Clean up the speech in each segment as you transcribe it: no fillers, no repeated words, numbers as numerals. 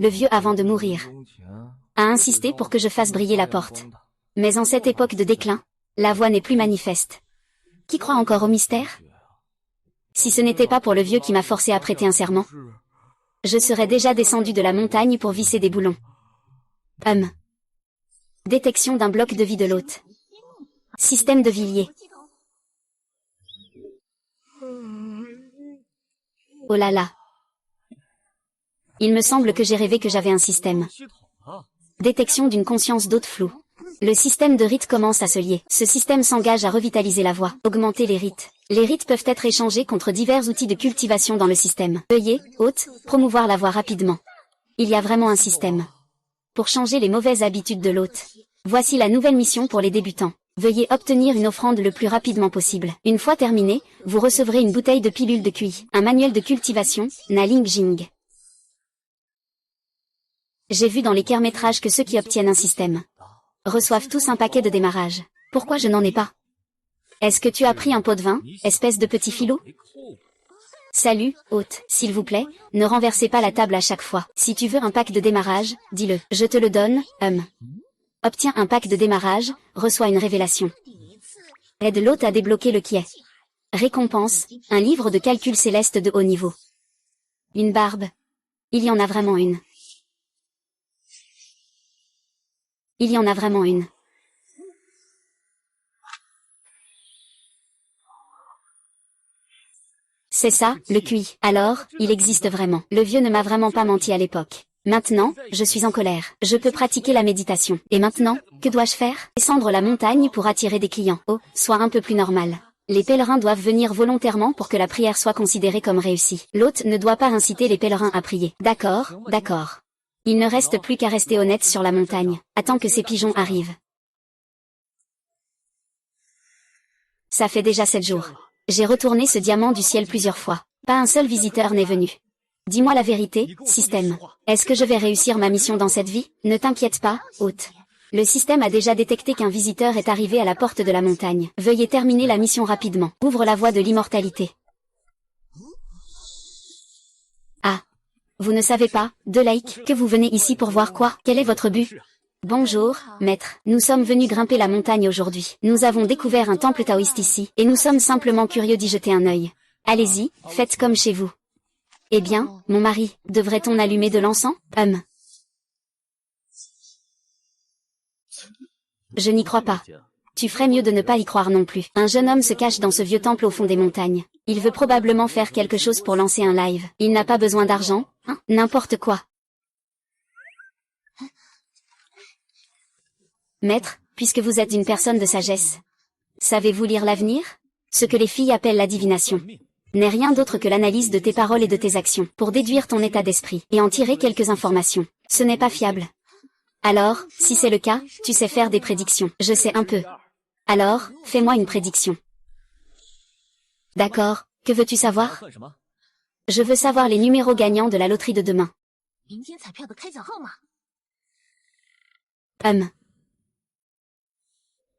le vieux avant de mourir, a insisté pour que je fasse briller la porte. Mais en cette époque de déclin, la voie n'est plus manifeste. Qui croit encore au mystère? Si ce n'était pas pour le vieux qui m'a forcé à prêter un serment, je serais déjà descendu de la montagne pour visser des boulons. Détection d'un bloc de vie de l'hôte. Système de Villiers. Oh là là. Il me semble que j'ai rêvé que j'avais un système. Détection d'une conscience d'hôte floue. Le système de rites commence à se lier. Ce système s'engage à revitaliser la voie, augmenter les rites. Les rites peuvent être échangés contre divers outils de cultivation dans le système. Veuillez, hôte, promouvoir la voie rapidement. Il y a vraiment un système. Pour changer les mauvaises habitudes de l'hôte. Voici la nouvelle mission pour les débutants. Veuillez obtenir une offrande le plus rapidement possible. Une fois terminé, vous recevrez une bouteille de pilules de QI, un manuel de cultivation, Naling Jing. J'ai vu dans les courts-métrages que ceux qui obtiennent un système reçoivent tous un paquet de démarrage. Pourquoi je n'en ai pas? Est-ce que tu as pris un pot de vin, espèce de petit filou? Salut, hôte, s'il vous plaît, ne renversez pas la table à chaque fois. Si tu veux un pack de démarrage, dis-le. Je te le donne, Obtiens un pack de démarrage, reçois une révélation. Aide l'hôte à débloquer le quai. Récompense, un livre de calcul céleste de haut niveau. Une barbe. Il y en a vraiment une. Il y en a vraiment une. C'est ça, le QI. Alors, il existe vraiment. Le vieux ne m'a vraiment pas menti à l'époque. Maintenant, je suis en colère. Je peux pratiquer la méditation. Et maintenant, que dois-je faire? Descendre la montagne pour attirer des clients. Oh, sois un peu plus normal. Les pèlerins doivent venir volontairement pour que la prière soit considérée comme réussie. L'hôte ne doit pas inciter les pèlerins à prier. D'accord, d'accord. Il ne reste plus qu'à rester honnête sur la montagne. Attends que ces pigeons arrivent. Ça fait déjà 7 jours. J'ai retourné ce diamant du ciel plusieurs fois. Pas un seul visiteur n'est venu. Dis-moi la vérité, système. Est-ce que je vais réussir ma mission dans cette vie? Ne t'inquiète pas, hôte. Le système a déjà détecté qu'un visiteur est arrivé à la porte de la montagne. Veuillez terminer la mission rapidement. Ouvre la voie de l'immortalité. Ah. Vous ne savez pas, Delaïque, que vous venez ici pour voir quoi? Quel est votre but? Bonjour, maître. Nous sommes venus grimper la montagne aujourd'hui. Nous avons découvert un temple taoïste ici, et nous sommes simplement curieux d'y jeter un œil. Allez-y, faites comme chez vous. Eh bien, mon mari, devrait-on allumer de l'encens? Je n'y crois pas. Tu ferais mieux de ne pas y croire non plus. Un jeune homme se cache dans ce vieux temple au fond des montagnes. Il veut probablement faire quelque chose pour lancer un live. Il n'a pas besoin d'argent, hein? N'importe quoi. Maître, puisque vous êtes une personne de sagesse, savez-vous lire l'avenir? Ce que les filles appellent la divination n'est rien d'autre que l'analyse de tes paroles et de tes actions, pour déduire ton état d'esprit, et en tirer quelques informations. Ce n'est pas fiable. Alors, si c'est le cas, tu sais faire des prédictions. Je sais un peu. Alors, fais-moi une prédiction. D'accord, que veux-tu savoir? Je veux savoir les numéros gagnants de la loterie de demain.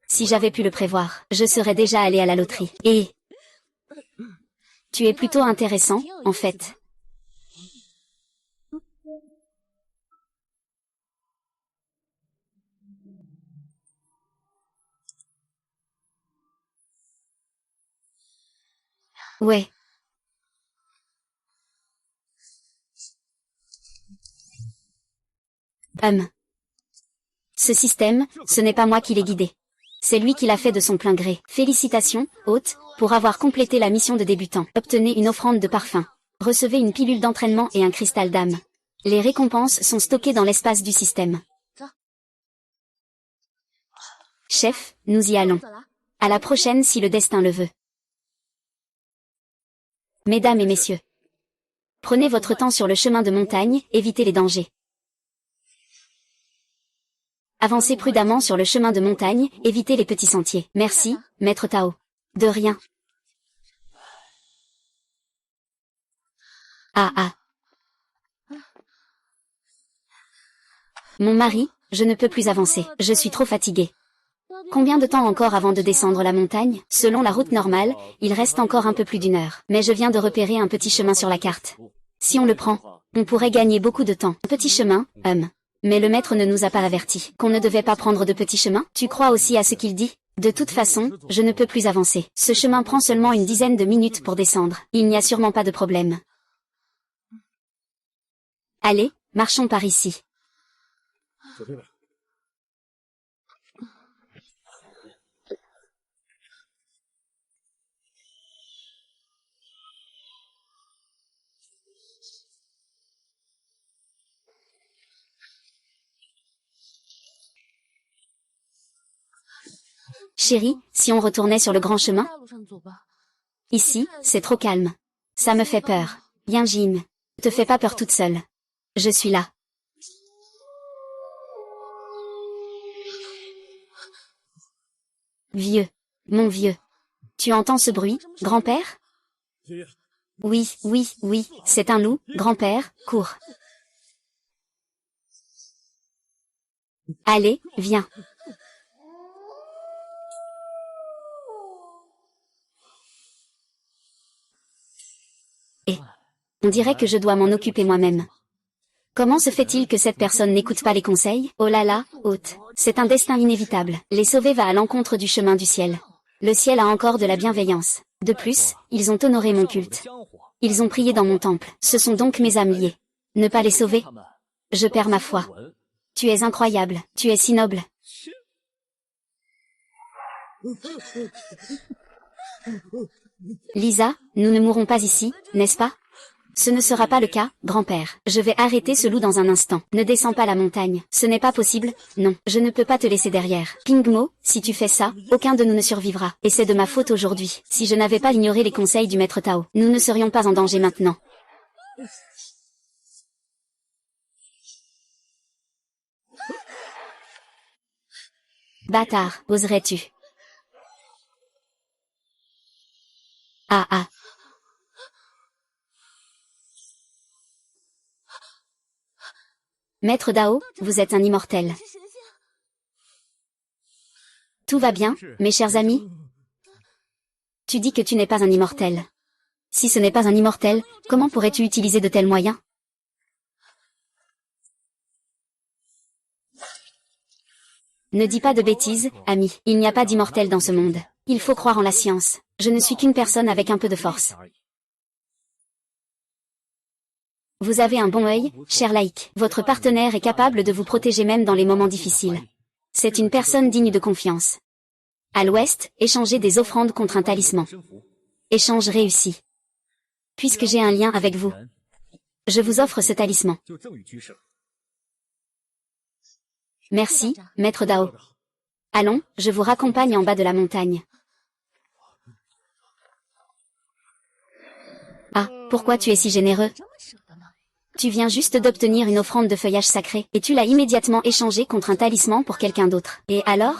Si j'avais pu le prévoir, je serais déjà allé à la loterie. Et... tu es plutôt intéressant, en fait. Ouais. Ce système, ce n'est pas moi qui l'ai guidé. C'est lui qui l'a fait de son plein gré. Félicitations, hôte, pour avoir complété la mission de débutant. Obtenez une offrande de parfum. Recevez une pilule d'entraînement et un cristal d'âme. Les récompenses sont stockées dans l'espace du système. Chef, nous y allons. À la prochaine si le destin le veut. Mesdames et messieurs, prenez votre temps sur le chemin de montagne, évitez les dangers. Avancez prudemment sur le chemin de montagne, évitez les petits sentiers. Merci, maître Tao. De rien. Ah. Mon mari, je ne peux plus avancer. Je suis trop fatiguée. Combien de temps encore avant de descendre la montagne? Selon la route normale, il reste encore un peu plus d'1 heure. Mais je viens de repérer un petit chemin sur la carte. Si on le prend, On pourrait gagner beaucoup de temps. Petit chemin, Mais le maître ne nous a pas avertis qu'on ne devait pas prendre de petits chemins. Tu crois aussi à ce qu'il dit? De toute façon, je ne peux plus avancer. Ce chemin prend seulement une dizaine de minutes pour descendre. Il n'y a sûrement pas de problème. Allez, marchons par ici. Chérie, si on retournait sur le grand chemin? Ici, c'est trop calme. Ça me fait peur. Viens Jim. Ne te fais pas peur toute seule. Je suis là. Vieux. Mon vieux. Tu entends ce bruit, grand-père? Oui, oui, oui, c'est un loup, grand-père, cours. Allez, viens. On dirait que je dois m'en occuper moi-même. Comment se fait-il que cette personne n'écoute pas les conseils? Oh là là, hôte. C'est un destin inévitable. Les sauver va à l'encontre du chemin du ciel. Le ciel a encore de la bienveillance. De plus, ils ont honoré mon culte. Ils ont prié dans mon temple. Ce sont donc mes âmes liées. Ne pas les sauver? Je perds ma foi. Tu es incroyable. Tu es si noble. Lisa, nous ne mourrons pas ici, n'est-ce pas? Ce ne sera pas le cas, grand-père. Je vais arrêter ce loup dans un instant. Ne descends pas la montagne. Ce n'est pas possible. Non, je ne peux pas te laisser derrière. Pingmo, si tu fais ça, aucun de nous ne survivra. Et c'est de ma faute aujourd'hui. Si je n'avais pas ignoré les conseils du maître Tao, nous ne serions pas en danger maintenant. Bâtard, oserais-tu? Ah ah. Maître Dao, vous êtes un immortel. Tout va bien, mes chers amis? Tu dis que tu n'es pas un immortel. Si ce n'est pas un immortel, comment pourrais-tu utiliser de tels moyens? Ne dis pas de bêtises, ami. Il n'y a pas d'immortel dans ce monde. Il faut croire en la science. Je ne suis qu'une personne avec un peu de force. Vous avez un bon œil, cher laïc. Votre partenaire est capable de vous protéger même dans les moments difficiles. C'est une personne digne de confiance. À l'ouest, échangez des offrandes contre un talisman. Échange réussi. Puisque j'ai un lien avec vous, je vous offre ce talisman. Merci, maître Dao. Allons, je vous raccompagne en bas de la montagne. Ah, pourquoi tu es si généreux? Tu viens juste d'obtenir une offrande de feuillage sacré, et tu l'as immédiatement échangé contre un talisman pour quelqu'un d'autre. Et alors?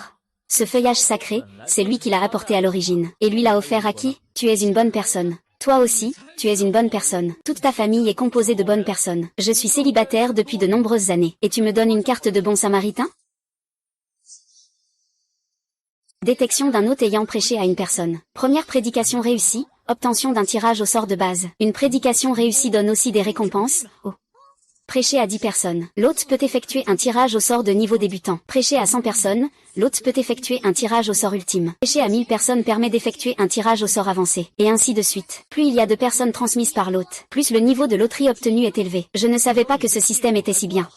Ce feuillage sacré, c'est lui qui l'a apporté à l'origine. Et lui l'a offert à qui? Tu es une bonne personne. Toi aussi, tu es une bonne personne. Toute ta famille est composée de bonnes personnes. Je suis célibataire depuis de nombreuses années. Et tu me donnes une carte de bon samaritain? Détection d'un hôte ayant prêché à une personne. Première prédication réussie, obtention d'un tirage au sort de base. Une prédication réussie donne aussi des récompenses. Oh. Prêcher à 10 personnes. L'hôte peut effectuer un tirage au sort de niveau débutant. Prêcher à 100 personnes, l'hôte peut effectuer un tirage au sort ultime. Prêcher à 1000 personnes permet d'effectuer un tirage au sort avancé. Et ainsi de suite. Plus il y a de personnes transmises par l'hôte, plus le niveau de loterie obtenu est élevé. Je ne savais pas que ce système était si bien.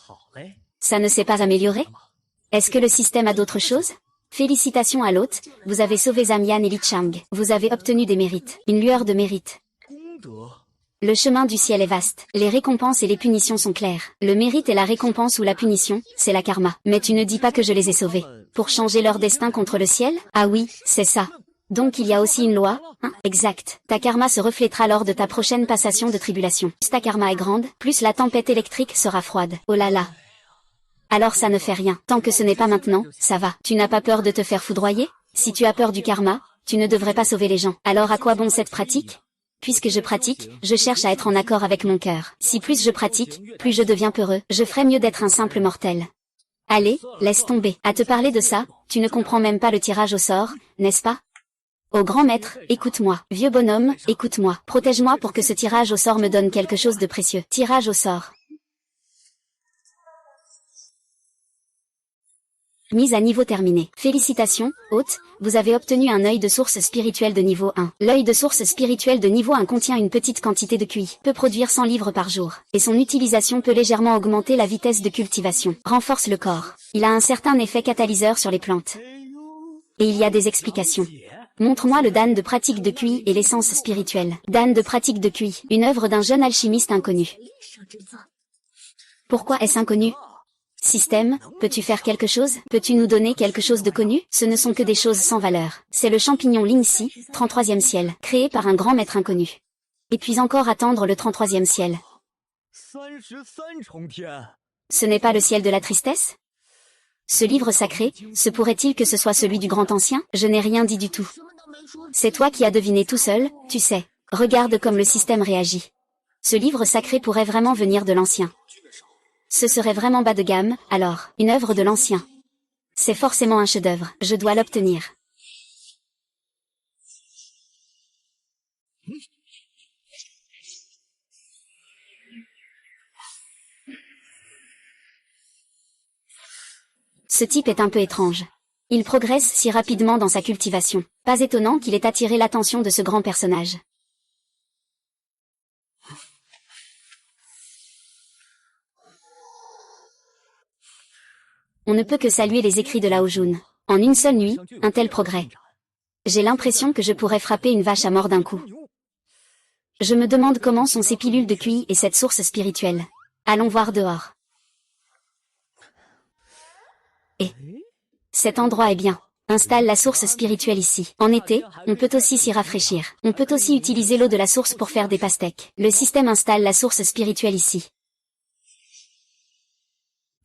Ça ne s'est pas amélioré? Est-ce que le système a d'autres choses? Félicitations à l'hôte, vous avez sauvé Zamian et Li Chang. Vous avez obtenu des mérites. Une lueur de mérite. Le chemin du ciel est vaste. Les récompenses et les punitions sont claires. Le mérite et la récompense ou la punition, c'est la karma. Mais tu ne dis pas que je les ai sauvés. Pour changer leur destin contre le ciel? Ah oui, c'est ça. Donc il y a aussi une loi, hein? Exact. Ta karma se reflétera lors de ta prochaine passation de tribulation. Plus ta karma est grande, plus la tempête électrique sera froide. Oh là là. Alors ça ne fait rien. Tant que ce n'est pas maintenant, ça va. Tu n'as pas peur de te faire foudroyer? Si tu as peur du karma, tu ne devrais pas sauver les gens. Alors à quoi bon cette pratique? Puisque je pratique, je cherche à être en accord avec mon cœur. Si plus je pratique, plus je deviens peureux. Je ferais mieux d'être un simple mortel. Allez, laisse tomber. À te parler de ça, tu ne comprends même pas le tirage au sort, n'est-ce pas? Ô grand maître, écoute-moi. Vieux bonhomme, écoute-moi. Protège-moi pour que ce tirage au sort me donne quelque chose de précieux. Tirage au sort. Mise à niveau terminée. Félicitations, hôte, vous avez obtenu un œil de source spirituel de niveau 1. L'œil de source spirituel de niveau 1 contient une petite quantité de QI, peut produire 100 livres par jour, et son utilisation peut légèrement augmenter la vitesse de cultivation. Renforce le corps. Il a un certain effet catalyseur sur les plantes. Et il y a des explications. Montre-moi le Dan de pratique de QI et l'essence spirituelle. Dan de pratique de QI, une œuvre d'un jeune alchimiste inconnu. Pourquoi est-ce inconnu? Système, peux-tu faire quelque chose? Peux-tu nous donner quelque chose de connu? Ce ne sont que des choses sans valeur. C'est le champignon Lingxi, 33e ciel, créé par un grand maître inconnu. Et puis encore attendre le 33e ciel. Ce n'est pas le ciel de la tristesse? Ce livre sacré, se pourrait-il que ce soit celui du grand ancien? Je n'ai rien dit du tout. C'est toi qui as deviné tout seul, tu sais. Regarde comme le système réagit. Ce livre sacré pourrait vraiment venir de l'ancien. Ce serait vraiment bas de gamme, alors, une œuvre de l'ancien. C'est forcément un chef-d'œuvre, je dois l'obtenir. Ce type est un peu étrange. Il progresse si rapidement dans sa cultivation. Pas étonnant qu'il ait attiré l'attention de ce grand personnage. On ne peut que saluer les écrits de Lao Jun. En une seule nuit, un tel progrès. J'ai l'impression que je pourrais frapper une vache à mort d'un coup. Je me demande comment sont ces pilules de QI et cette source spirituelle. Allons voir dehors. Et cet endroit est bien. Installe la source spirituelle ici. En été, on peut aussi s'y rafraîchir. On peut aussi utiliser l'eau de la source pour faire des pastèques. Le système installe la source spirituelle ici.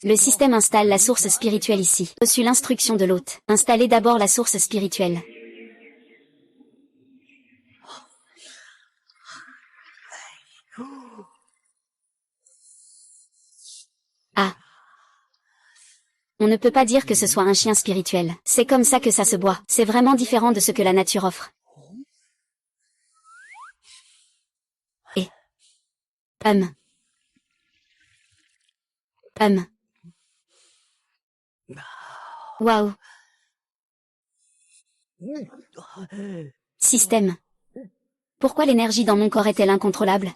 Le système installe la source spirituelle ici. Reçu l'instruction de l'hôte. Installez d'abord la source spirituelle. Ah. On ne peut pas dire que ce soit un chien spirituel. C'est comme ça que ça se boit. C'est vraiment différent de ce que la nature offre. Et... Waouh. Système. Pourquoi l'énergie dans mon corps est-elle incontrôlable?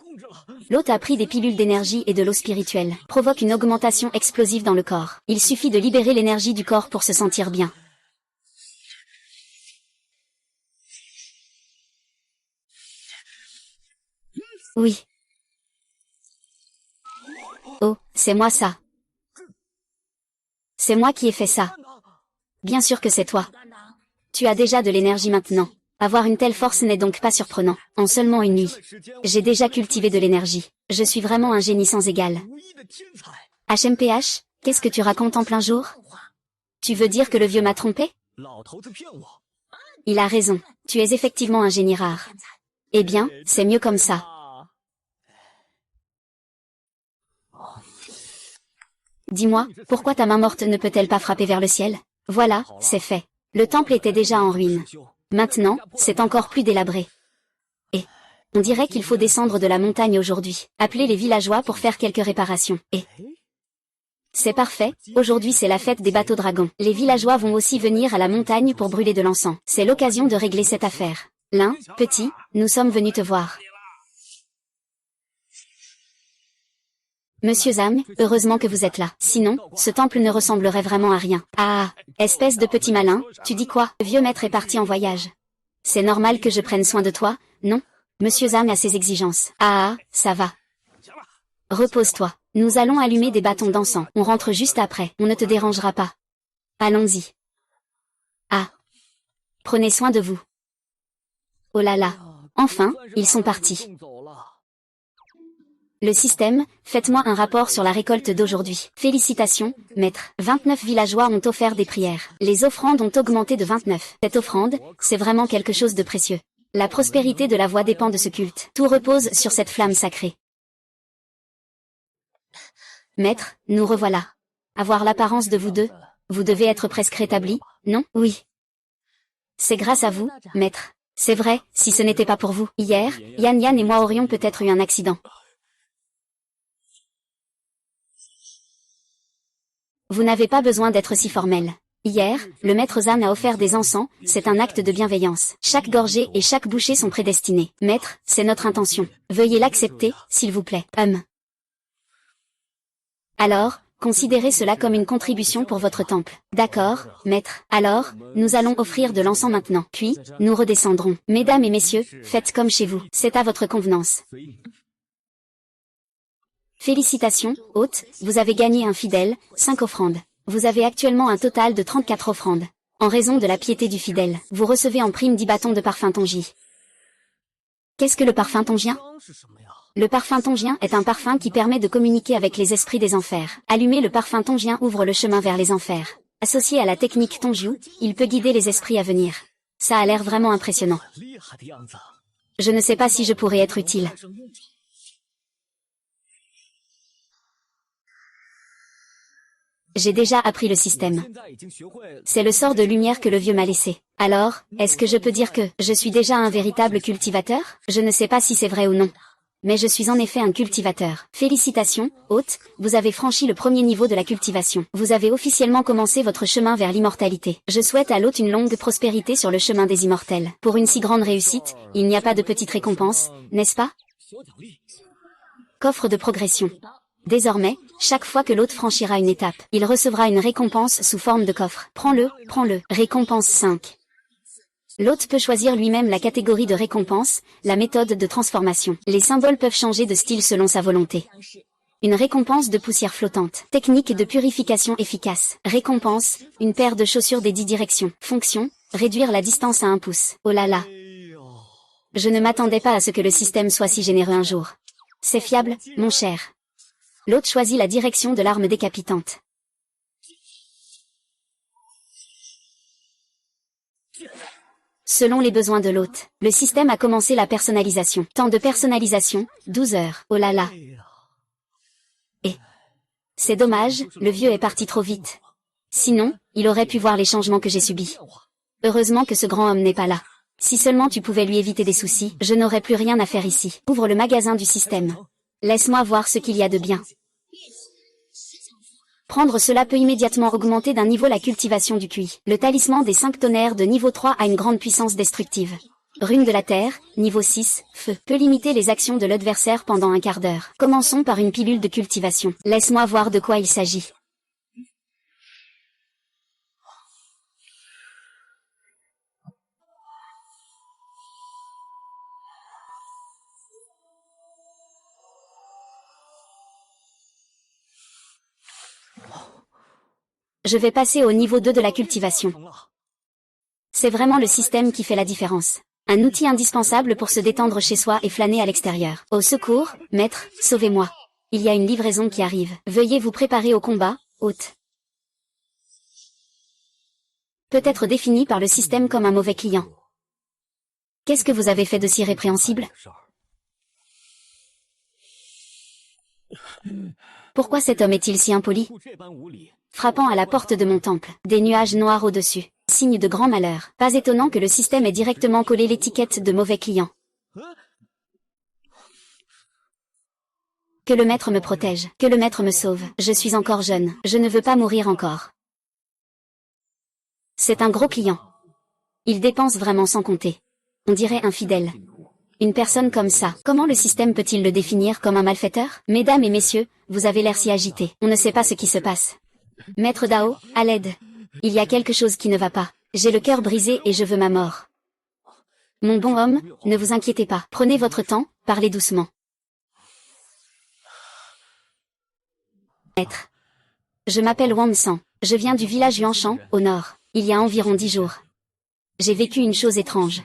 L'hôte a pris des pilules d'énergie et de l'eau spirituelle. Provoque une augmentation explosive dans le corps. Il suffit de libérer l'énergie du corps pour se sentir bien. Oui. Oh, c'est moi ça. C'est moi qui ai fait ça. Bien sûr que c'est toi. Tu as déjà de l'énergie maintenant. Avoir une telle force n'est donc pas surprenant. En seulement une nuit. J'ai déjà cultivé de l'énergie. Je suis vraiment un génie sans égal. HMPH, qu'est-ce que tu racontes en plein jour? Tu veux dire que le vieux m'a trompé? Il a raison. Tu es effectivement un génie rare. Eh bien, c'est mieux comme ça. Dis-moi, pourquoi ta main morte ne peut-elle pas frapper vers le ciel? Voilà, c'est fait. Le temple était déjà en ruine. Maintenant, c'est encore plus délabré. Et on dirait qu'il faut descendre de la montagne aujourd'hui. Appeler les villageois pour faire quelques réparations. Et c'est parfait, aujourd'hui c'est la fête des bateaux dragons. Les villageois vont aussi venir à la montagne pour brûler de l'encens. C'est l'occasion de régler cette affaire. L'un, petit, nous sommes venus te voir. Monsieur Zam, heureusement que vous êtes là. Sinon, ce temple ne ressemblerait vraiment à rien. Ah, espèce de petit malin, tu dis quoi? Le vieux maître est parti en voyage. C'est normal que je prenne soin de toi, non? Monsieur Zam a ses exigences. Ah, ça va. Repose-toi. Nous allons allumer des bâtons d'encens. On rentre juste après. On ne te dérangera pas. Allons-y. Ah. Prenez soin de vous. Oh là là. Enfin, ils sont partis. Le système, faites-moi un rapport sur la récolte d'aujourd'hui. Félicitations, maître. 29 villageois ont offert des prières. Les offrandes ont augmenté de 29. Cette offrande, c'est vraiment quelque chose de précieux. La prospérité de la voie dépend de ce culte. Tout repose sur cette flamme sacrée. Maître, nous revoilà. Avoir l'apparence de vous deux, vous devez être presque rétabli, non? Oui. C'est grâce à vous, maître. C'est vrai, si ce n'était pas pour vous. Hier, Yan Yan et moi aurions peut-être eu un accident. Vous n'avez pas besoin d'être si formel. Hier, le maître Zan a offert des encens, c'est un acte de bienveillance. Chaque gorgée et chaque bouchée sont prédestinées. Maître, c'est notre intention. Veuillez l'accepter, s'il vous plaît. Alors, considérez cela comme une contribution pour votre temple. D'accord, maître. Alors, nous allons offrir de l'encens maintenant. Puis, nous redescendrons. Mesdames et messieurs, faites comme chez vous. C'est à votre convenance. Félicitations, hôte, vous avez gagné un fidèle, 5 offrandes. Vous avez actuellement un total de 34 offrandes. En raison de la piété du fidèle, vous recevez en prime 10 bâtons de parfum tongien. Qu'est-ce que le parfum tongien? Le parfum tongien est un parfum qui permet de communiquer avec les esprits des enfers. Allumer le parfum tongien ouvre le chemin vers les enfers. Associé à la technique Tongjiu, il peut guider les esprits à venir. Ça a l'air vraiment impressionnant. Je ne sais pas si je pourrais être utile. J'ai déjà appris le système. C'est le sort de lumière que le vieux m'a laissé. Alors, est-ce que je peux dire que je suis déjà un véritable cultivateur? Je ne sais pas si c'est vrai ou non. Mais je suis en effet un cultivateur. Félicitations, hôte, vous avez franchi le premier niveau de la cultivation. Vous avez officiellement commencé votre chemin vers l'immortalité. Je souhaite à l'hôte une longue prospérité sur le chemin des immortels. Pour une si grande réussite, il n'y a pas de petite récompense, n'est-ce pas? Coffre de progression. Désormais, chaque fois que l'hôte franchira une étape, il recevra une récompense sous forme de coffre. Prends-le, prends-le. Récompense 5. L'hôte peut choisir lui-même la catégorie de récompense, la méthode de transformation. Les symboles peuvent changer de style selon sa volonté. Une récompense de poussière flottante. Technique de purification efficace. Récompense, une paire de chaussures des 10 directions. Fonction, réduire la distance à 1 pouce. Oh là là. Je ne m'attendais pas à ce que le système soit si généreux un jour. C'est fiable, mon cher. L'hôte choisit la direction de l'arme décapitante. Selon les besoins de l'hôte, le système a commencé la personnalisation. Temps de personnalisation, 12 heures. Oh là là. Et c'est dommage, le vieux est parti trop vite. Sinon, il aurait pu voir les changements que j'ai subis. Heureusement que ce grand homme n'est pas là. Si seulement tu pouvais lui éviter des soucis, je n'aurais plus rien à faire ici. Ouvre le magasin du système. Laisse-moi voir ce qu'il y a de bien. Prendre cela peut immédiatement augmenter d'un niveau la cultivation du QI. Le talisman des 5 tonnerres de niveau 3 a une grande puissance destructive. Rune de la terre, niveau 6, feu, peut limiter les actions de l'adversaire pendant un quart d'heure. Commençons par une pilule de cultivation. Laisse-moi voir de quoi il s'agit. Je vais passer au niveau 2 de la cultivation. C'est vraiment le système qui fait la différence. Un outil indispensable pour se détendre chez soi et flâner à l'extérieur. Au secours, maître, sauvez-moi. Il y a une livraison qui arrive. Veuillez vous préparer au combat, hôte. Peut être défini par le système comme un mauvais client. Qu'est-ce que vous avez fait de si répréhensible? Pourquoi cet homme est-il si impoli? Frappant à la porte de mon temple, des nuages noirs au-dessus, signe de grand malheur. Pas étonnant que le système ait directement collé l'étiquette de mauvais client. Que le maître me protège, que le maître me sauve. Je suis encore jeune, je ne veux pas mourir encore. C'est un gros client. Il dépense vraiment sans compter. On dirait infidèle. Une personne comme ça, comment le système peut-il le définir comme un malfaiteur? Mesdames et messieurs, vous avez l'air si agité. On ne sait pas ce qui se passe. Maître Dao, à l'aide. Il y a quelque chose qui ne va pas. J'ai le cœur brisé et je veux ma mort. Mon bon homme, ne vous inquiétez pas. Prenez votre temps, parlez doucement. Maître. Je m'appelle Wang San. Je viens du village Yuanshan, au nord, il y a environ 10 jours. J'ai vécu une chose étrange.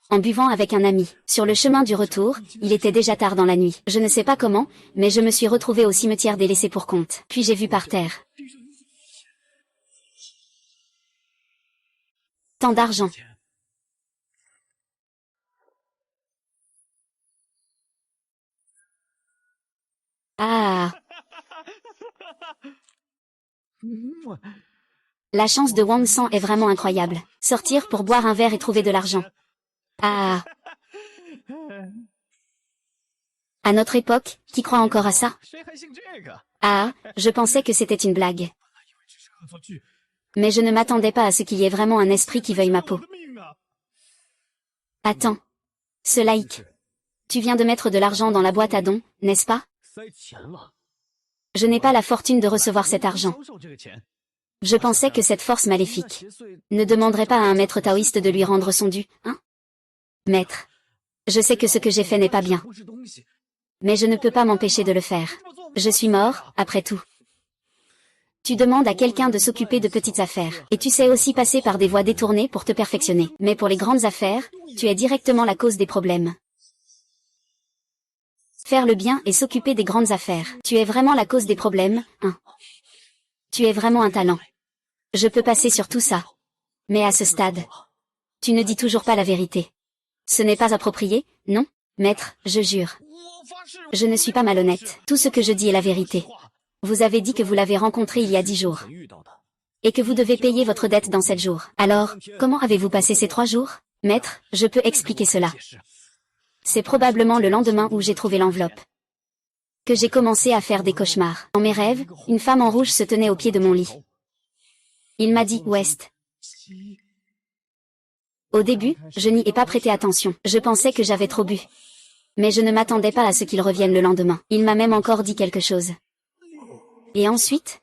En buvant avec un ami, sur le chemin du retour, il était déjà tard dans la nuit. Je ne sais pas comment, mais je me suis retrouvée au cimetière des laissés pour compte. Puis j'ai vu par terre tant d'argent. Ah! La chance de Wang San est vraiment incroyable. Sortir pour boire un verre et trouver de l'argent. Ah! À notre époque, qui croit encore à ça? Ah, je pensais que c'était une blague. Mais je ne m'attendais pas à ce qu'il y ait vraiment un esprit qui veuille ma peau. Attends. Ce laïc. Tu viens de mettre de l'argent dans la boîte à dons, n'est-ce pas? Je n'ai pas la fortune de recevoir cet argent. Je pensais que cette force maléfique ne demanderait pas à un maître taoïste de lui rendre son dû, hein? Maître. Je sais que ce que j'ai fait n'est pas bien. Mais je ne peux pas m'empêcher de le faire. Je suis mort, après tout. Tu demandes à quelqu'un de s'occuper de petites affaires, et tu sais aussi passer par des voies détournées pour te perfectionner. Mais pour les grandes affaires, tu es directement la cause des problèmes. Faire le bien et s'occuper des grandes affaires. Tu es vraiment la cause des problèmes, hein. Tu es vraiment un talent. Je peux passer sur tout ça. Mais à ce stade, tu ne dis toujours pas la vérité. Ce n'est pas approprié, non? Maître, je jure. Je ne suis pas malhonnête. Tout ce que je dis est la vérité. Vous avez dit que vous l'avez rencontré il y a 10 jours. Et que vous devez payer votre dette dans 7 jours. Alors, comment avez-vous passé ces 3 jours? Maître, je peux expliquer cela. C'est probablement le lendemain où j'ai trouvé l'enveloppe que j'ai commencé à faire des cauchemars. Dans mes rêves, une femme en rouge se tenait au pied de mon lit. Il m'a dit « West ». Au début, je n'y ai pas prêté attention. Je pensais que j'avais trop bu. Mais je ne m'attendais pas à ce qu'il revienne le lendemain. Il m'a même encore dit quelque chose. Et ensuite,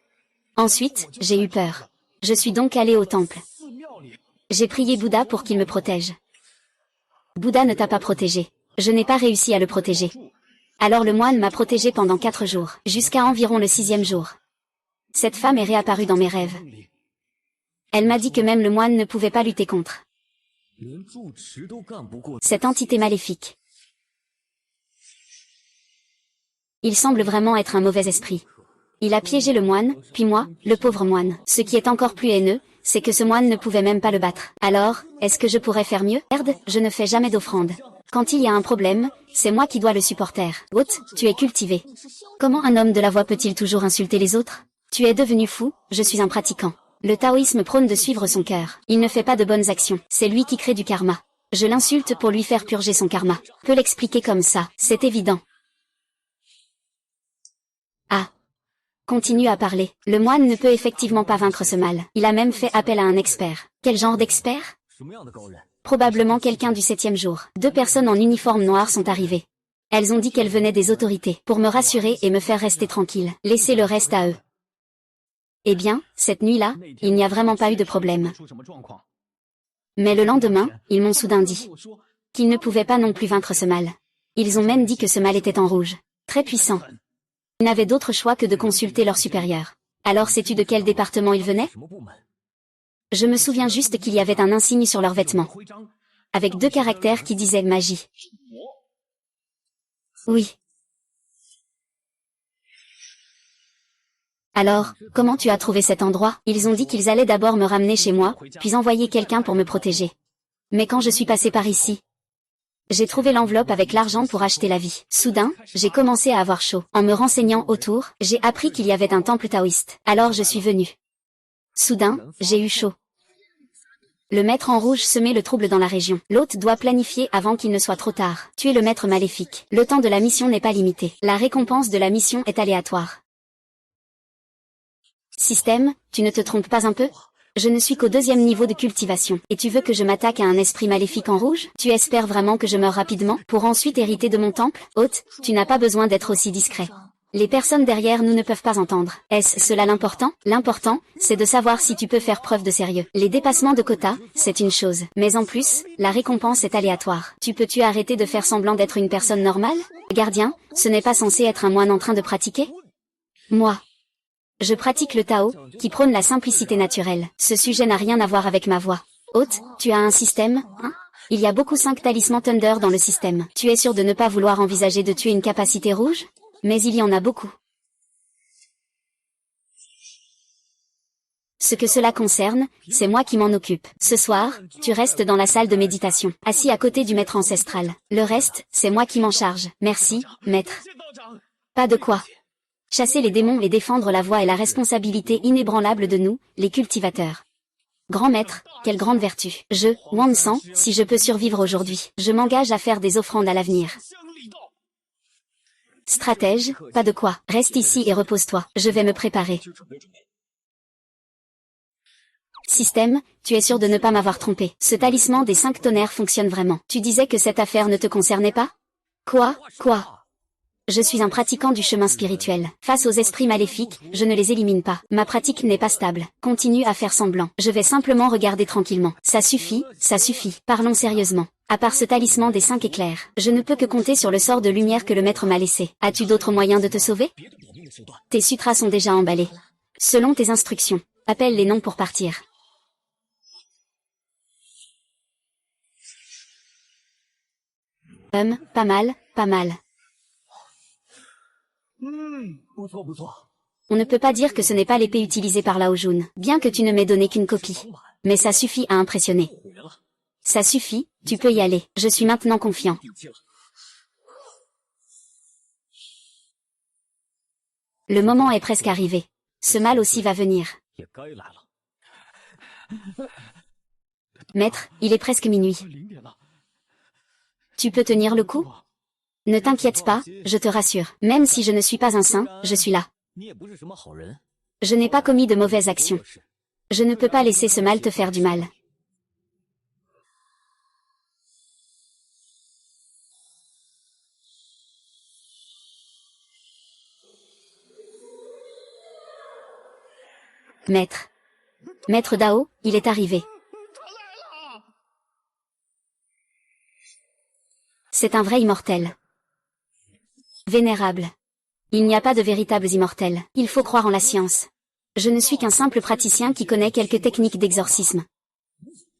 j'ai eu peur. Je suis donc allée au temple. J'ai prié Bouddha pour qu'il me protège. Bouddha ne t'a pas protégé. Je n'ai pas réussi à le protéger. Alors le moine m'a protégé pendant 4 jours, jusqu'à environ le 6e jour. Cette femme est réapparue dans mes rêves. Elle m'a dit que même le moine ne pouvait pas lutter contre cette entité maléfique. Il semble vraiment être un mauvais esprit. Il a piégé le moine, puis moi, le pauvre moine. Ce qui est encore plus haineux, c'est que ce moine ne pouvait même pas le battre. Alors, est-ce que je pourrais faire mieux? Merde, je ne fais jamais d'offrande. Quand il y a un problème, c'est moi qui dois le supporter. Haute, tu es cultivé. Comment un homme de la voix peut-il toujours insulter les autres? Tu es devenu fou, je suis un pratiquant. Le taoïsme prône de suivre son cœur. Il ne fait pas de bonnes actions. C'est lui qui crée du karma. Je l'insulte pour lui faire purger son karma. Peux l'expliquer comme ça, c'est évident. Ah. Continue à parler. Le moine ne peut effectivement pas vaincre ce mal. Il a même fait appel à un expert. Quel genre d'expert? Probablement quelqu'un du 7e jour. 2 personnes en uniforme noir sont arrivées. Elles ont dit qu'elles venaient des autorités, pour me rassurer et me faire rester tranquille. Laissez le reste à eux. Eh bien, cette nuit-là, il n'y a vraiment pas eu de problème. Mais le lendemain, ils m'ont soudain dit qu'ils ne pouvaient pas non plus vaincre ce mal. Ils ont même dit que ce mal était en rouge. Très puissant. Ils n'avaient d'autre choix que de consulter leur supérieur. Alors sais-tu de quel département ils venaient? Je me souviens juste qu'il y avait un insigne sur leurs vêtements, avec 2 caractères qui disaient magie. Oui. Alors, comment tu as trouvé cet endroit? Ils ont dit qu'ils allaient d'abord me ramener chez moi, puis envoyer quelqu'un pour me protéger. Mais quand je suis passé par ici, j'ai trouvé l'enveloppe avec l'argent pour acheter la vie. Soudain, j'ai commencé à avoir chaud. En me renseignant autour, j'ai appris qu'il y avait un temple taoïste. Alors je suis venue. Soudain, j'ai eu chaud. Le maître en rouge semait le trouble dans la région. L'hôte doit planifier avant qu'il ne soit trop tard. Tu es le maître maléfique. Le temps de la mission n'est pas limité. La récompense de la mission est aléatoire. Système, tu ne te trompes pas un peu? Je ne suis qu'au 2e niveau de cultivation. Et tu veux que je m'attaque à un esprit maléfique en rouge? Tu espères vraiment que je meure rapidement, pour ensuite hériter de mon temple? Hôte, tu n'as pas besoin d'être aussi discret. Les personnes derrière nous ne peuvent pas entendre. Est-ce cela l'important? L'important, c'est de savoir si tu peux faire preuve de sérieux. Les dépassements de quotas, c'est une chose. Mais en plus, la récompense est aléatoire. Peux-tu arrêter de faire semblant d'être une personne normale? Gardien, ce n'est pas censé être un moine en train de pratiquer? Moi. Je pratique le Tao, qui prône la simplicité naturelle. Ce sujet n'a rien à voir avec ma voix. Hôte, tu as un système, hein? Il y a beaucoup 5 talismans Thunder dans le système. Tu es sûr de ne pas vouloir envisager de tuer une capacité rouge? Mais il y en a beaucoup. Ce que cela concerne, c'est moi qui m'en occupe. Ce soir, tu restes dans la salle de méditation, assis à côté du maître ancestral. Le reste, c'est moi qui m'en charge. Merci, maître. Pas de quoi. Chasser les démons et défendre la voie est la responsabilité inébranlable de nous, les cultivateurs. Grand maître, quelle grande vertu. Je, Wang San, si je peux survivre aujourd'hui, je m'engage à faire des offrandes à l'avenir. Stratège, pas de quoi. Reste ici et repose-toi. Je vais me préparer. Système, tu es sûr de ne pas m'avoir trompé. Ce talisman des 5 tonnerres fonctionne vraiment. Tu disais que cette affaire ne te concernait pas? Quoi? Je suis un pratiquant du chemin spirituel. Face aux esprits maléfiques, je ne les élimine pas. Ma pratique n'est pas stable. Continue à faire semblant. Je vais simplement regarder tranquillement. Ça suffit. Parlons sérieusement. À part ce talisman des 5 éclairs, je ne peux que compter sur le sort de lumière que le maître m'a laissé. As-tu d'autres moyens de te sauver? Tes sutras sont déjà emballés. Selon tes instructions, appelle les noms pour partir. Pas mal. On ne peut pas dire que ce n'est pas l'épée utilisée par Lao Jun, bien que tu ne m'aies donné qu'une copie. Mais ça suffit à impressionner. Ça suffit, tu peux y aller. Je suis maintenant confiant. Le moment est presque arrivé. Ce mal aussi va venir. Maître, il est presque minuit. Tu peux tenir le coup? Ne t'inquiète pas, je te rassure. Même si je ne suis pas un saint, je suis là. Je n'ai pas commis de mauvaises actions. Je ne peux pas laisser ce mal te faire du mal. Maître Dao, il est arrivé. C'est un vrai immortel. Vénérable. Il n'y a pas de véritables immortels. Il faut croire en la science. Je ne suis qu'un simple praticien qui connaît quelques techniques d'exorcisme.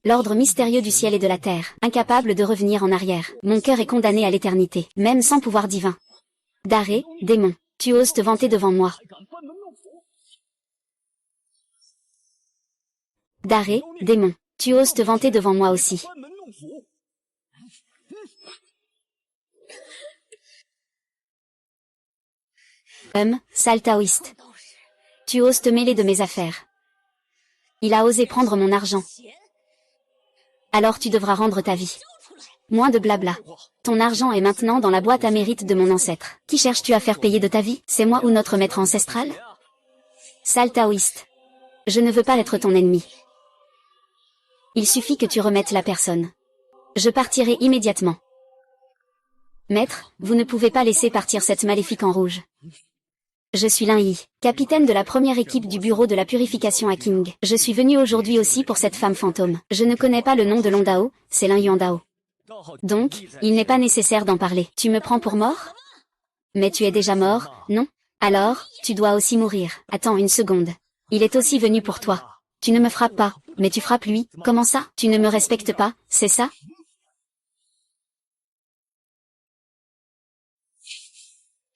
L'ordre mystérieux du ciel et de la terre, incapable de revenir en arrière. Mon cœur est condamné à l'éternité, même sans pouvoir divin. Daré, démon, tu oses te vanter devant moi. Daré, démon, tu oses te vanter devant moi aussi. Sale taoïste. Tu oses te mêler de mes affaires. Il a osé prendre mon argent. Alors tu devras rendre ta vie. Moins de blabla. Ton argent est maintenant dans la boîte à mérite de mon ancêtre. Qui cherches-tu à faire payer de ta vie? C'est moi ou notre maître ancestral? Sale taoïste. Je ne veux pas être ton ennemi. Il suffit que tu remettes la personne. Je partirai immédiatement. Maître, vous ne pouvez pas laisser partir cette maléfique en rouge. Je suis Lin Yi, capitaine de la première équipe du bureau de la purification à King. Je suis venu aujourd'hui aussi pour cette femme fantôme. Je ne connais pas le nom de Londao, c'est Lin Yuan Dao. Donc, il n'est pas nécessaire d'en parler. Tu me prends pour mort? Mais tu es déjà mort, non? Alors, tu dois aussi mourir. Attends une seconde. Il est aussi venu pour toi. Tu ne me frappes pas, mais tu frappes lui. Comment ça? Tu ne me respectes pas, c'est ça?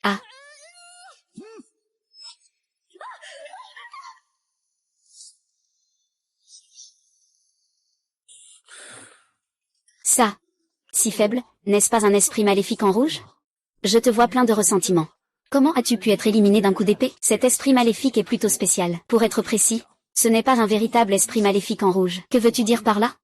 Ah. Ça. Si faible, n'est-ce pas un esprit maléfique en rouge? Je te vois plein de ressentiment. Comment as-tu pu être éliminé d'un coup d'épée? Cet esprit maléfique est plutôt spécial. Pour être précis, ce n'est pas un véritable esprit maléfique en rouge. Que veux-tu dire par là?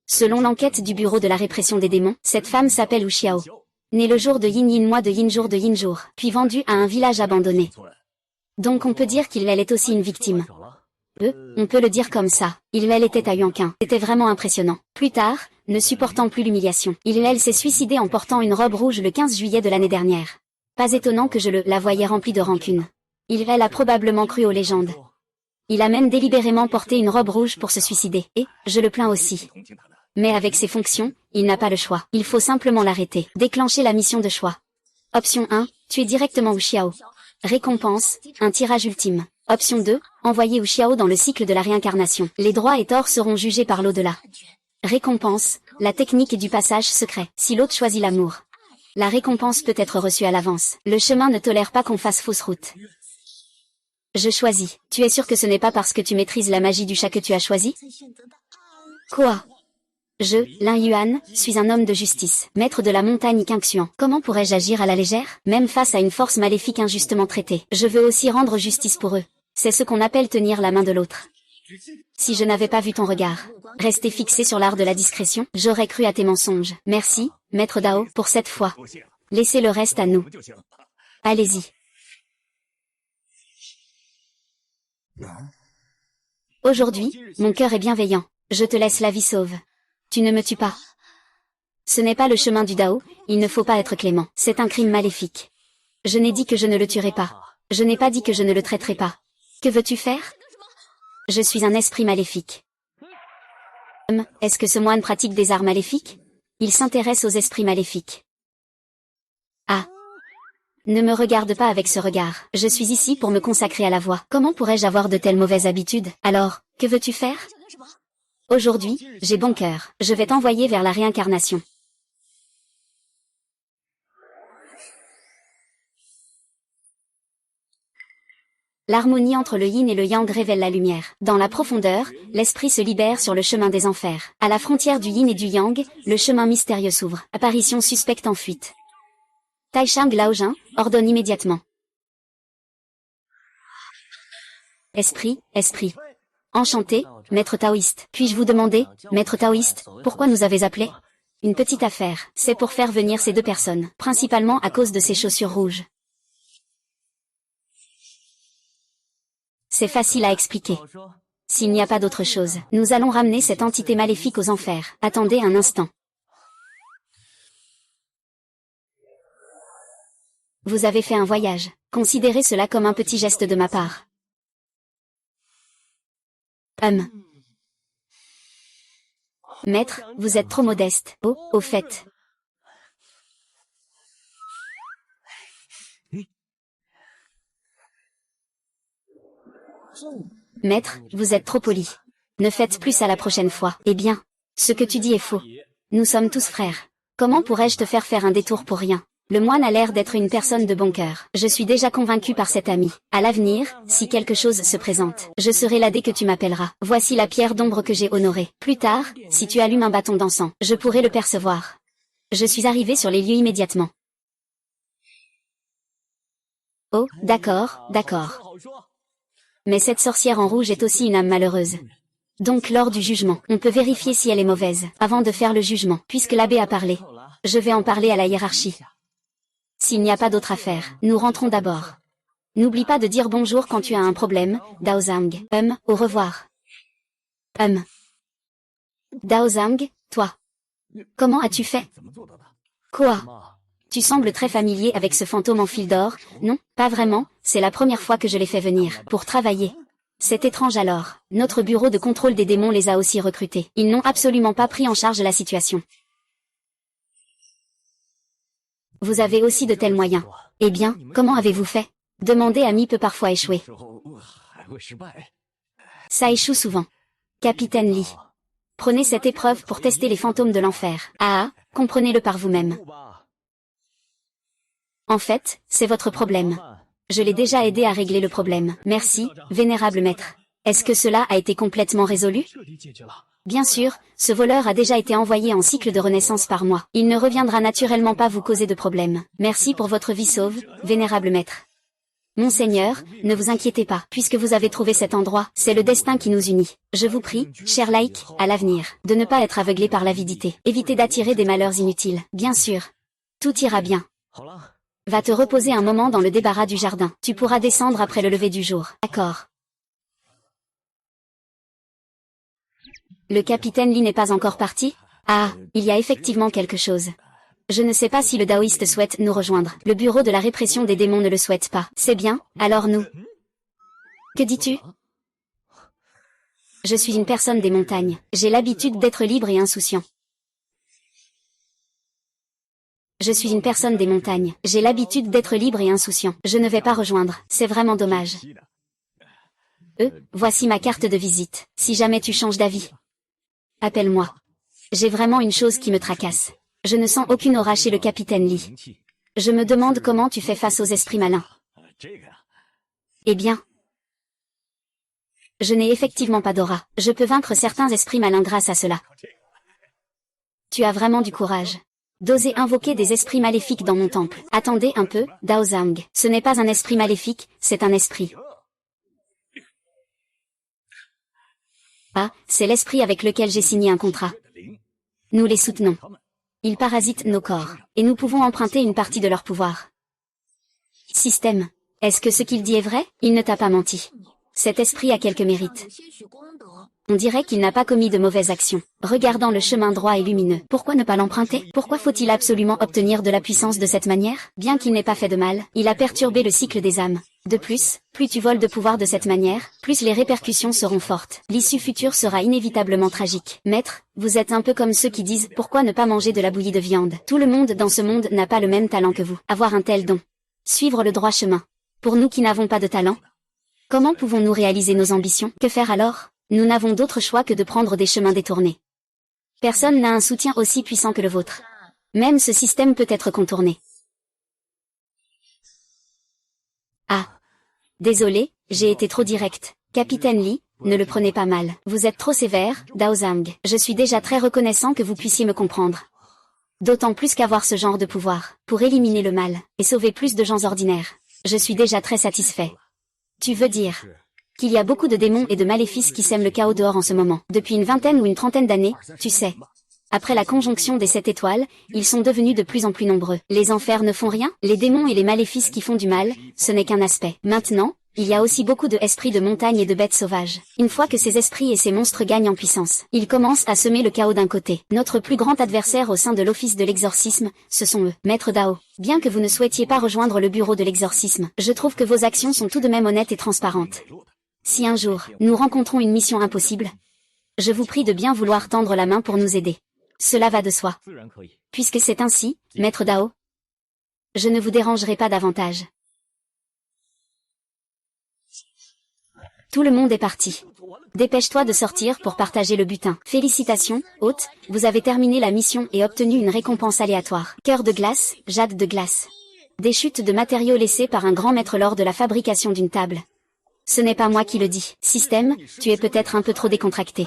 Selon l'enquête du bureau de la répression des démons, cette femme s'appelle Wu Xiao. Née le jour de Yin Yin mois de Yin jour de Yin jour, puis vendue à un village abandonné. Donc on peut dire qu'il est aussi une victime. On peut le dire comme ça. Elle était à Yuanqing. C'était vraiment impressionnant. Plus tard, ne supportant plus l'humiliation, elle s'est suicidée en portant une robe rouge le 15 juillet de l'année dernière. Pas étonnant que je la voyais remplie de rancune. Elle a probablement cru aux légendes. Il a même délibérément porté une robe rouge pour se suicider. Et, je le plains aussi. Mais avec ses fonctions, il n'a pas le choix. Il faut simplement l'arrêter. Déclencher la mission de choix. Option 1, tuer directement Wu Xiao. Récompense, un tirage ultime. Option 2, envoyer Wu Xiao dans le cycle de la réincarnation. Les droits et torts seront jugés par l'au-delà. Récompense, la technique du passage secret. Si l'autre choisit l'amour, la récompense peut être reçue à l'avance. Le chemin ne tolère pas qu'on fasse fausse route. Je choisis. Tu es sûr que ce n'est pas parce que tu maîtrises la magie du chat que tu as choisi? Quoi? Je, Lin Yuan, suis un homme de justice, maître de la montagne Qingxuan. Comment pourrais-je agir à la légère? Même face à une force maléfique injustement traitée. Je veux aussi rendre justice pour eux. C'est ce qu'on appelle tenir la main de l'autre. Si je n'avais pas vu ton regard, rester fixé sur l'art de la discrétion, j'aurais cru à tes mensonges. Merci, maître Dao, pour cette fois. Laissez le reste à nous. Allez-y. Aujourd'hui, mon cœur est bienveillant. Je te laisse la vie sauve. Tu ne me tues pas. Ce n'est pas le chemin du Dao, il ne faut pas être clément. C'est un crime maléfique. Je n'ai dit que je ne le tuerai pas. Je n'ai pas dit que je ne le traiterai pas. Que veux-tu faire? Je suis un esprit maléfique. Est-ce que ce moine pratique des arts maléfiques? Il s'intéresse aux esprits maléfiques. Ah. Ne me regarde pas avec ce regard. Je suis ici pour me consacrer à la voie. Comment pourrais-je avoir de telles mauvaises habitudes? Alors, que veux-tu faire? Aujourd'hui, j'ai bon cœur. Je vais t'envoyer vers la réincarnation. L'harmonie entre le yin et le yang révèle la lumière. Dans la profondeur, l'esprit se libère sur le chemin des enfers. À la frontière du yin et du yang, le chemin mystérieux s'ouvre. Apparition suspecte en fuite. Taishang Laojin ordonne immédiatement. Esprit, esprit. Enchanté, maître taoïste. Puis-je vous demander, maître taoïste, pourquoi nous avez appelé? Une petite affaire. C'est pour faire venir ces deux personnes, principalement à cause de ces chaussures rouges. C'est facile à expliquer. S'il n'y a pas d'autre chose, nous allons ramener cette entité maléfique aux enfers. Attendez un instant. Vous avez fait un voyage. Considérez cela comme un petit geste de ma part. Maître, vous êtes trop modeste. Oh, au fait. Maître, vous êtes trop poli. Ne faites plus ça la prochaine fois. Eh bien, ce que tu dis est faux. Nous sommes tous frères. Comment pourrais-je te faire faire un détour pour rien? Le moine a l'air d'être une personne de bon cœur. Je suis déjà convaincu par cet ami. À l'avenir, si quelque chose se présente, je serai là dès que tu m'appelleras. Voici la pierre d'ombre que j'ai honorée. Plus tard, si tu allumes un bâton d'encens, je pourrai le percevoir. Je suis arrivé sur les lieux immédiatement. Oh, d'accord, d'accord. Mais cette sorcière en rouge est aussi une âme malheureuse. Donc lors du jugement, on peut vérifier si elle est mauvaise, avant de faire le jugement. Puisque l'abbé a parlé, je vais en parler à la hiérarchie. S'il n'y a pas d'autre affaire, nous rentrons d'abord. N'oublie pas de dire bonjour quand tu as un problème, Dao Zhang. Au revoir. Dao Zhang, toi. Comment as-tu fait? Quoi? Tu sembles très familier avec ce fantôme en fil d'or. Non, pas vraiment, c'est la première fois que je l'ai fait venir, pour travailler. C'est étrange alors. Notre bureau de contrôle des démons les a aussi recrutés. Ils n'ont absolument pas pris en charge la situation. Vous avez aussi de tels moyens. Eh bien, comment avez-vous fait? Demander ami peut parfois échouer. Ça échoue souvent. Capitaine Lee. Prenez cette épreuve pour tester les fantômes de l'enfer. Ah, comprenez-le par vous-même. En fait, c'est votre problème. Je l'ai déjà aidé à régler le problème. Merci, vénérable maître. Est-ce que cela a été complètement résolu? Bien sûr, ce voleur a déjà été envoyé en cycle de renaissance par moi. Il ne reviendra naturellement pas vous causer de problème. Merci pour votre vie sauve, vénérable maître. Monseigneur, ne vous inquiétez pas, puisque vous avez trouvé cet endroit, c'est le destin qui nous unit. Je vous prie, cher laïc, à l'avenir, de ne pas être aveuglé par l'avidité. Évitez d'attirer des malheurs inutiles. Bien sûr. Tout ira bien. Va te reposer un moment dans le débarras du jardin. Tu pourras descendre après le lever du jour. D'accord. Le capitaine Lee n'est pas encore parti? Ah, il y a effectivement quelque chose. Je ne sais pas si le taoïste souhaite nous rejoindre. Le bureau de la répression des démons ne le souhaite pas. C'est bien, alors nous. Que dis-tu? Je suis une personne des montagnes. J'ai l'habitude d'être libre et insouciant. Je suis une personne des montagnes. J'ai l'habitude d'être libre et insouciant. Je ne vais pas rejoindre. C'est vraiment dommage. Voici ma carte de visite. Si jamais tu changes d'avis, appelle-moi. J'ai vraiment une chose qui me tracasse. Je ne sens aucune aura chez le capitaine Lee. Je me demande comment tu fais face aux esprits malins. Eh bien, je n'ai effectivement pas d'aura. Je peux vaincre certains esprits malins grâce à cela. Tu as vraiment du courage. D'oser invoquer des esprits maléfiques dans mon temple. Attendez un peu, Dao Zhang. Ce n'est pas un esprit maléfique, c'est un esprit. Ah, c'est l'esprit avec lequel j'ai signé un contrat. Nous les soutenons. Ils parasitent nos corps, et nous pouvons emprunter une partie de leur pouvoir. Système. Est-ce que ce qu'il dit est vrai? Il ne t'a pas menti. Cet esprit a quelques mérites. On dirait qu'il n'a pas commis de mauvaises actions. Regardant le chemin droit et lumineux, pourquoi ne pas l'emprunter? Pourquoi faut-il absolument obtenir de la puissance de cette manière? Bien qu'il n'ait pas fait de mal, il a perturbé le cycle des âmes. De plus tu voles de pouvoir de cette manière, plus les répercussions seront fortes. L'issue future sera inévitablement tragique. Maître, vous êtes un peu comme ceux qui disent « Pourquoi ne pas manger de la bouillie de viande ?» Tout le monde dans ce monde n'a pas le même talent que vous. Avoir un tel don. Suivre le droit chemin. Pour nous qui n'avons pas de talent, comment pouvons-nous réaliser nos ambitions? Que faire alors? Nous n'avons d'autre choix que de prendre des chemins détournés. Personne n'a un soutien aussi puissant que le vôtre. Même ce système peut être contourné. Ah. Désolé, j'ai été trop direct. Capitaine Lee, ne le prenez pas mal. Vous êtes trop sévère, Dao Zhang. Je suis déjà très reconnaissant que vous puissiez me comprendre. D'autant plus qu'avoir ce genre de pouvoir, pour éliminer le mal, et sauver plus de gens ordinaires. Je suis déjà très satisfait. Tu veux dire qu'il y a beaucoup de démons et de maléfices qui sèment le chaos dehors en ce moment. Depuis une vingtaine ou une trentaine d'années, tu sais. Après la conjonction des 7 étoiles, ils sont devenus de plus en plus nombreux. Les enfers ne font rien, les démons et les maléfices qui font du mal, ce n'est qu'un aspect. Maintenant, il y a aussi beaucoup de esprits de montagne et de bêtes sauvages. Une fois que ces esprits et ces monstres gagnent en puissance, ils commencent à semer le chaos d'un côté. Notre plus grand adversaire au sein de l'office de l'exorcisme, ce sont eux. Maître Dao, bien que vous ne souhaitiez pas rejoindre le bureau de l'exorcisme, je trouve que vos actions sont tout de même honnêtes et transparentes. Si un jour, nous rencontrons une mission impossible, je vous prie de bien vouloir tendre la main pour nous aider. Cela va de soi. Puisque c'est ainsi, Maître Dao, je ne vous dérangerai pas davantage. Tout le monde est parti. Dépêche-toi de sortir pour partager le butin. Félicitations, hôte, vous avez terminé la mission et obtenu une récompense aléatoire. Cœur de glace, jade de glace. Des chutes de matériaux laissées par un grand maître lors de la fabrication d'une table. Ce n'est pas moi qui le dis. Système, tu es peut-être un peu trop décontracté.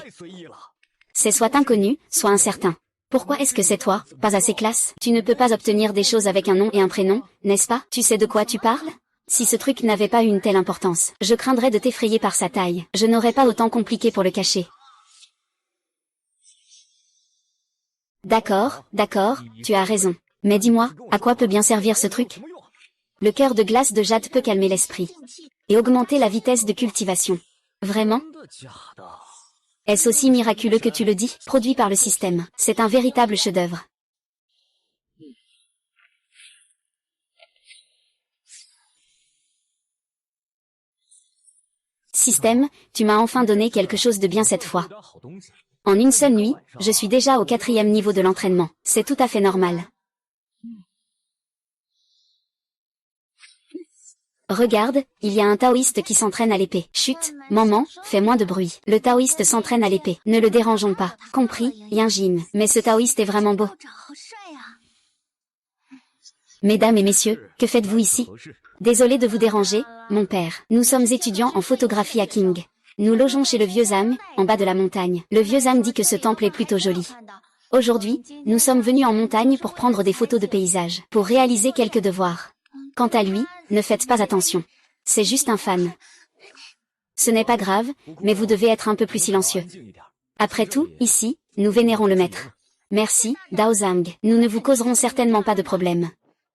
C'est soit inconnu, soit incertain. Pourquoi est-ce que c'est toi, pas assez classe? Tu ne peux pas obtenir des choses avec un nom et un prénom, n'est-ce pas? Tu sais de quoi tu parles? Si ce truc n'avait pas eu une telle importance, je craindrais de t'effrayer par sa taille. Je n'aurais pas autant compliqué pour le cacher. D'accord, tu as raison. Mais dis-moi, à quoi peut bien servir ce truc? Le cœur de glace de jade peut calmer l'esprit. Et augmenter la vitesse de cultivation. Vraiment? Est-ce aussi miraculeux que tu le dis? Produit par le système. C'est un véritable chef-d'œuvre. Système, tu m'as enfin donné quelque chose de bien cette fois. En une seule nuit, je suis déjà au 4e niveau de l'entraînement. C'est tout à fait normal. Regarde, il y a un taoïste qui s'entraîne à l'épée. Chut, maman, fais moins de bruit. Le taoïste s'entraîne à l'épée. Ne le dérangeons pas. Compris, Yinjin. Mais ce taoïste est vraiment beau. Mesdames et messieurs, que faites-vous ici? Désolé de vous déranger, mon père. Nous sommes étudiants en photographie à King. Nous logeons chez le vieux Zhang, en bas de la montagne. Le vieux Zhang dit que ce temple est plutôt joli. Aujourd'hui, nous sommes venus en montagne pour prendre des photos de paysages, pour réaliser quelques devoirs. Quant à lui, ne faites pas attention. C'est juste un fan. Ce n'est pas grave, mais vous devez être un peu plus silencieux. Après tout, ici, nous vénérons le maître. Merci, Dao Zhang. Nous ne vous causerons certainement pas de problème.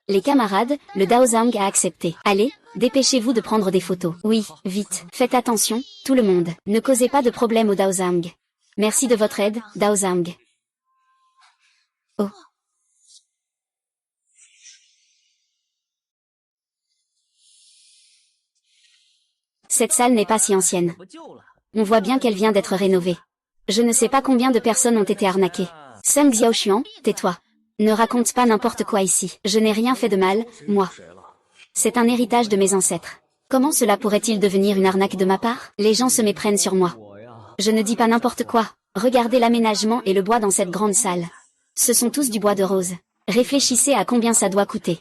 Les camarades, le Dao Zhang a accepté. Allez, dépêchez-vous de prendre des photos. Oui, vite. Faites attention, tout le monde. Ne causez pas de problème au Dao Zhang. Merci de votre aide, Dao Zhang. Oh. Cette salle n'est pas si ancienne. On voit bien qu'elle vient d'être rénovée. Je ne sais pas combien de personnes ont été arnaquées. Seng Xiaoshuan, tais-toi. Ne raconte pas n'importe quoi ici. Je n'ai rien fait de mal, moi. C'est un héritage de mes ancêtres. Comment cela pourrait-il devenir une arnaque de ma part? Les gens se méprennent sur moi. Je ne dis pas n'importe quoi. Regardez l'aménagement et le bois dans cette grande salle. Ce sont tous du bois de rose. Réfléchissez à combien ça doit coûter.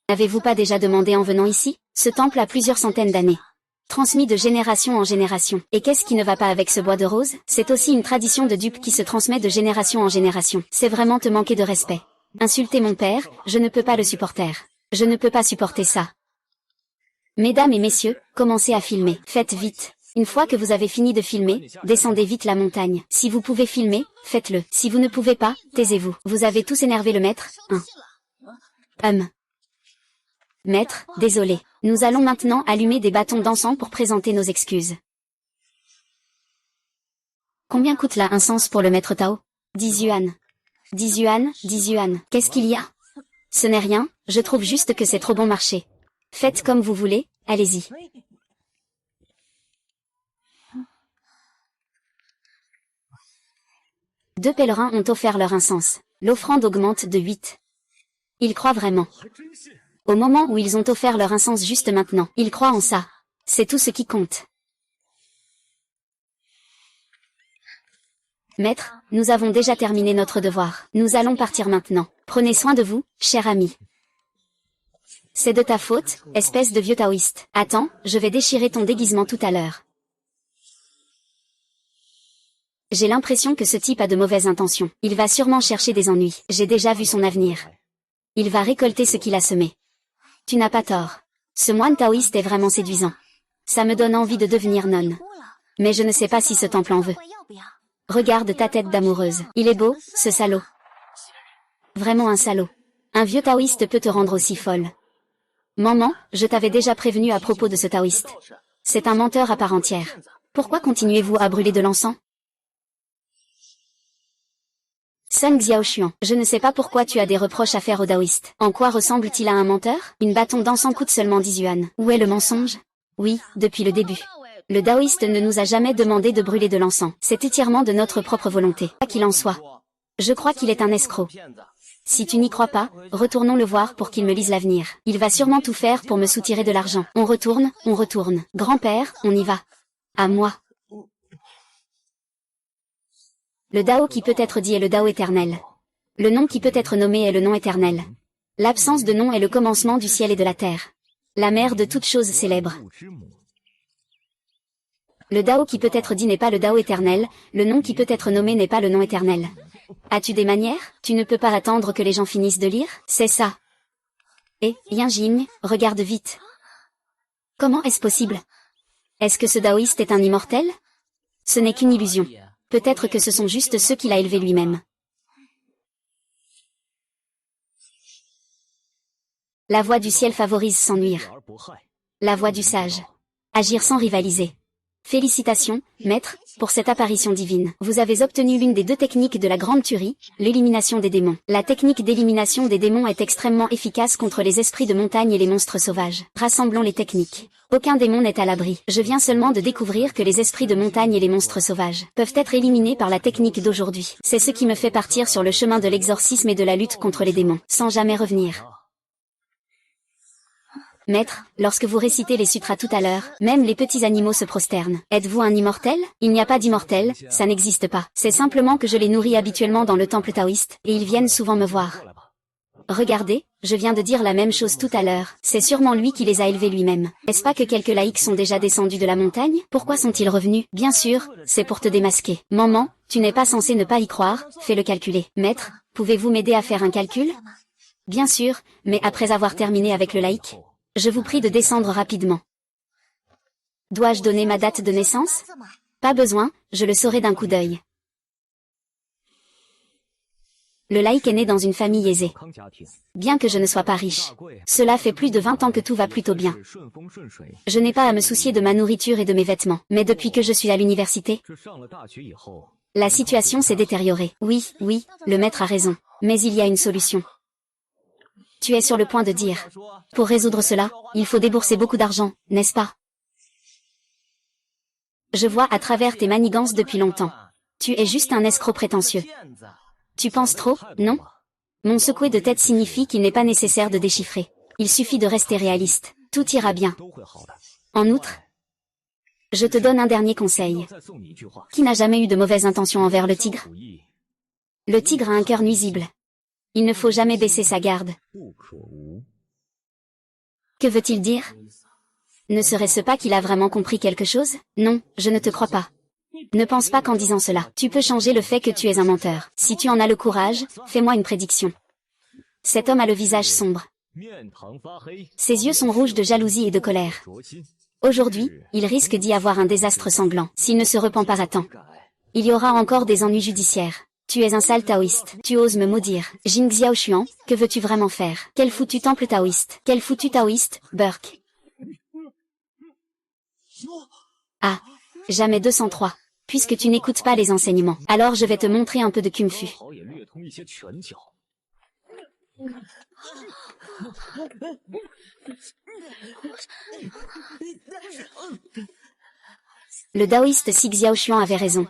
N'avez-vous pas déjà demandé en venant ici? Ce temple a plusieurs centaines d'années. Transmis de génération en génération. Et qu'est-ce qui ne va pas avec ce bois de rose? C'est aussi une tradition de dupe qui se transmet de génération en génération. C'est vraiment te manquer de respect. Insulter mon père, je ne peux pas le supporter. Je ne peux pas supporter ça. Mesdames et messieurs, commencez à filmer. Faites vite. Une fois que vous avez fini de filmer, descendez vite la montagne. Si vous pouvez filmer, faites-le. Si vous ne pouvez pas, taisez-vous. Vous avez tous énervé le maître, hein? Maître, désolé. Nous allons maintenant allumer des bâtons d'encens pour présenter nos excuses. Combien coûte là un sens pour le maître Tao? 10 yuan. 10 yuan, 10 yuan. Qu'est-ce qu'il y a? Ce n'est rien, je trouve juste que c'est trop bon marché. Faites comme vous voulez, allez-y. Deux pèlerins ont offert leur incense. L'offrande augmente de 8. Ils croient vraiment. Au moment où ils ont offert leur incense juste maintenant, ils croient en ça. C'est tout ce qui compte. Maître, nous avons déjà terminé notre devoir. Nous allons partir maintenant. Prenez soin de vous, cher ami. C'est de ta faute, espèce de vieux taoïste. Attends, je vais déchirer ton déguisement tout à l'heure. J'ai l'impression que ce type a de mauvaises intentions. Il va sûrement chercher des ennuis. J'ai déjà vu son avenir. Il va récolter ce qu'il a semé. Tu n'as pas tort. Ce moine taoïste est vraiment séduisant. Ça me donne envie de devenir nonne. Mais je ne sais pas si ce temple en veut. Regarde ta tête d'amoureuse. Il est beau, ce salaud. Vraiment un salaud. Un vieux taoïste peut te rendre aussi folle. Maman, je t'avais déjà prévenu à propos de ce taoïste. C'est un menteur à part entière. Pourquoi continuez-vous à brûler de l'encens? Sun Xiaoshuan, je ne sais pas pourquoi tu as des reproches à faire au taoïste. En quoi ressemble-t-il à un menteur? Une bâton d'encens coûte seulement 10 yuan. Où est le mensonge? Oui, depuis le début. Le taoïste ne nous a jamais demandé de brûler de l'encens. C'est entièrement de notre propre volonté. Quoi qu'il en soit. Je crois qu'il est un escroc. Si tu n'y crois pas, retournons le voir pour qu'il me lise l'avenir. Il va sûrement tout faire pour me soutirer de l'argent. On retourne, on retourne. Grand-père, on y va. À moi. Le Dao qui peut être dit est le Dao éternel. Le nom qui peut être nommé est le nom éternel. L'absence de nom est le commencement du ciel et de la terre. La mère de toutes choses célèbres. Le Dao qui peut être dit n'est pas le Dao éternel, le nom qui peut être nommé n'est pas le nom éternel. As-tu des manières? Tu ne peux pas attendre que les gens finissent de lire? C'est ça. Et, Yinjing, regarde vite. Comment est-ce possible? Est-ce que ce taoïste est un immortel? Ce n'est qu'une illusion. Peut-être que ce sont juste ceux qu'il a élevés lui-même. La voix du ciel favorise sans nuire. La voix du sage. Agir sans rivaliser. Félicitations, maître, pour cette apparition divine. Vous avez obtenu l'une des deux techniques de la grande tuerie, l'élimination des démons. La technique d'élimination des démons est extrêmement efficace contre les esprits de montagne et les monstres sauvages. Rassemblons les techniques. Aucun démon n'est à l'abri. Je viens seulement de découvrir que les esprits de montagne et les monstres sauvages peuvent être éliminés par la technique d'aujourd'hui. C'est ce qui me fait partir sur le chemin de l'exorcisme et de la lutte contre les démons, sans jamais revenir. Maître, lorsque vous récitez les sutras tout à l'heure, même les petits animaux se prosternent. Êtes-vous un immortel? Il n'y a pas d'immortel, ça n'existe pas. C'est simplement que je les nourris habituellement dans le temple taoïste, et ils viennent souvent me voir. Regardez, je viens de dire la même chose tout à l'heure, c'est sûrement lui qui les a élevés lui-même. Est-ce pas que quelques laïcs sont déjà descendus de la montagne? Pourquoi sont-ils revenus? Bien sûr, c'est pour te démasquer. Maman, tu n'es pas censé ne pas y croire, fais-le calculer. Maître, pouvez-vous m'aider à faire un calcul? Bien sûr, mais après avoir terminé avec le laïc. Je vous prie de descendre rapidement. Dois-je donner ma date de naissance? Pas besoin, je le saurai d'un coup d'œil. Le laïc est né dans une famille aisée. Bien que je ne sois pas riche. Cela fait plus de 20 ans que tout va plutôt bien. Je n'ai pas à me soucier de ma nourriture et de mes vêtements. Mais depuis que je suis à l'université, la situation s'est détériorée. Oui, le maître a raison. Mais il y a une solution. Tu es sur le point de dire. Pour résoudre cela, il faut débourser beaucoup d'argent, n'est-ce pas? Je vois à travers tes manigances depuis longtemps. Tu es juste un escroc prétentieux. Tu penses trop, non? Mon secoué de tête signifie qu'il n'est pas nécessaire de déchiffrer. Il suffit de rester réaliste. Tout ira bien. En outre, je te donne un dernier conseil. Qui n'a jamais eu de mauvaises intentions envers le tigre? Le tigre a un cœur nuisible. Il ne faut jamais baisser sa garde. Que veut-il dire? Ne serait-ce pas qu'il a vraiment compris quelque chose? Non, je ne te crois pas. Ne pense pas qu'en disant cela, tu peux changer le fait que tu es un menteur. Si tu en as le courage, fais-moi une prédiction. Cet homme a le visage sombre. Ses yeux sont rouges de jalousie et de colère. Aujourd'hui, il risque d'y avoir un désastre sanglant, s'il ne se repent pas à temps. Il y aura encore des ennuis judiciaires. Tu es un sale taoïste. Tu oses me maudire. Jing Xiaoshuan, que veux-tu vraiment faire? Quel foutu temple taoïste? Quel foutu taoïste, Burke? Ah, jamais 203. Puisque tu n'écoutes pas les enseignements, alors je vais te montrer un peu de Kung Fu. Le taoïste Xi Xiaoxuan avait raison.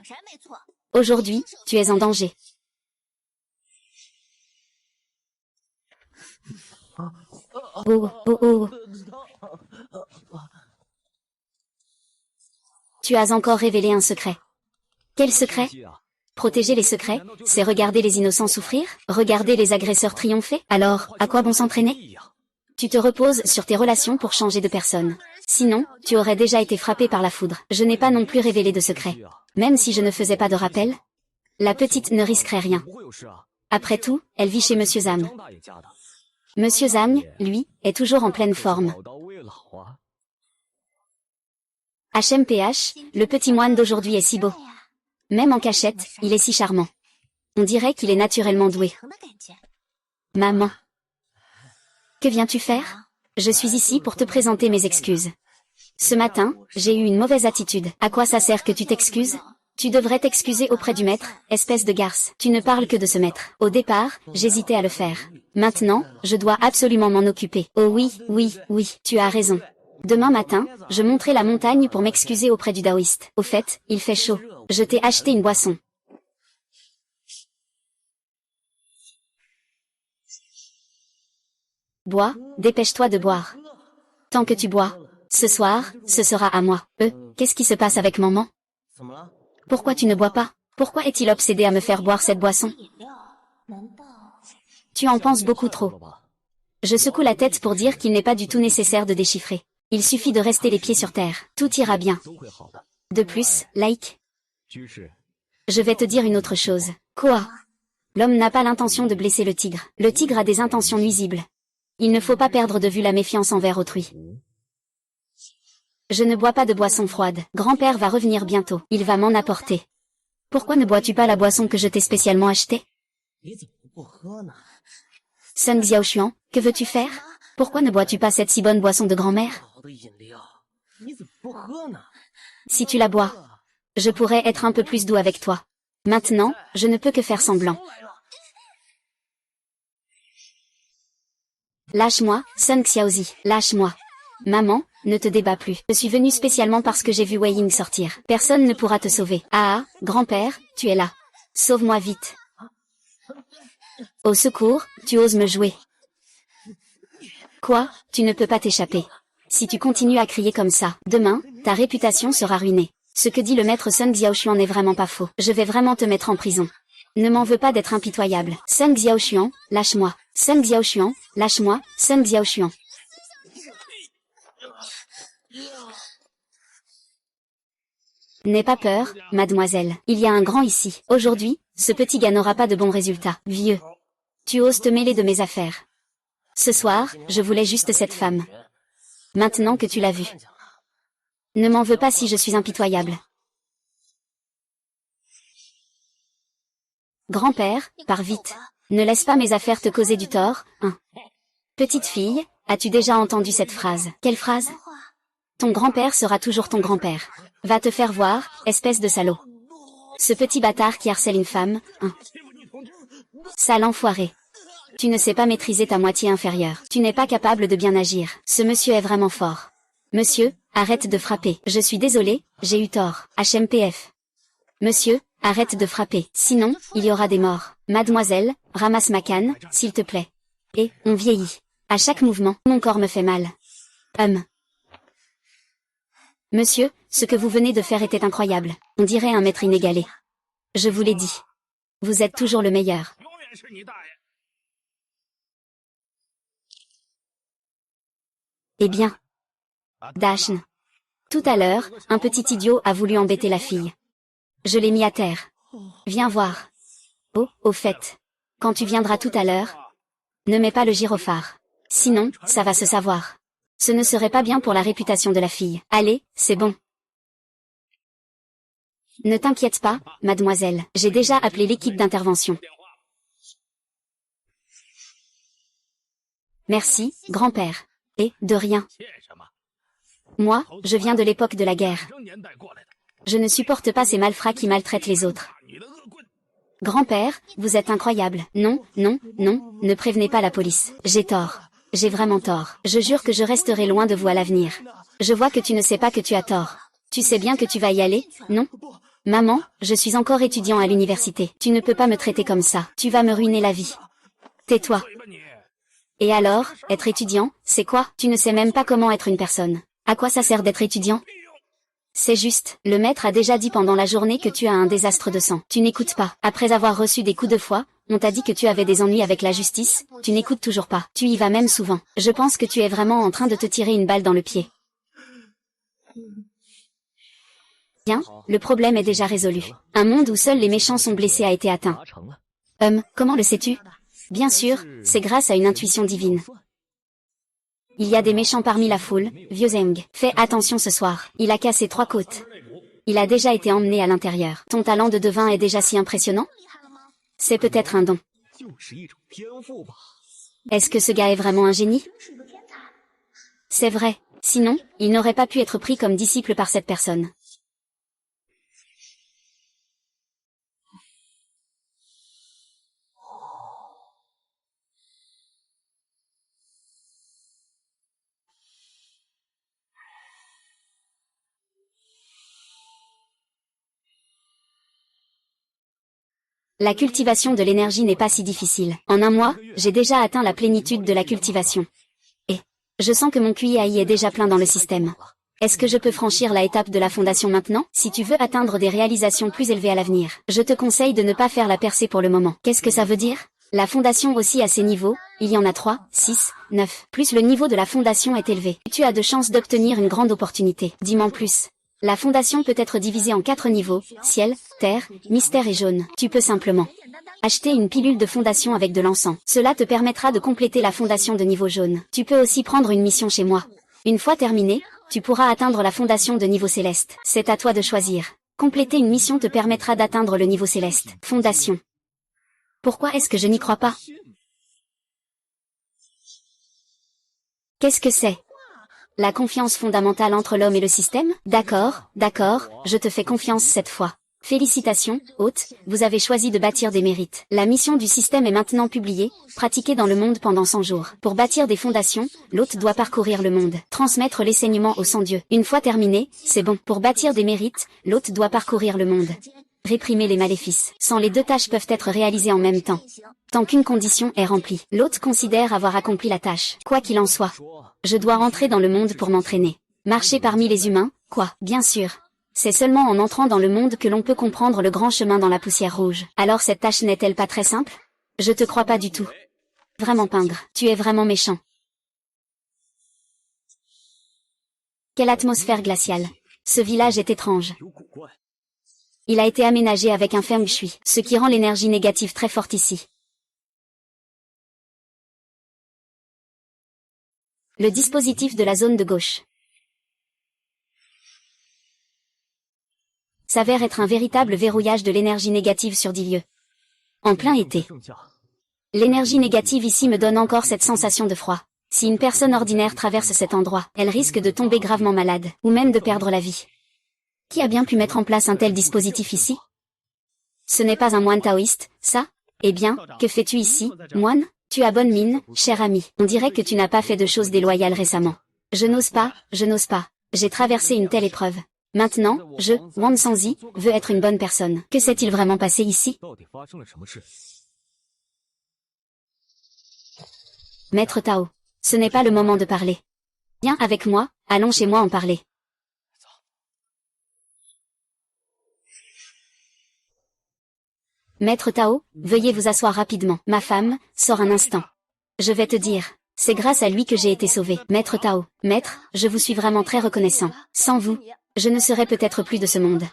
Aujourd'hui, tu es en danger. Oh, oh, oh. Tu as encore révélé un secret. Quel secret? Protéger les secrets, c'est regarder les innocents souffrir, regarder les agresseurs triompher. Alors, à quoi bon s'entraîner? Tu te reposes sur tes relations pour changer de personne. Sinon, tu aurais déjà été frappé par la foudre. Je n'ai pas non plus révélé de secret. Même si je ne faisais pas de rappel, la petite ne risquerait rien. Après tout, elle vit chez Monsieur Zhang. Monsieur Zhang, lui, est toujours en pleine forme. HMPH, le petit moine d'aujourd'hui est si beau. Même en cachette, il est si charmant. On dirait qu'il est naturellement doué. Maman. Que viens-tu faire? Je suis ici pour te présenter mes excuses. Ce matin, j'ai eu une mauvaise attitude. À quoi ça sert que tu t'excuses? Tu devrais t'excuser auprès du maître, espèce de garce. Tu ne parles que de ce maître. Au départ, j'hésitais à le faire. Maintenant, je dois absolument m'en occuper. Oh oui, oui, oui, tu as raison. Demain matin, je monterai la montagne pour m'excuser auprès du taoïste. Au fait, il fait chaud. Je t'ai acheté une boisson. Bois, dépêche-toi de boire. Tant que tu bois, ce soir, ce sera à moi. Qu'est-ce qui se passe avec maman? Pourquoi tu ne bois pas? Pourquoi est-il obsédé à me faire boire cette boisson? Tu en penses beaucoup trop. Je secoue la tête pour dire qu'il n'est pas du tout nécessaire de déchiffrer. Il suffit de rester les pieds sur terre. Tout ira bien. De plus, Like. Je vais te dire une autre chose. Quoi? L'homme n'a pas l'intention de blesser le tigre. Le tigre a des intentions nuisibles. Il ne faut pas perdre de vue la méfiance envers autrui. Je ne bois pas de boisson froide. Grand-père va revenir bientôt. Il va m'en apporter. Pourquoi ne bois-tu pas la boisson que je t'ai spécialement achetée? Sun Xiaoxuan, que veux-tu faire? Pourquoi ne bois-tu pas cette si bonne boisson de grand-mère? Si tu la bois, je pourrais être un peu plus doux avec toi. Maintenant, je ne peux que faire semblant. Lâche-moi, Sun Xiaozi, lâche-moi. Maman, ne te débats plus. Je suis venue spécialement parce que j'ai vu Wei Ying sortir. Personne ne pourra te sauver. Ah, grand-père, tu es là. Sauve-moi vite. Au secours, tu oses me jouer. Quoi? Tu ne peux pas t'échapper. Si tu continues à crier comme ça, demain, ta réputation sera ruinée. Ce que dit le maître Sun Xiaoxuan n'est vraiment pas faux. Je vais vraiment te mettre en prison. Ne m'en veux pas d'être impitoyable. Sun Xiaoxuan, lâche-moi. Sun Xiaoxuan, lâche-moi. Sun Xiaoxuan. N'aie pas peur, mademoiselle. Il y a un grand ici. Aujourd'hui, ce petit gars n'aura pas de bons résultats. Vieux. Tu oses te mêler de mes affaires. Ce soir, je voulais juste cette femme. Maintenant que tu l'as vue. Ne m'en veux pas si je suis impitoyable. Grand-père, pars vite. Ne laisse pas mes affaires te causer du tort, hein. Petite fille, as-tu déjà entendu cette phrase? Quelle phrase? Ton grand-père sera toujours ton grand-père. Va te faire voir, espèce de salaud. Ce petit bâtard qui harcèle une femme, hein. Sale enfoiré. Tu ne sais pas maîtriser ta moitié inférieure. Tu n'es pas capable de bien agir. Ce monsieur est vraiment fort. Monsieur, arrête de frapper. Je suis désolé, j'ai eu tort. HMPF. Monsieur, arrête de frapper. Sinon, il y aura des morts. Mademoiselle, ramasse ma canne, s'il te plaît. Et, on vieillit. À chaque mouvement, mon corps me fait mal. Monsieur, ce que vous venez de faire était incroyable. On dirait un maître inégalé. Je vous l'ai dit. Vous êtes toujours le meilleur. Eh bien. Dashn. Tout à l'heure, un petit idiot a voulu embêter la fille. Je l'ai mis à terre. Viens voir. Oh, au fait. Quand tu viendras tout à l'heure, ne mets pas le gyrophare. Sinon, ça va se savoir. Ce ne serait pas bien pour la réputation de la fille. Allez, c'est bon. Ne t'inquiète pas, mademoiselle. J'ai déjà appelé l'équipe d'intervention. Merci, grand-père. Et, de rien. Moi, je viens de l'époque de la guerre. Je ne supporte pas ces malfrats qui maltraitent les autres. Grand-père, vous êtes incroyable. Non, non, non, ne prévenez pas la police. J'ai tort. J'ai vraiment tort. Je jure que je resterai loin de vous à l'avenir. Je vois que tu ne sais pas que tu as tort. Tu sais bien que tu vas y aller, non? Maman, je suis encore étudiant à l'université. Tu ne peux pas me traiter comme ça. Tu vas me ruiner la vie. Tais-toi. Et alors, être étudiant, c'est quoi? Tu ne sais même pas comment être une personne. À quoi ça sert d'être étudiant? C'est juste, le maître a déjà dit pendant la journée que tu as un désastre de sang. Tu n'écoutes pas. Après avoir reçu des coups de fouet, on t'a dit que tu avais des ennuis avec la justice, tu n'écoutes toujours pas. Tu y vas même souvent. Je pense que tu es vraiment en train de te tirer une balle dans le pied. Bien, le problème est déjà résolu. Un monde où seuls les méchants sont blessés a été atteint. Comment le sais-tu? Bien sûr, c'est grâce à une intuition divine. Il y a des méchants parmi la foule, vieux Zeng. Fais attention ce soir. Il a cassé 3 côtes. Il a déjà été emmené à l'intérieur. Ton talent de devin est déjà si impressionnant? C'est peut-être un don. Est-ce que ce gars est vraiment un génie? C'est vrai. Sinon, il n'aurait pas pu être pris comme disciple par cette personne. La cultivation de l'énergie n'est pas si difficile. En un mois, j'ai déjà atteint la plénitude de la cultivation. Et je sens que mon QI est déjà plein dans le système. Est-ce que je peux franchir la étape de la fondation maintenant? Si tu veux atteindre des réalisations plus élevées à l'avenir, je te conseille de ne pas faire la percée pour le moment. Qu'est-ce que ça veut dire? La fondation aussi a ses niveaux, il y en a 3, 6, 9. Plus le niveau de la fondation est élevé, tu as de chances d'obtenir une grande opportunité. Dis-moi plus. La fondation peut être divisée en 4 niveaux, ciel, terre, mystère et jaune. Tu peux simplement acheter une pilule de fondation avec de l'encens. Cela te permettra de compléter la fondation de niveau jaune. Tu peux aussi prendre une mission chez moi. Une fois terminée, tu pourras atteindre la fondation de niveau céleste. C'est à toi de choisir. Compléter une mission te permettra d'atteindre le niveau céleste. Fondation. Pourquoi est-ce que je n'y crois pas? Qu'est-ce que c'est? La confiance fondamentale entre l'homme et le système? D'accord, je te fais confiance cette fois. Félicitations, hôte, vous avez choisi de bâtir des mérites. La mission du système est maintenant publiée, pratiquée dans le monde pendant 100 jours. Pour bâtir des fondations, l'hôte doit parcourir le monde, transmettre l'enseignement aux 100 dieux. Une fois terminé, c'est bon. Pour bâtir des mérites, l'hôte doit parcourir le monde. Réprimer les maléfices. Sans les 2 tâches peuvent être réalisées en même temps. Tant qu'une condition est remplie, l'hôte considère avoir accompli la tâche. Quoi qu'il en soit, je dois rentrer dans le monde pour m'entraîner. Marcher parmi les humains, quoi? Bien sûr. C'est seulement en entrant dans le monde que l'on peut comprendre le grand chemin dans la poussière rouge. Alors cette tâche n'est-elle pas très simple? Je te crois pas du tout. Vraiment pingre, tu es vraiment méchant. Quelle atmosphère glaciale. Ce village est étrange. Il a été aménagé avec un feng shui, ce qui rend l'énergie négative très forte ici. Le dispositif de la zone de gauche s'avère être un véritable verrouillage de l'énergie négative sur 10 lieux. En plein été. L'énergie négative ici me donne encore cette sensation de froid. Si une personne ordinaire traverse cet endroit, elle risque de tomber gravement malade, ou même de perdre la vie. Qui a bien pu mettre en place un tel dispositif ici? Ce n'est pas un moine taoïste, ça? Eh bien, que fais-tu ici, moine? Tu as bonne mine, cher ami. On dirait que tu n'as pas fait de choses déloyales récemment. Je n'ose pas. J'ai traversé une telle épreuve. Maintenant, Wang Sanzi, veux être une bonne personne. Que s'est-il vraiment passé ici? Maître Tao. Ce n'est pas le moment de parler. Viens avec moi, allons chez moi en parler. Maître Tao, veuillez vous asseoir rapidement. Ma femme, sors un instant. Je vais te dire. C'est grâce à lui que j'ai été sauvé. Maître Tao, maître, je vous suis vraiment très reconnaissant. Sans vous, je ne serais peut-être plus de ce monde.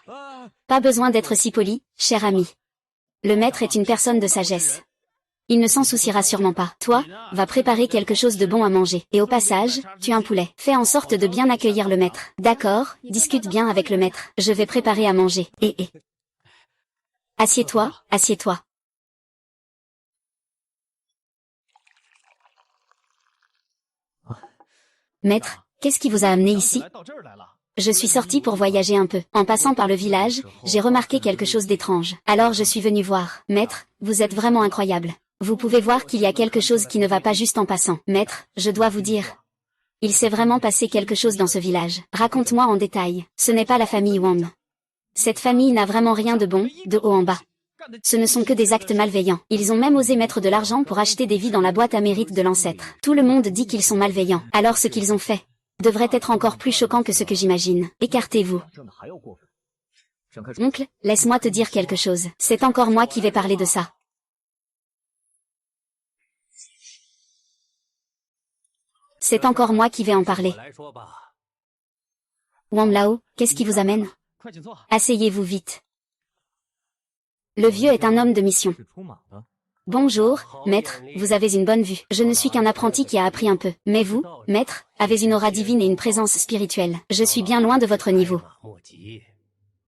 Pas besoin d'être si poli, cher ami. Le maître est une personne de sagesse. Il ne s'en souciera sûrement pas. Toi, va préparer quelque chose de bon à manger. Et au passage, tue un poulet. Fais en sorte de bien accueillir le maître. D'accord, discute bien avec le maître. Je vais préparer à manger. Assieds-toi, assieds-toi. Maître, qu'est-ce qui vous a amené ici? Je suis sortie pour voyager un peu. En passant par le village, j'ai remarqué quelque chose d'étrange. Alors je suis venue voir. Maître, vous êtes vraiment incroyable. Vous pouvez voir qu'il y a quelque chose qui ne va pas juste en passant. Maître, je dois vous dire. Il s'est vraiment passé quelque chose dans ce village. Raconte-moi en détail. Ce n'est pas la famille Wang. Cette famille n'a vraiment rien de bon, de haut en bas. Ce ne sont que des actes malveillants. Ils ont même osé mettre de l'argent pour acheter des vies dans la boîte à mérite de l'ancêtre. Tout le monde dit qu'ils sont malveillants. Alors ce qu'ils ont fait devrait être encore plus choquant que ce que j'imagine. Écartez-vous. Oncle, laisse-moi te dire quelque chose. C'est encore moi qui vais parler de ça. C'est encore moi qui vais en parler. Wang Lao, qu'est-ce qui vous amène? Asseyez-vous vite. Le vieux est un homme de mission. Bonjour, maître, vous avez une bonne vue. Je ne suis qu'un apprenti qui a appris un peu. Mais vous, maître, avez une aura divine et une présence spirituelle. Je suis bien loin de votre niveau.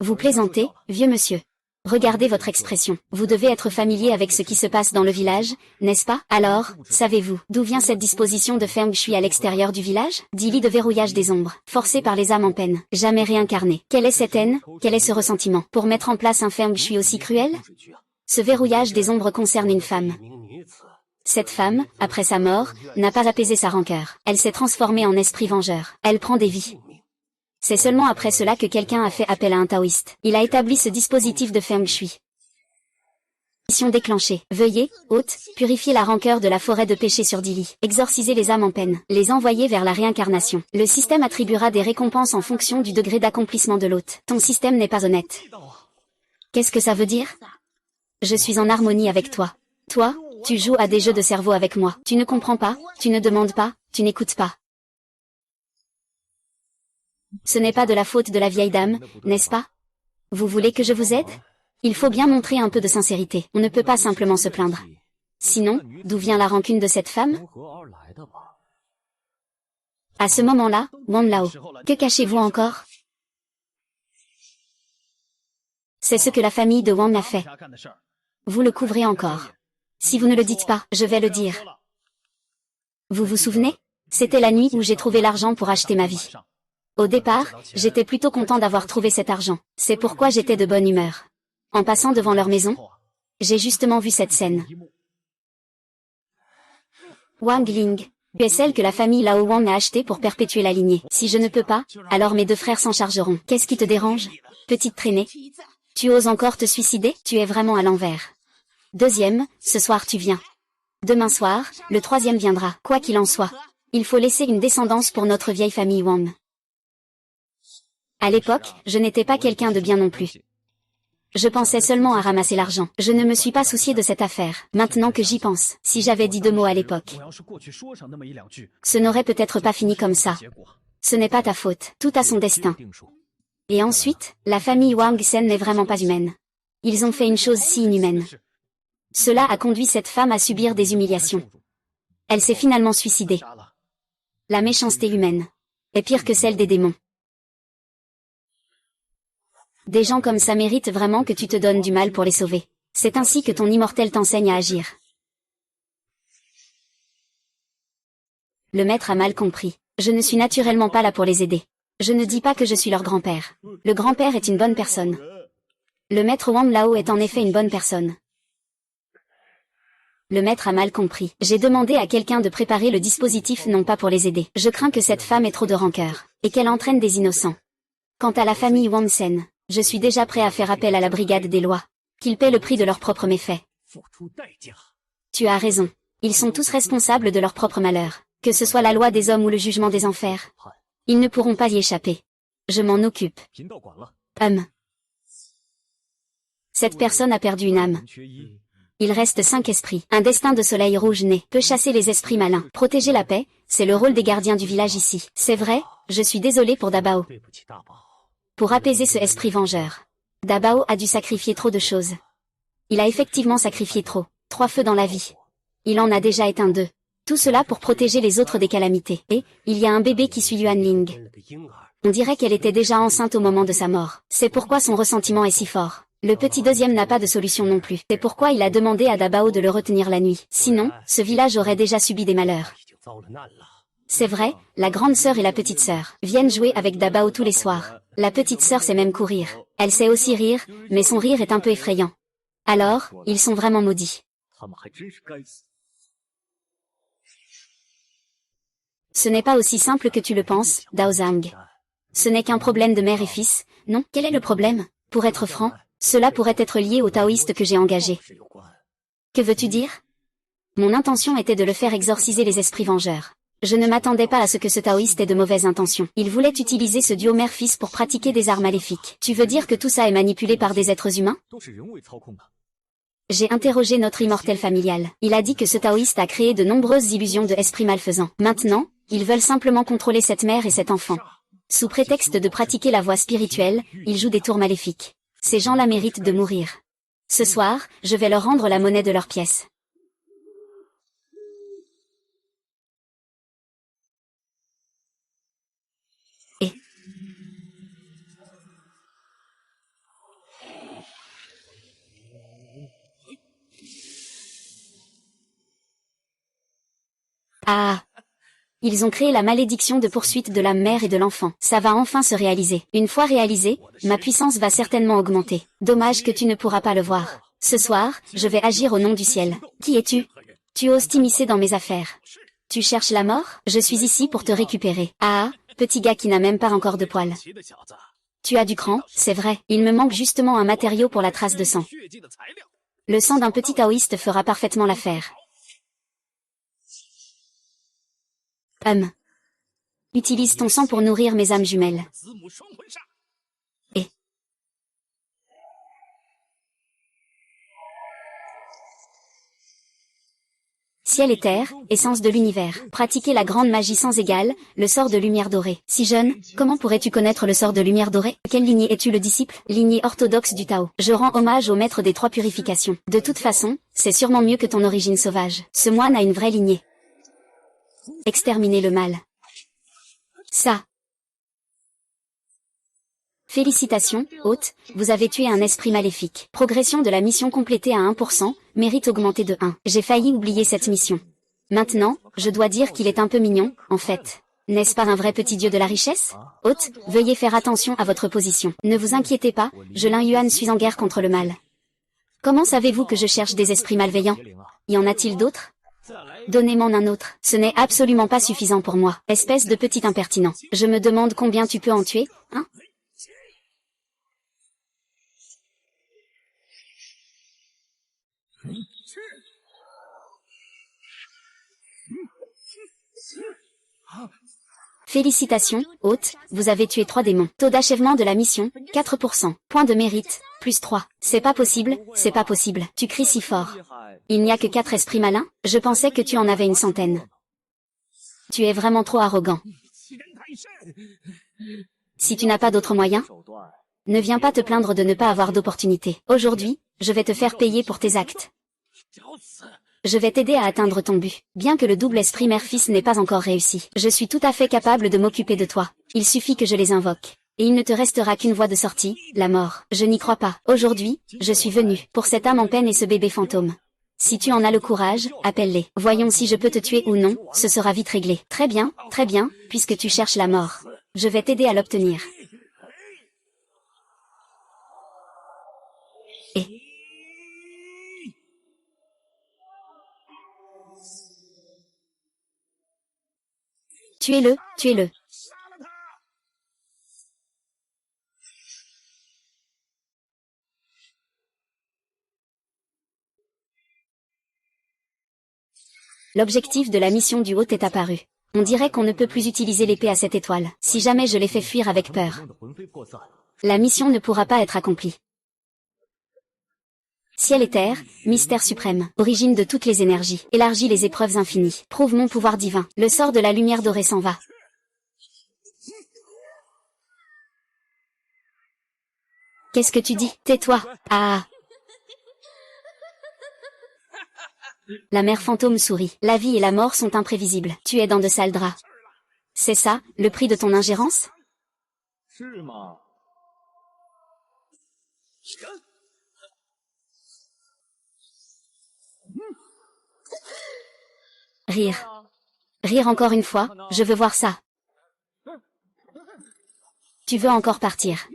Vous plaisantez, vieux monsieur. Regardez votre expression. Vous devez être familier avec ce qui se passe dans le village, n'est-ce pas? Alors, savez-vous d'où vient cette disposition de Feng Shui à l'extérieur du village? Dit-il de verrouillage des ombres, forcé par les âmes en peine, jamais réincarnées. Quelle est cette haine? Quel est ce ressentiment? Pour mettre en place un Feng Shui aussi cruel? Ce verrouillage des ombres concerne une femme. Cette femme, après sa mort, n'a pas apaisé sa rancœur. Elle s'est transformée en esprit vengeur. Elle prend des vies. C'est seulement après cela que quelqu'un a fait appel à un taoïste. Il a établi ce dispositif de Feng Shui. Mission déclenchée. Veuillez, hôte, purifier la rancœur de la forêt de péché sur Dili. Exorciser les âmes en peine. Les envoyer vers la réincarnation. Le système attribuera des récompenses en fonction du degré d'accomplissement de l'hôte. Ton système n'est pas honnête. Qu'est-ce que ça veut dire? Je suis en harmonie avec toi. Toi, tu joues à des jeux de cerveau avec moi. Tu ne comprends pas, tu ne demandes pas, tu n'écoutes pas. Ce n'est pas de la faute de la vieille dame, n'est-ce pas? Vous voulez que je vous aide? Il faut bien montrer un peu de sincérité. On ne peut pas simplement se plaindre. Sinon, d'où vient la rancune de cette femme? À ce moment-là, Wang Lao, que cachez-vous encore? C'est ce que la famille de Wang a fait. Vous le couvrez encore. Si vous ne le dites pas, je vais le dire. Vous vous souvenez? C'était la nuit où j'ai trouvé l'argent pour acheter ma vie. Au départ, j'étais plutôt content d'avoir trouvé cet argent. C'est pourquoi j'étais de bonne humeur. En passant devant leur maison, j'ai justement vu cette scène. Wang Ling, tu es celle que la famille Lao Wang a achetée pour perpétuer la lignée. Si je ne peux pas, alors mes deux frères s'en chargeront. Qu'est-ce qui te dérange, petite traînée? Tu oses encore te suicider? Tu es vraiment à l'envers. Deuxième, ce soir tu viens. Demain soir, le troisième viendra. Quoi qu'il en soit, il faut laisser une descendance pour notre vieille famille Wang. À l'époque, je n'étais pas quelqu'un de bien non plus. Je pensais seulement à ramasser l'argent. Je ne me suis pas soucié de cette affaire. Maintenant que j'y pense, si j'avais dit 2 mots à l'époque, ce n'aurait peut-être pas fini comme ça. Ce n'est pas ta faute. Tout a son destin. Et ensuite, la famille Wang Sen n'est vraiment pas humaine. Ils ont fait une chose si inhumaine. Cela a conduit cette femme à subir des humiliations. Elle s'est finalement suicidée. La méchanceté humaine est pire que celle des démons. Des gens comme ça méritent vraiment que tu te donnes du mal pour les sauver. C'est ainsi que ton immortel t'enseigne à agir. Le maître a mal compris. Je ne suis naturellement pas là pour les aider. Je ne dis pas que je suis leur grand-père. Le grand-père est une bonne personne. Le maître Wang Lao est en effet une bonne personne. Le maître a mal compris. J'ai demandé à quelqu'un de préparer le dispositif non pas pour les aider. Je crains que cette femme ait trop de rancœur, et qu'elle entraîne des innocents. Quant à la famille Wang Sen, je suis déjà prêt à faire appel à la brigade des lois. Qu'ils paient le prix de leurs propres méfaits. Tu as raison. Ils sont tous responsables de leur propre malheur. Que ce soit la loi des hommes ou le jugement des enfers. Ils ne pourront pas y échapper. Je m'en occupe. Cette personne a perdu une âme. Il reste 5 esprits. Un destin de soleil rouge né peut chasser les esprits malins. Protéger la paix, c'est le rôle des gardiens du village ici. C'est vrai, je suis désolé pour Dabao. Pour apaiser ce esprit vengeur, Dabao a dû sacrifier trop de choses. Il a effectivement sacrifié trop. 3 feux dans la vie. Il en a déjà éteint 2. Tout cela pour protéger les autres des calamités. Et, il y a un bébé qui suit Yuan Ling. On dirait qu'elle était déjà enceinte au moment de sa mort. C'est pourquoi son ressentiment est si fort. Le petit deuxième n'a pas de solution non plus. C'est pourquoi il a demandé à Dabao de le retenir la nuit. Sinon, ce village aurait déjà subi des malheurs. C'est vrai, la grande sœur et la petite sœur viennent jouer avec Dabao tous les soirs. La petite sœur sait même courir. Elle sait aussi rire, mais son rire est un peu effrayant. Alors, ils sont vraiment maudits. Ce n'est pas aussi simple que tu le penses, Dao Zhang. Ce n'est qu'un problème de mère et fils, non? Quel est le problème? Pour être franc, cela pourrait être lié au taoïste que j'ai engagé. Que veux-tu dire? Mon intention était de le faire exorciser les esprits vengeurs. Je ne m'attendais pas à ce que ce taoïste ait de mauvaises intentions. Il voulait utiliser ce duo mère-fils pour pratiquer des arts maléfiques. Tu veux dire que tout ça est manipulé par des êtres humains? J'ai interrogé notre immortel familial. Il a dit que ce taoïste a créé de nombreuses illusions de esprits malfaisants. Maintenant, ils veulent simplement contrôler cette mère et cet enfant. Sous prétexte de pratiquer la voie spirituelle, ils jouent des tours maléfiques. Ces gens-là méritent de mourir. Ce soir, je vais leur rendre la monnaie de leurs pièces. Et... Ah! Ils ont créé la malédiction de poursuite de la mère et de l'enfant. Ça va enfin se réaliser. Une fois réalisé, ma puissance va certainement augmenter. Dommage que tu ne pourras pas le voir. Ce soir, je vais agir au nom du ciel. Qui es-tu? Tu oses t'immiscer dans mes affaires. Tu cherches la mort? Je suis ici pour te récupérer. Ah, petit gars qui n'a même pas encore de poils. Tu as du cran, c'est vrai. Il me manque justement un matériau pour la trace de sang. Le sang d'un petit taoïste fera parfaitement l'affaire. Utilise ton sang pour nourrir mes âmes jumelles. Et... Ciel et terre, essence de l'univers. Pratiquer la grande magie sans égale, le sort de lumière dorée. Si jeune, comment pourrais-tu connaître le sort de lumière dorée? Quelle lignée es-tu le disciple? Lignée orthodoxe du Tao. Je rends hommage au maître des trois purifications. De toute façon, c'est sûrement mieux que ton origine sauvage. Ce moine a une vraie lignée. Exterminer le mal. Ça. Félicitations, hôte, vous avez tué un esprit maléfique. Progression de la mission complétée à 1%, mérite augmenté de 1. J'ai failli oublier cette mission. Maintenant, je dois dire qu'il est un peu mignon, en fait. N'est-ce pas un vrai petit dieu de la richesse? Hôte, veuillez faire attention à votre position. Ne vous inquiétez pas, je Lin Yuan suis en guerre contre le mal. Comment savez-vous que je cherche des esprits malveillants? Y en a-t-il d'autres? Donnez-moi un autre. Ce n'est absolument pas suffisant pour moi. Espèce de petit impertinent. Je me demande combien tu peux en tuer, hein? Félicitations, hôte, vous avez tué 3 démons. Taux d'achèvement de la mission, 4%. Point de mérite, plus 3. C'est pas possible, c'est pas possible. Tu cries si fort. Il n'y a que 4 esprits malins? Je pensais que tu en avais une centaine. Tu es vraiment trop arrogant. Si tu n'as pas d'autre moyen, ne viens pas te plaindre de ne pas avoir d'opportunité. Aujourd'hui, je vais te faire payer pour tes actes. Je vais t'aider à atteindre ton but. Bien que le double esprit mère-fils n'ait pas encore réussi, je suis tout à fait capable de m'occuper de toi. Il suffit que je les invoque. Et il ne te restera qu'une voie de sortie, la mort. Je n'y crois pas. Aujourd'hui, je suis venu pour cette âme en peine et ce bébé fantôme. Si tu en as le courage, appelle-les. Voyons si je peux te tuer ou non, ce sera vite réglé. Très bien, puisque tu cherches la mort. Je vais t'aider à l'obtenir. Et... tuez-le, tuez-le. L'objectif de la mission du hôte est apparu. On dirait qu'on ne peut plus utiliser l'épée à cette étoile. Si jamais je les fais fuir avec peur, la mission ne pourra pas être accomplie. Ciel et terre, mystère suprême, origine de toutes les énergies, élargis les épreuves infinies, prouve mon pouvoir divin, le sort de la lumière dorée s'en va. Qu'est-ce que tu dis? Tais-toi. Ah. La mère fantôme sourit. La vie et la mort sont imprévisibles. Tu es dans de sales draps. C'est ça, le prix de ton ingérence? Rire. Rire encore une fois, je veux voir ça. Tu veux encore partir?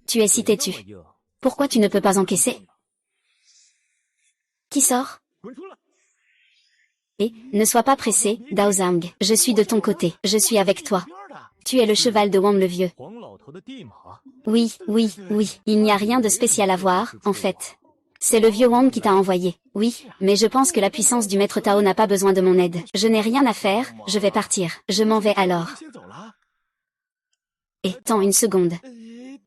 Tu es si têtu. Pourquoi tu ne peux pas encaisser? Qui sort? Et, ne sois pas pressé, Dao Zhang. Je suis de ton côté. Je suis avec toi. Tu es le cheval de Wang le Vieux. Oui, oui, oui. Il n'y a rien de spécial à voir, en fait. C'est le vieux Wang qui t'a envoyé. Oui, mais je pense que la puissance du maître Tao n'a pas besoin de mon aide. Je n'ai rien à faire, je vais partir. Je m'en vais alors. Et, attends une seconde.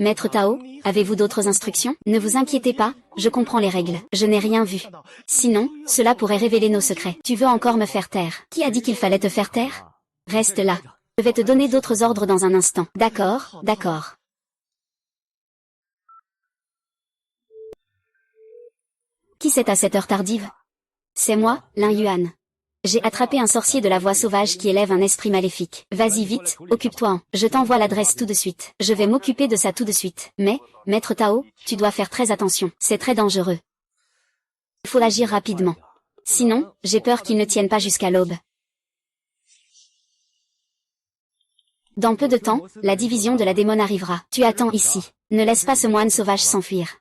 Maître Tao, avez-vous d'autres instructions? Ne vous inquiétez pas, je comprends les règles. Je n'ai rien vu. Sinon, cela pourrait révéler nos secrets. Tu veux encore me faire taire? Qui a dit qu'il fallait te faire taire? Reste là. Je vais te donner d'autres ordres dans un instant. D'accord, d'accord. Qui c'est à cette heure tardive? C'est moi, Lin Yuan. J'ai attrapé un sorcier de la voix sauvage qui élève un esprit maléfique. Vas-y vite, occupe-toi. Je t'envoie l'adresse tout de suite. Je vais m'occuper de ça tout de suite. Mais, Maître Tao, tu dois faire très attention. C'est très dangereux. Il faut agir rapidement. Sinon, j'ai peur qu'il ne tienne pas jusqu'à l'aube. Dans peu de temps, la division de la démone arrivera. Tu attends ici. Ne laisse pas ce moine sauvage s'enfuir.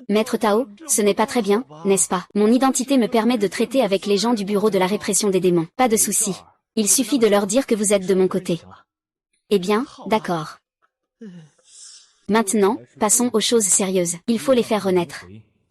Maître Tao, ce n'est pas très bien, n'est-ce pas? Mon identité me permet de traiter avec les gens du bureau de la répression des démons. Pas de souci. Il suffit de leur dire que vous êtes de mon côté. Eh bien, d'accord. Maintenant, passons aux choses sérieuses. Il faut les faire renaître.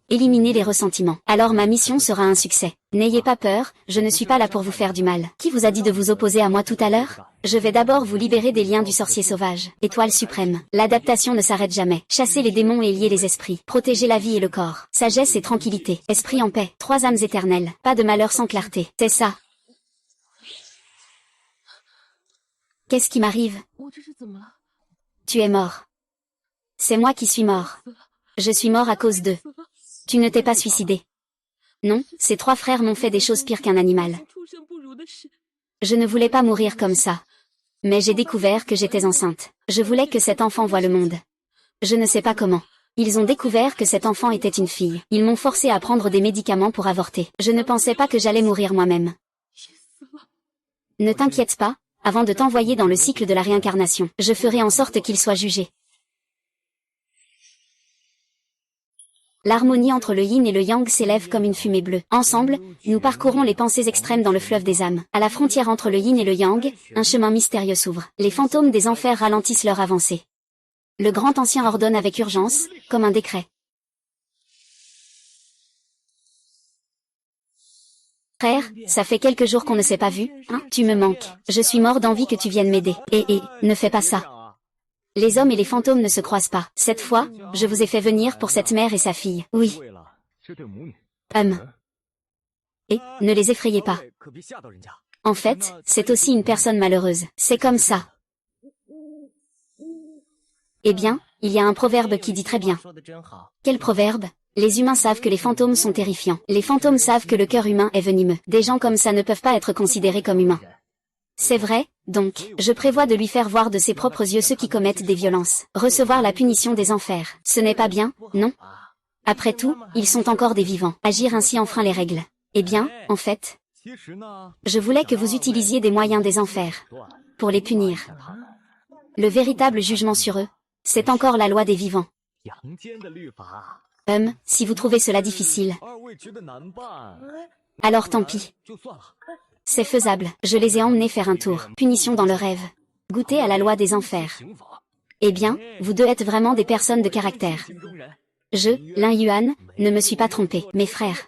Éliminer les ressentiments. Alors ma mission sera un succès. N'ayez pas peur, je ne suis pas là pour vous faire du mal. Qui vous a dit de vous opposer à moi tout à l'heure? Je vais d'abord vous libérer des liens du sorcier sauvage. Étoile suprême. L'adaptation ne s'arrête jamais. Chasser les démons et lier les esprits. Protéger la vie et le corps. Sagesse et tranquillité. Esprit en paix. 3 âmes éternelles. Pas de malheur sans clarté. C'est ça. Qu'est-ce qui m'arrive? Tu es mort. C'est moi qui suis mort. Je suis mort à cause d'eux. Tu ne t'es pas suicidé. Non, ces 3 frères m'ont fait des choses pires qu'un animal. Je ne voulais pas mourir comme ça. Mais j'ai découvert que j'étais enceinte. Je voulais que cet enfant voie le monde. Je ne sais pas comment. Ils ont découvert que cet enfant était une fille. Ils m'ont forcé à prendre des médicaments pour avorter. Je ne pensais pas que j'allais mourir moi-même. Ne t'inquiète pas, avant de t'envoyer dans le cycle de la réincarnation, je ferai en sorte qu'il soit jugé. L'harmonie entre le yin et le yang s'élève comme une fumée bleue. Ensemble, nous parcourons les pensées extrêmes dans le fleuve des âmes. À la frontière entre le yin et le yang, un chemin mystérieux s'ouvre. Les fantômes des enfers ralentissent leur avancée. Le grand ancien ordonne avec urgence, comme un décret. Frère, ça fait quelques jours qu'on ne s'est pas vu, hein? Tu me manques. Je suis mort d'envie que tu viennes m'aider. Ne fais pas ça. Les hommes et les fantômes ne se croisent pas. Cette fois, je vous ai fait venir pour cette mère et sa fille. Oui. Et, ne les effrayez pas. En fait, c'est aussi une personne malheureuse. C'est comme ça. Eh bien, il y a un proverbe qui dit très bien. Quel proverbe? Les humains savent que les fantômes sont terrifiants. Les fantômes savent que le cœur humain est venimeux. Des gens comme ça ne peuvent pas être considérés comme humains. C'est vrai, donc, je prévois de lui faire voir de ses propres yeux ceux qui commettent des violences. Recevoir la punition des enfers. Ce n'est pas bien, non? Après tout, ils sont encore des vivants. Agir ainsi enfreint les règles. Eh bien, en fait, je voulais que vous utilisiez des moyens des enfers. Pour les punir. Le véritable jugement sur eux, c'est encore la loi des vivants. Si vous trouvez cela difficile, alors tant pis. C'est faisable, je les ai emmenés faire un tour. Punition dans le rêve. Goûter à la loi des enfers. Eh bien, vous deux êtes vraiment des personnes de caractère. Je, Lin Yuan, ne me suis pas trompé. Mes frères.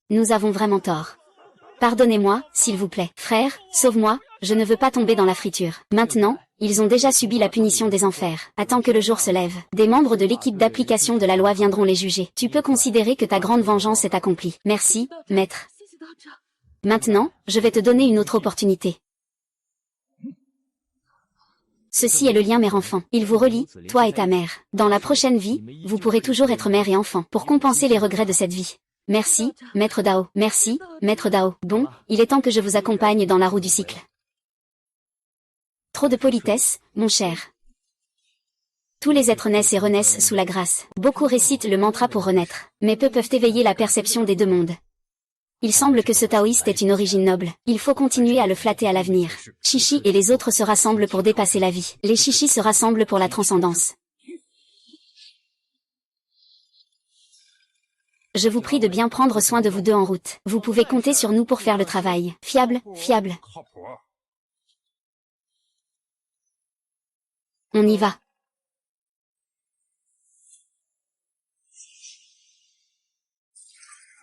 Nous avons vraiment tort. Pardonnez-moi, s'il vous plaît. Frère, sauve-moi, je ne veux pas tomber dans la friture. Maintenant, ils ont déjà subi la punition des enfers. Attends que le jour se lève. Des membres de l'équipe d'application de la loi viendront les juger. Tu peux considérer que ta grande vengeance est accomplie. Merci, maître. Maintenant, je vais te donner une autre opportunité. Ceci est le lien mère-enfant. Il vous relie, toi et ta mère. Dans la prochaine vie, vous pourrez toujours être mère et enfant, pour compenser les regrets de cette vie. Merci, maître Dao. Merci, maître Dao. Bon, il est temps que je vous accompagne dans la roue du cycle. Trop de politesse, mon cher. Tous les êtres naissent et renaissent sous la grâce. Beaucoup récitent le mantra pour renaître, mais peu peuvent éveiller la perception des deux mondes. Il semble que ce taoïste ait une origine noble. Il faut continuer à le flatter à l'avenir. Chichi et les autres se rassemblent pour dépasser la vie. Les chichis se rassemblent pour la transcendance. Je vous prie de bien prendre soin de vous deux en route. Vous pouvez compter sur nous pour faire le travail. Fiable, fiable. On y va.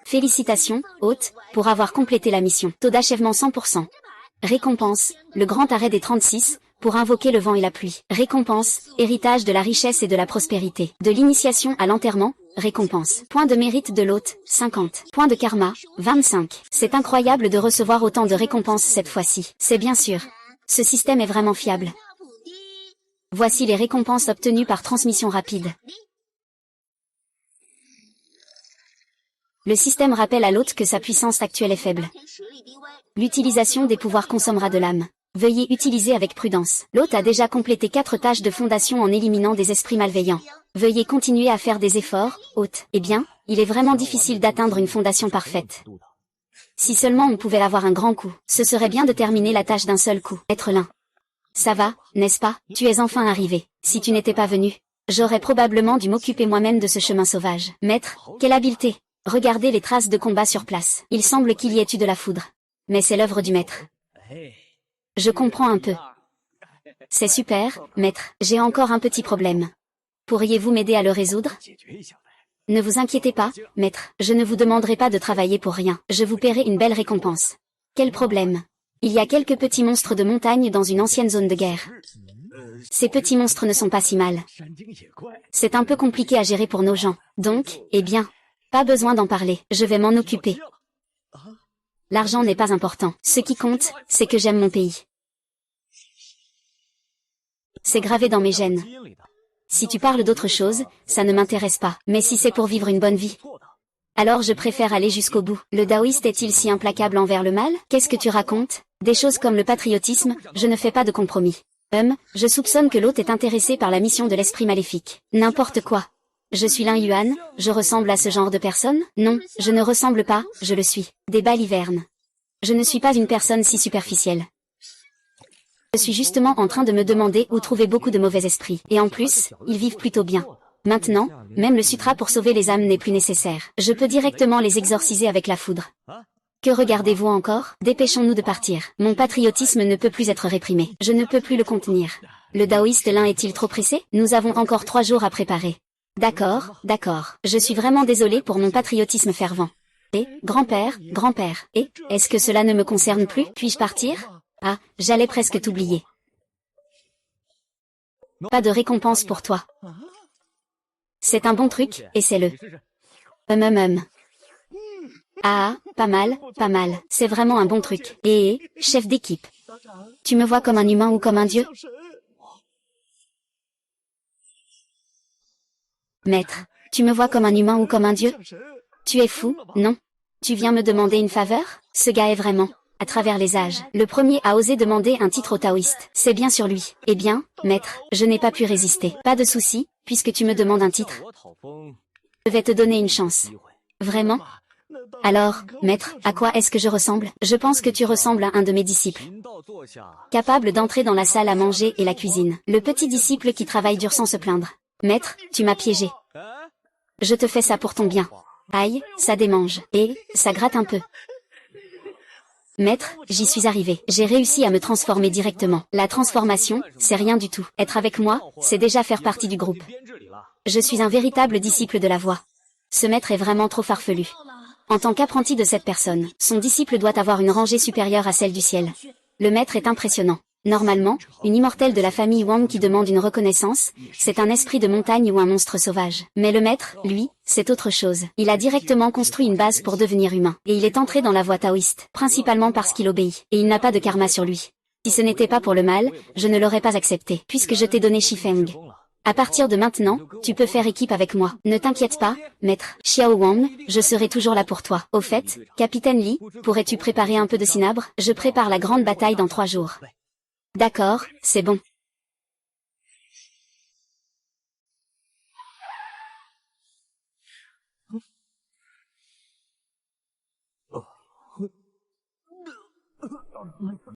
Félicitations, hôte, pour avoir complété la mission. Taux d'achèvement 100%. Récompense, le grand arrêt des 36, pour invoquer le vent et la pluie. Récompense, héritage de la richesse et de la prospérité. De l'initiation à l'enterrement, récompense. Point de mérite de l'hôte, 50. Point de karma, 25. C'est incroyable de recevoir autant de récompenses cette fois-ci. C'est bien sûr. Ce système est vraiment fiable. Voici les récompenses obtenues par transmission rapide. Le système rappelle à l'hôte que sa puissance actuelle est faible. L'utilisation des pouvoirs consommera de l'âme. Veuillez utiliser avec prudence. L'hôte a déjà complété 4 tâches de fondation en éliminant des esprits malveillants. Veuillez continuer à faire des efforts, hôte. Eh bien, il est vraiment difficile d'atteindre une fondation parfaite. Si seulement on pouvait avoir un grand coup, ce serait bien de terminer la tâche d'un seul coup. Être l'un. Ça va, n'est-ce pas? Tu es enfin arrivé. Si tu n'étais pas venu, j'aurais probablement dû m'occuper moi-même de ce chemin sauvage. Maître, quelle habileté! Regardez les traces de combat sur place. Il semble qu'il y ait eu de la foudre. Mais c'est l'œuvre du maître. Je comprends un peu. C'est super, maître. J'ai encore un petit problème. Pourriez-vous m'aider à le résoudre? Ne vous inquiétez pas, maître. Je ne vous demanderai pas de travailler pour rien. Je vous paierai une belle récompense. Quel problème? Il y a quelques petits monstres de montagne dans une ancienne zone de guerre. Ces petits monstres ne sont pas si mal. C'est un peu compliqué à gérer pour nos gens. Donc, eh bien, pas besoin d'en parler. Je vais m'en occuper. L'argent n'est pas important. Ce qui compte, c'est que j'aime mon pays. C'est gravé dans mes gènes. Si tu parles d'autre chose, ça ne m'intéresse pas. Mais si c'est pour vivre une bonne vie, alors je préfère aller jusqu'au bout. Le taoïste est-il si implacable envers le mal? Qu'est-ce que tu racontes? Des choses comme le patriotisme, je ne fais pas de compromis. Je soupçonne que l'hôte est intéressé par la mission de l'esprit maléfique. N'importe quoi. Je suis Lin Yuan, je ressemble à ce genre de personne? Non, je ne ressemble pas, je le suis. Des balivernes. Je ne suis pas une personne si superficielle. Je suis justement en train de me demander où trouver beaucoup de mauvais esprits. Et en plus, ils vivent plutôt bien. Maintenant, même le sutra pour sauver les âmes n'est plus nécessaire. Je peux directement les exorciser avec la foudre. Que regardez-vous encore? Dépêchons-nous de partir. Mon patriotisme ne peut plus être réprimé. Je ne peux plus le contenir. Le taoïste Lin est-il trop pressé? Nous avons encore 3 jours à préparer. D'accord, d'accord. Je suis vraiment désolée pour mon patriotisme fervent. Et, grand-père, grand-père, et, est-ce que cela ne me concerne plus? Puis-je partir? Ah, j'allais presque t'oublier. Pas de récompense pour toi. C'est un bon truc, et c'est le... Ah, pas mal, pas mal. C'est vraiment un bon truc. Et, chef d'équipe. Tu me vois comme un humain ou comme un dieu? Maître, tu me vois comme un humain ou comme un dieu? Tu es fou, non? Tu viens me demander une faveur? Ce gars est vraiment, à travers les âges, le premier à oser demander un titre au taoïste. C'est bien sur lui. Eh bien, maître, je n'ai pas pu résister. Pas de souci, puisque tu me demandes un titre. Je vais te donner une chance. Vraiment? Alors, maître, à quoi est-ce que je ressemble? Je pense que tu ressembles à un de mes disciples. Capable d'entrer dans la salle à manger et la cuisine. Le petit disciple qui travaille dur sans se plaindre. Maître, tu m'as piégé. Je te fais ça pour ton bien. Aïe, ça démange. Et, ça gratte un peu. Maître, j'y suis arrivé. J'ai réussi à me transformer directement. La transformation, c'est rien du tout. Être avec moi, c'est déjà faire partie du groupe. Je suis un véritable disciple de la voix. Ce maître est vraiment trop farfelu. En tant qu'apprenti de cette personne, son disciple doit avoir une rangée supérieure à celle du ciel. Le maître est impressionnant. Normalement, une immortelle de la famille Wang qui demande une reconnaissance, c'est un esprit de montagne ou un monstre sauvage. Mais le maître, lui, c'est autre chose. Il a directement construit une base pour devenir humain. Et il est entré dans la voie taoïste, principalement parce qu'il obéit. Et il n'a pas de karma sur lui. Si ce n'était pas pour le mal, je ne l'aurais pas accepté, puisque je t'ai donné Shifeng. À partir de maintenant, tu peux faire équipe avec moi. Ne t'inquiète pas, maître. Xiao Wang, je serai toujours là pour toi. Au fait, capitaine Li, pourrais-tu préparer un peu de cinabre? Je prépare la grande bataille dans 3 jours. D'accord, c'est bon.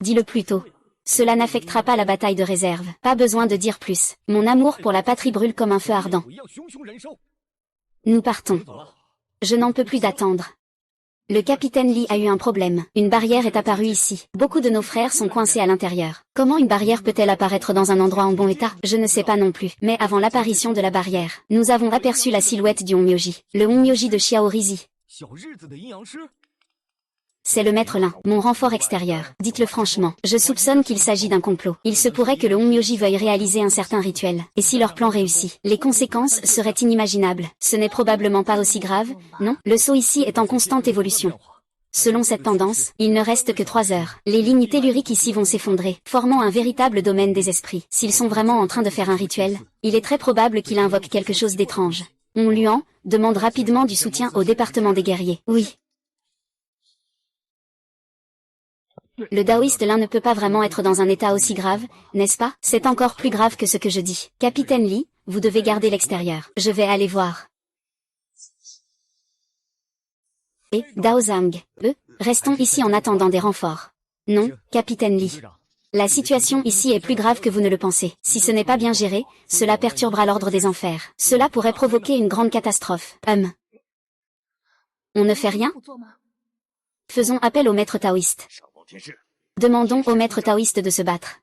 Dis-le plus tôt. Cela n'affectera pas la bataille de réserve. Pas besoin de dire plus. Mon amour pour la patrie brûle comme un feu ardent. Nous partons. Je n'en peux plus d'attendre. Le capitaine Lee a eu un problème. Une barrière est apparue ici. Beaucoup de nos frères sont coincés à l'intérieur. Comment une barrière peut-elle apparaître dans un endroit en bon état? Je ne sais pas non plus. Mais avant l'apparition de la barrière, nous avons aperçu la silhouette du Onmyoji. Le Onmyoji de Xiaorizi. C'est le maître Lin, mon renfort extérieur. Dites-le franchement. Je soupçonne qu'il s'agit d'un complot. Il se pourrait que le Onmyoji veuille réaliser un certain rituel. Et si leur plan réussit, les conséquences seraient inimaginables. Ce n'est probablement pas aussi grave, non? Le sceau ici est en constante évolution. Selon cette tendance, il ne reste que 3 heures. Les lignes telluriques ici vont s'effondrer, formant un véritable domaine des esprits. S'ils sont vraiment en train de faire un rituel, il est très probable qu'il invoque quelque chose d'étrange. Luan demande rapidement du soutien au département des guerriers. Oui. Le taoïste Lin ne peut pas vraiment être dans un état aussi grave, n'est-ce pas? C'est encore plus grave que ce que je dis. Capitaine Lee, vous devez garder l'extérieur. Je vais aller voir. Et, Dao Zhang, restons ici en attendant des renforts. Non, Capitaine Lee. La situation ici est plus grave que vous ne le pensez. Si ce n'est pas bien géré, cela perturbera l'ordre des enfers. Cela pourrait provoquer une grande catastrophe. On ne fait rien? Faisons appel au maître taoïste. Demandons au maître taoïste de se battre.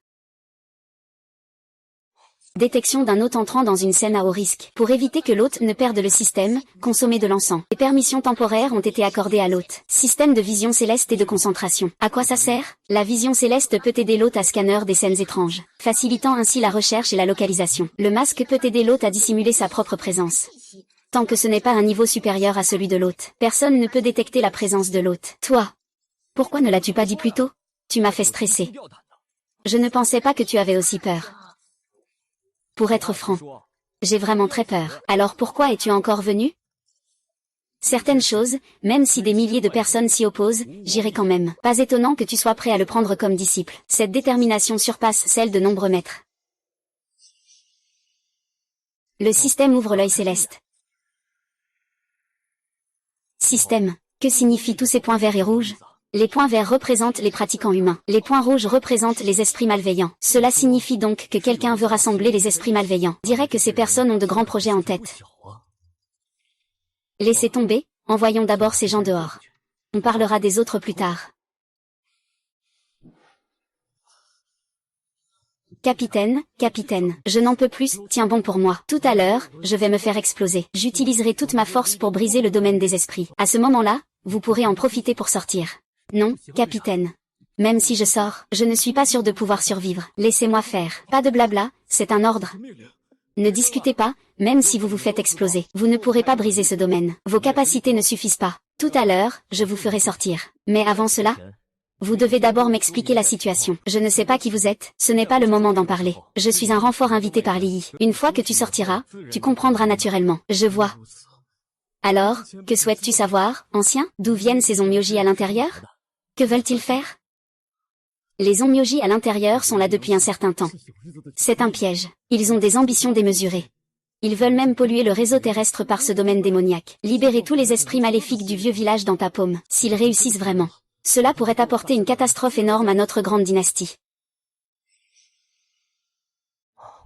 Détection d'un hôte entrant dans une scène à haut risque. Pour éviter que l'hôte ne perde le système, consommer de l'encens. Les permissions temporaires ont été accordées à l'hôte. Système de vision céleste et de concentration. À quoi ça sert? La vision céleste peut aider l'hôte à scanner des scènes étranges, facilitant ainsi la recherche et la localisation. Le masque peut aider l'hôte à dissimuler sa propre présence. Tant que ce n'est pas un niveau supérieur à celui de l'hôte, personne ne peut détecter la présence de l'hôte. Toi, pourquoi ne l'as-tu pas dit plus tôt? Tu m'as fait stresser. Je ne pensais pas que tu avais aussi peur. Pour être franc, j'ai vraiment très peur. Alors pourquoi es-tu encore venu? Certaines choses, même si des milliers de personnes s'y opposent, j'irai quand même. Pas étonnant que tu sois prêt à le prendre comme disciple. Cette détermination surpasse celle de nombreux maîtres. Le système ouvre l'œil céleste. Système. Que signifient tous ces points verts et rouges? Les points verts représentent les pratiquants humains. Les points rouges représentent les esprits malveillants. Cela signifie donc que quelqu'un veut rassembler les esprits malveillants. Dirait que ces personnes ont de grands projets en tête. Laissez tomber, envoyons d'abord ces gens dehors. On parlera des autres plus tard. Capitaine, je n'en peux plus, tiens bon pour moi. Tout à l'heure, je vais me faire exploser. J'utiliserai toute ma force pour briser le domaine des esprits. À ce moment-là, vous pourrez en profiter pour sortir. Non, capitaine. Même si je sors, je ne suis pas sûr de pouvoir survivre. Laissez-moi faire. Pas de blabla, c'est un ordre. Ne discutez pas, même si vous vous faites exploser. Vous ne pourrez pas briser ce domaine. Vos capacités ne suffisent pas. Tout à l'heure, je vous ferai sortir. Mais avant cela, vous devez d'abord m'expliquer la situation. Je ne sais pas qui vous êtes, ce n'est pas le moment d'en parler. Je suis un renfort invité par Lii. Une fois que tu sortiras, tu comprendras naturellement. Je vois. Alors, que souhaites-tu savoir, ancien? D'où viennent ces onmyoji à l'intérieur? Que veulent-ils faire? Les onmyoji à l'intérieur sont là depuis un certain temps. C'est un piège. Ils ont des ambitions démesurées. Ils veulent même polluer le réseau terrestre par ce domaine démoniaque. Libérer tous les esprits maléfiques du vieux village dans ta paume. S'ils réussissent vraiment, cela pourrait apporter une catastrophe énorme à notre grande dynastie.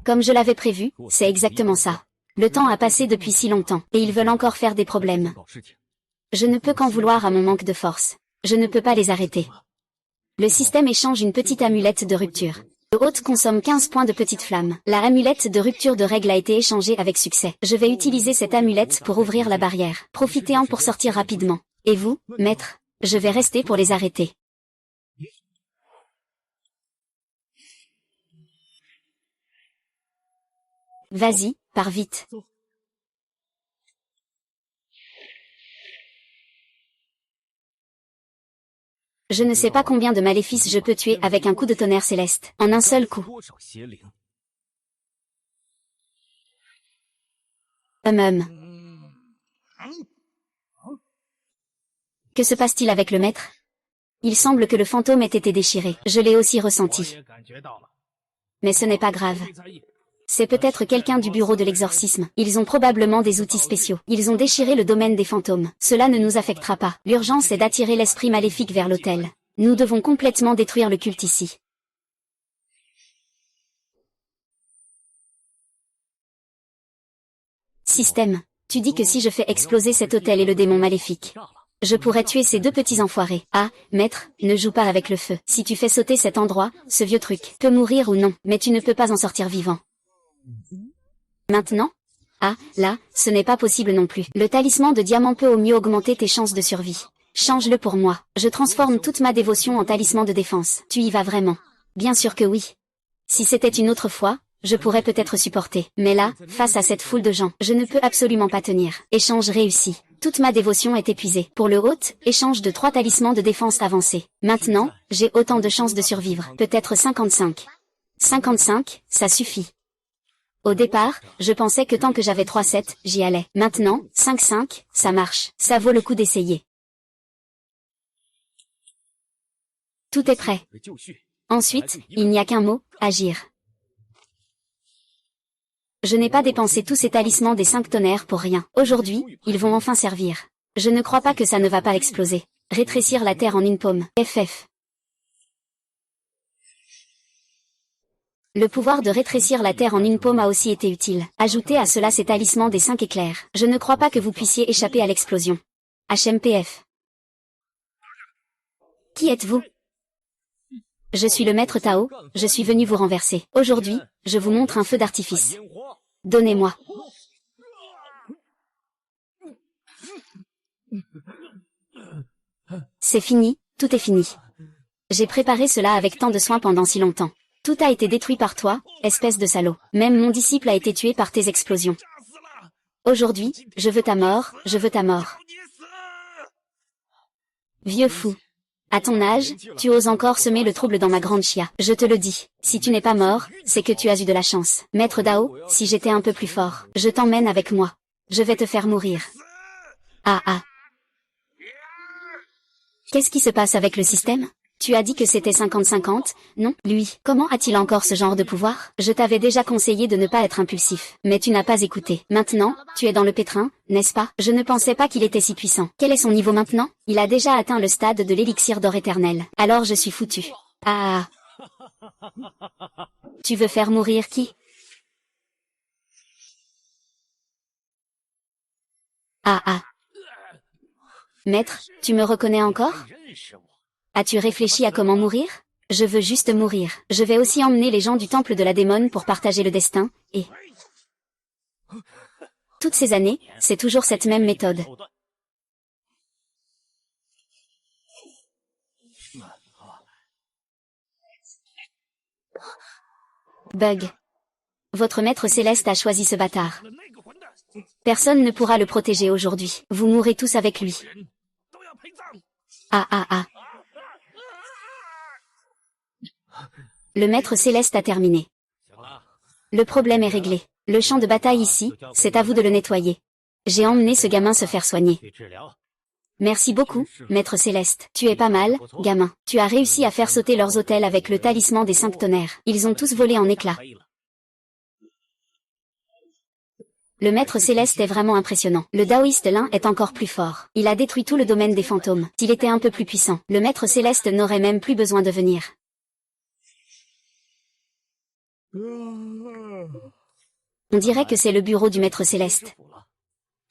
Comme je l'avais prévu, c'est exactement ça. Le temps a passé depuis si longtemps, et ils veulent encore faire des problèmes. Je ne peux qu'en vouloir à mon manque de force. Je ne peux pas les arrêter. Le système échange une petite amulette de rupture. Le hôte consomme 15 points de petite flamme. La amulette de rupture de règle a été échangée avec succès. Je vais utiliser cette amulette pour ouvrir la barrière. Profitez-en pour sortir rapidement. Et vous, maître? Je vais rester pour les arrêter. Vas-y, pars vite. Je ne sais pas combien de maléfices je peux tuer avec un coup de tonnerre céleste, en un seul coup. Que se passe-t-il avec le maître? Il semble que le fantôme ait été déchiré. Je l'ai aussi ressenti. Mais ce n'est pas grave. C'est peut-être quelqu'un du bureau de l'exorcisme. Ils ont probablement des outils spéciaux. Ils ont déchiré le domaine des fantômes. Cela ne nous affectera pas. L'urgence est d'attirer l'esprit maléfique vers l'autel. Nous devons complètement détruire le culte ici. Système. Tu dis que si je fais exploser cet hôtel et le démon maléfique, je pourrais tuer ces deux petits enfoirés. Ah, maître, ne joue pas avec le feu. Si tu fais sauter cet endroit, ce vieux truc peut mourir ou non, mais tu ne peux pas en sortir vivant. Maintenant? Ah, là, ce n'est pas possible non plus. Le talisman de diamant peut au mieux augmenter tes chances de survie. Change-le pour moi. Je transforme toute ma dévotion en talisman de défense. Tu y vas vraiment? Bien sûr que oui. Si c'était une autre fois, je pourrais peut-être supporter. Mais là, face à cette foule de gens, je ne peux absolument pas tenir. Échange réussi. Toute ma dévotion est épuisée. Pour le hôte, échange de 3 talismans de défense avancés. Maintenant, j'ai autant de chances de survivre. Peut-être 55. 55, ça suffit. Au départ, je pensais que tant que j'avais 3-7, j'y allais. Maintenant, 5-5, ça marche. Ça vaut le coup d'essayer. Tout est prêt. Ensuite, il n'y a qu'un mot, agir. Je n'ai pas dépensé tous ces talismans des 5 tonnerres pour rien. Aujourd'hui, ils vont enfin servir. Je ne crois pas que ça ne va pas exploser. Rétrécir la terre en une paume. FF. Le pouvoir de rétrécir la terre en une paume a aussi été utile. Ajoutez à cela ces talismans des 5 éclairs. Je ne crois pas que vous puissiez échapper à l'explosion. HMPF. Qui êtes-vous? Je suis le maître Tao, je suis venu vous renverser. Aujourd'hui, je vous montre un feu d'artifice. Donnez-moi. C'est fini, tout est fini. J'ai préparé cela avec tant de soin pendant si longtemps. Tout a été détruit par toi, espèce de salaud. Même mon disciple a été tué par tes explosions. Aujourd'hui, je veux ta mort, je veux ta mort. Vieux fou. À ton âge, tu oses encore semer le trouble dans ma grande chia. Je te le dis, si tu n'es pas mort, c'est que tu as eu de la chance. Maître Dao, si j'étais un peu plus fort, je t'emmène avec moi. Je vais te faire mourir. Ah ah. Qu'est-ce qui se passe avec le système? Tu as dit que c'était 50-50, non? Lui, comment a-t-il encore ce genre de pouvoir? Je t'avais déjà conseillé de ne pas être impulsif, mais tu n'as pas écouté. Maintenant, tu es dans le pétrin, n'est-ce pas? Je ne pensais pas qu'il était si puissant. Quel est son niveau maintenant? Il a déjà atteint le stade de l'élixir d'or éternel. Alors je suis foutu. Ah. Tu veux faire mourir qui? Ah ah. Maître, tu me reconnais encore? As-tu réfléchi à comment mourir? Je veux juste mourir. Je vais aussi emmener les gens du temple de la démone pour partager le destin, et... Toutes ces années, c'est toujours cette même méthode. Bug. Votre maître céleste a choisi ce bâtard. Personne ne pourra le protéger aujourd'hui. Vous mourrez tous avec lui. Ah ah ah. Le maître céleste a terminé. Le problème est réglé. Le champ de bataille ici, c'est à vous de le nettoyer. J'ai emmené ce gamin se faire soigner. Merci beaucoup, maître céleste. Tu es pas mal, gamin. Tu as réussi à faire sauter leurs hôtels avec le talisman des 5 tonnerres. Ils ont tous volé en éclats. Le maître céleste est vraiment impressionnant. Le taoïste Lin est encore plus fort. Il a détruit tout le domaine des fantômes. S'il était un peu plus puissant, le maître céleste n'aurait même plus besoin de venir. On dirait que c'est le bureau du maître céleste.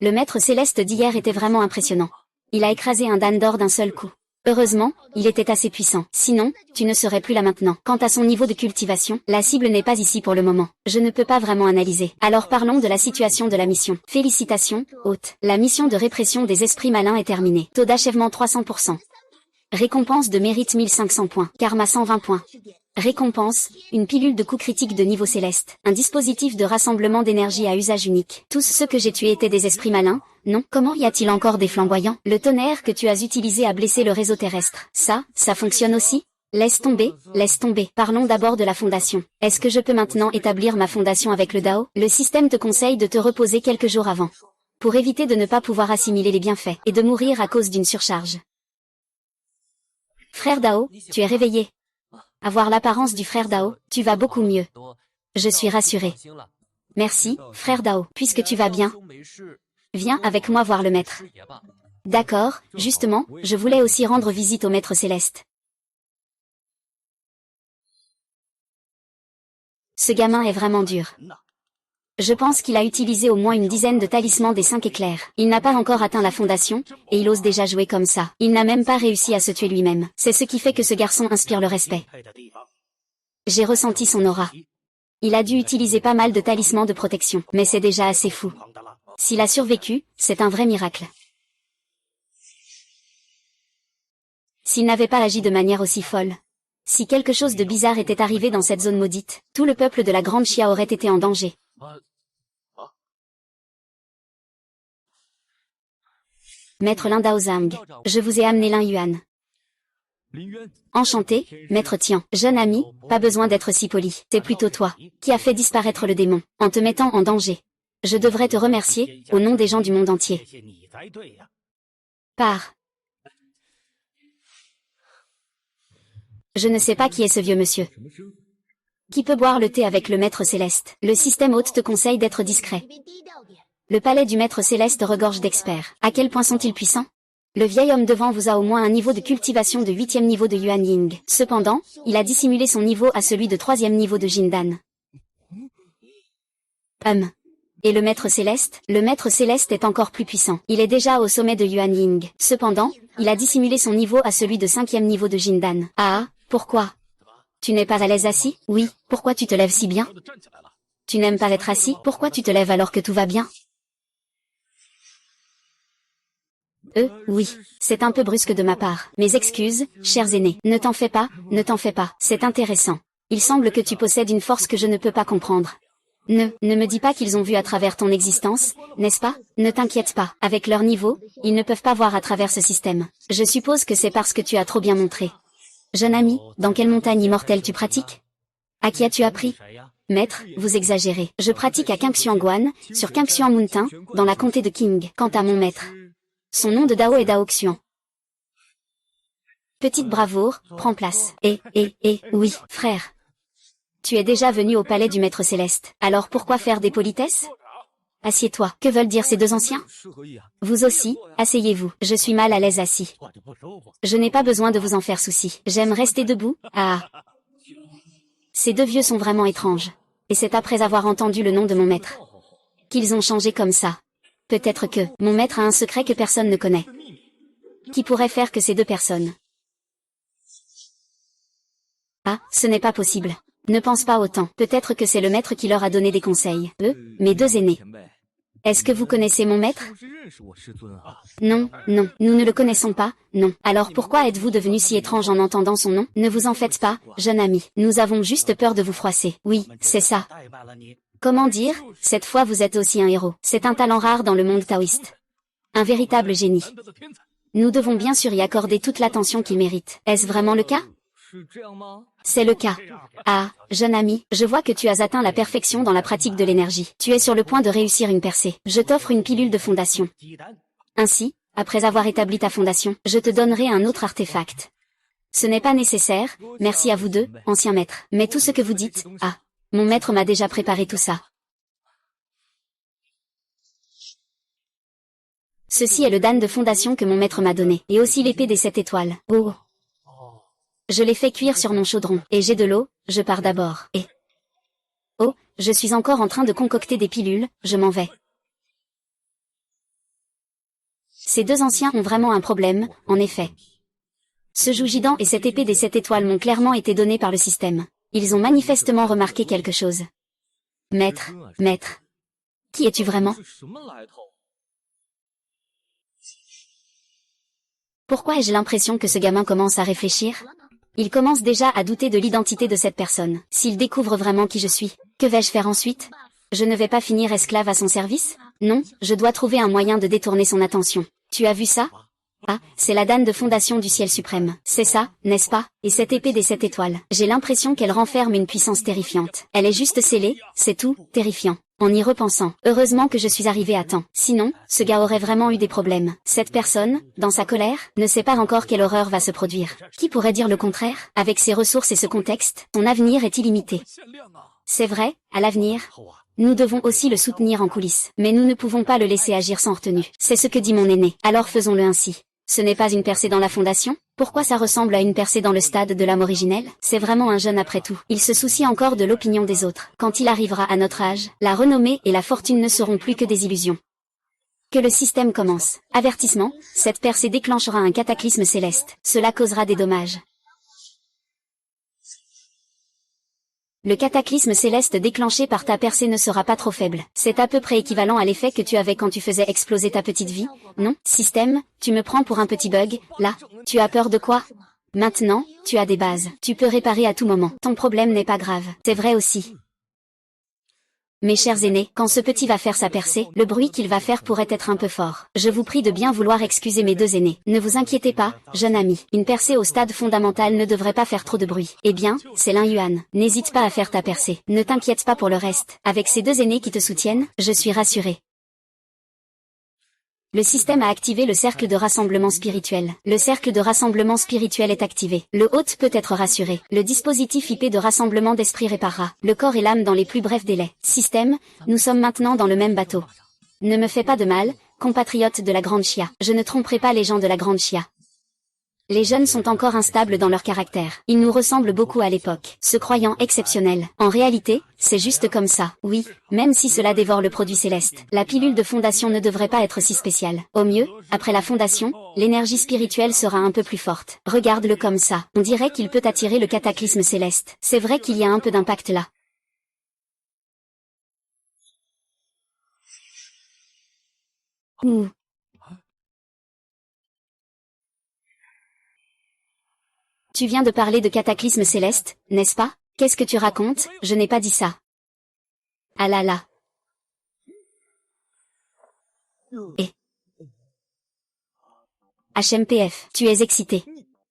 Le maître céleste d'hier était vraiment impressionnant. Il a écrasé un Dan d'or d'un seul coup. Heureusement, il était assez puissant. Sinon, tu ne serais plus là maintenant. Quant à son niveau de cultivation, la cible n'est pas ici pour le moment. Je ne peux pas vraiment analyser. Alors parlons de la situation de la mission. Félicitations, hôte. La mission de répression des esprits malins est terminée. Taux d'achèvement 300%. Récompense de mérite 1500 points. Karma 120 points. Récompense, une pilule de coup critique de niveau céleste. Un dispositif de rassemblement d'énergie à usage unique. Tous ceux que j'ai tués étaient des esprits malins, non? Comment y a-t-il encore des flamboyants? Le tonnerre que tu as utilisé a blessé le réseau terrestre. Ça fonctionne aussi? Laisse tomber, laisse tomber. Parlons d'abord de la fondation. Est-ce que je peux maintenant établir ma fondation avec le Dao? Le système te conseille de te reposer quelques jours avant. Pour éviter de ne pas pouvoir assimiler les bienfaits, et de mourir à cause d'une surcharge. Frère Dao, tu es réveillé. Avoir l'apparence du frère Dao, tu vas beaucoup mieux. Je suis rassuré. Merci, frère Dao, puisque tu vas bien. Viens avec moi voir le maître. D'accord, justement, je voulais aussi rendre visite au maître céleste. Ce gamin est vraiment dur. Je pense qu'il a utilisé au moins une dizaine de talismans des 5 éclairs. Il n'a pas encore atteint la fondation, et il ose déjà jouer comme ça. Il n'a même pas réussi à se tuer lui-même. C'est ce qui fait que ce garçon inspire le respect. J'ai ressenti son aura. Il a dû utiliser pas mal de talismans de protection, mais c'est déjà assez fou. S'il a survécu, c'est un vrai miracle. S'il n'avait pas agi de manière aussi folle. Si quelque chose de bizarre était arrivé dans cette zone maudite, tout le peuple de la Grande Chia aurait été en danger. Maître Lin Daozang, je vous ai amené Lin Yuan. Enchanté, Maître Tian. Jeune ami, pas besoin d'être si poli. C'est plutôt toi, qui as fait disparaître le démon, en te mettant en danger. Je devrais te remercier, au nom des gens du monde entier. Pars. Je ne sais pas qui est ce vieux monsieur. Qui peut boire le thé avec le maître céleste? Le système hôte te conseille d'être discret. Le palais du maître céleste regorge d'experts. À quel point sont-ils puissants? Le vieil homme devant vous a au moins un niveau de cultivation de 8e niveau de Yuan Ying. Cependant, il a dissimulé son niveau à celui de 3e niveau de Jindan. Et le maître céleste? Le maître céleste est encore plus puissant. Il est déjà au sommet de Yuan Ying. Cependant, il a dissimulé son niveau à celui de 5e niveau de Jindan. Ah, pourquoi? Tu n'es pas à l'aise assis? Oui, pourquoi tu te lèves si bien? Tu n'aimes pas être assis? Pourquoi tu te lèves alors que tout va bien? Oui, c'est un peu brusque de ma part. Mes excuses, chers aînés. Ne t'en fais pas, c'est intéressant. Il semble que tu possèdes une force que je ne peux pas comprendre. Ne me dis pas qu'ils ont vu à travers ton existence, n'est-ce pas? Ne t'inquiète pas. Avec leur niveau, ils ne peuvent pas voir à travers ce système. Je suppose que c'est parce que tu as trop bien montré. Jeune ami, dans quelle montagne immortelle tu pratiques? À qui as-tu appris? Maître, vous exagérez. Je pratique à Qingxuanguan, sur Qingxuan Mountain, dans la comté de Qing. Quant à mon maître, son nom de Dao est Dao Xuan. Petite bravoure, prends place. Oui, frère. Tu es déjà venu au palais du maître céleste. Alors pourquoi faire des politesses? Assieds-toi. Que veulent dire ces deux anciens? Vous aussi, asseyez-vous. Je suis mal à l'aise assis. Je n'ai pas besoin de vous en faire souci. J'aime rester debout. Ah. Ces deux vieux sont vraiment étranges. Et c'est après avoir entendu le nom de mon maître qu'ils ont changé comme ça. Peut-être que mon maître a un secret que personne ne connaît. Qui pourrait faire que ces deux personnes? Ah, ce n'est pas possible. Ne pense pas autant. Peut-être que c'est le maître qui leur a donné des conseils. Eux, mes deux aînés. Est-ce que vous connaissez mon maître? Non, nous ne le connaissons pas, non. Alors pourquoi êtes-vous devenu si étrange en entendant son nom? Ne vous en faites pas, jeune ami. Nous avons juste peur de vous froisser. Oui, c'est ça. Comment dire? Cette fois vous êtes aussi un héros. C'est un talent rare dans le monde taoïste. Un véritable génie. Nous devons bien sûr y accorder toute l'attention qu'il mérite. Est-ce vraiment le cas? C'est le cas. Ah, jeune ami, je vois que tu as atteint la perfection dans la pratique de l'énergie. Tu es sur le point de réussir une percée. Je t'offre une pilule de fondation. Ainsi, après avoir établi ta fondation, je te donnerai un autre artefact. Ce n'est pas nécessaire, merci à vous deux, anciens maîtres. Mais tout ce que vous dites, ah, mon maître m'a déjà préparé tout ça. Ceci est le dan de fondation que mon maître m'a donné, et aussi l'épée des 7 étoiles. Oh. Je l'ai fait cuire sur mon chaudron, et j'ai de l'eau, je pars d'abord, et... Oh, je suis encore en train de concocter des pilules, je m'en vais. Ces deux anciens ont vraiment un problème, en effet. Ce Joujidan et cette épée des 7 étoiles m'ont clairement été donnés par le système. Ils ont manifestement remarqué quelque chose. Maître, qui es-tu vraiment? Pourquoi ai-je l'impression que ce gamin commence à réfléchir? Il commence déjà à douter de l'identité de cette personne. S'il découvre vraiment qui je suis, que vais-je faire ensuite? Je ne vais pas finir esclave à son service? Non, je dois trouver un moyen de détourner son attention. Tu as vu ça? Ah, c'est la dame de fondation du ciel suprême. C'est ça, n'est-ce pas? Et cette épée des 7 étoiles. J'ai l'impression qu'elle renferme une puissance terrifiante. Elle est juste scellée, c'est tout, terrifiant. En y repensant, heureusement que je suis arrivé à temps. Sinon, ce gars aurait vraiment eu des problèmes. Cette personne, dans sa colère, ne sait pas encore quelle horreur va se produire. Qui pourrait dire le contraire? Avec ses ressources et ce contexte, ton avenir est illimité. C'est vrai, à l'avenir, nous devons aussi le soutenir en coulisses. Mais nous ne pouvons pas le laisser agir sans retenue. C'est ce que dit mon aîné. Alors faisons-le ainsi. Ce n'est pas une percée dans la fondation? Pourquoi ça ressemble à une percée dans le stade de l'âme originelle? C'est vraiment un jeune après tout. Il se soucie encore de l'opinion des autres. Quand il arrivera à notre âge, la renommée et la fortune ne seront plus que des illusions. Que le système commence. Avertissement, cette percée déclenchera un cataclysme céleste. Cela causera des dommages. Le cataclysme céleste déclenché par ta percée ne sera pas trop faible. C'est à peu près équivalent à l'effet que tu avais quand tu faisais exploser ta petite vie, non? Système, tu me prends pour un petit bug, là? Tu as peur de quoi? Maintenant, tu as des bases. Tu peux réparer à tout moment. Ton problème n'est pas grave. C'est vrai aussi. Mes chers aînés, quand ce petit va faire sa percée, le bruit qu'il va faire pourrait être un peu fort. Je vous prie de bien vouloir excuser mes deux aînés. Ne vous inquiétez pas, jeune ami. Une percée au stade fondamental ne devrait pas faire trop de bruit. Eh bien, c'est Lin Yuan. N'hésite pas à faire ta percée. Ne t'inquiète pas pour le reste. Avec ces deux aînés qui te soutiennent, je suis rassuré. Le système a activé le cercle de rassemblement spirituel. Le cercle de rassemblement spirituel est activé. Le hôte peut être rassuré. Le dispositif IP de rassemblement d'esprit réparera le corps et l'âme dans les plus brefs délais. Système, nous sommes maintenant dans le même bateau. Ne me fais pas de mal, compatriote de la Grande Chia. Je ne tromperai pas les gens de la Grande Chia. Les jeunes sont encore instables dans leur caractère. Ils nous ressemblent beaucoup à l'époque, se croyant exceptionnels. En réalité, c'est juste comme ça. Oui, même si cela dévore le produit céleste, la pilule de fondation ne devrait pas être si spéciale. Au mieux, après la fondation, l'énergie spirituelle sera un peu plus forte. Regarde-le comme ça. On dirait qu'il peut attirer le cataclysme céleste. C'est vrai qu'il y a un peu d'impact là. Ouh. Tu viens de parler de cataclysme céleste, n'est-ce pas? Qu'est-ce que tu racontes? Je n'ai pas dit ça. Ah là là. Et HMPF, tu es excité.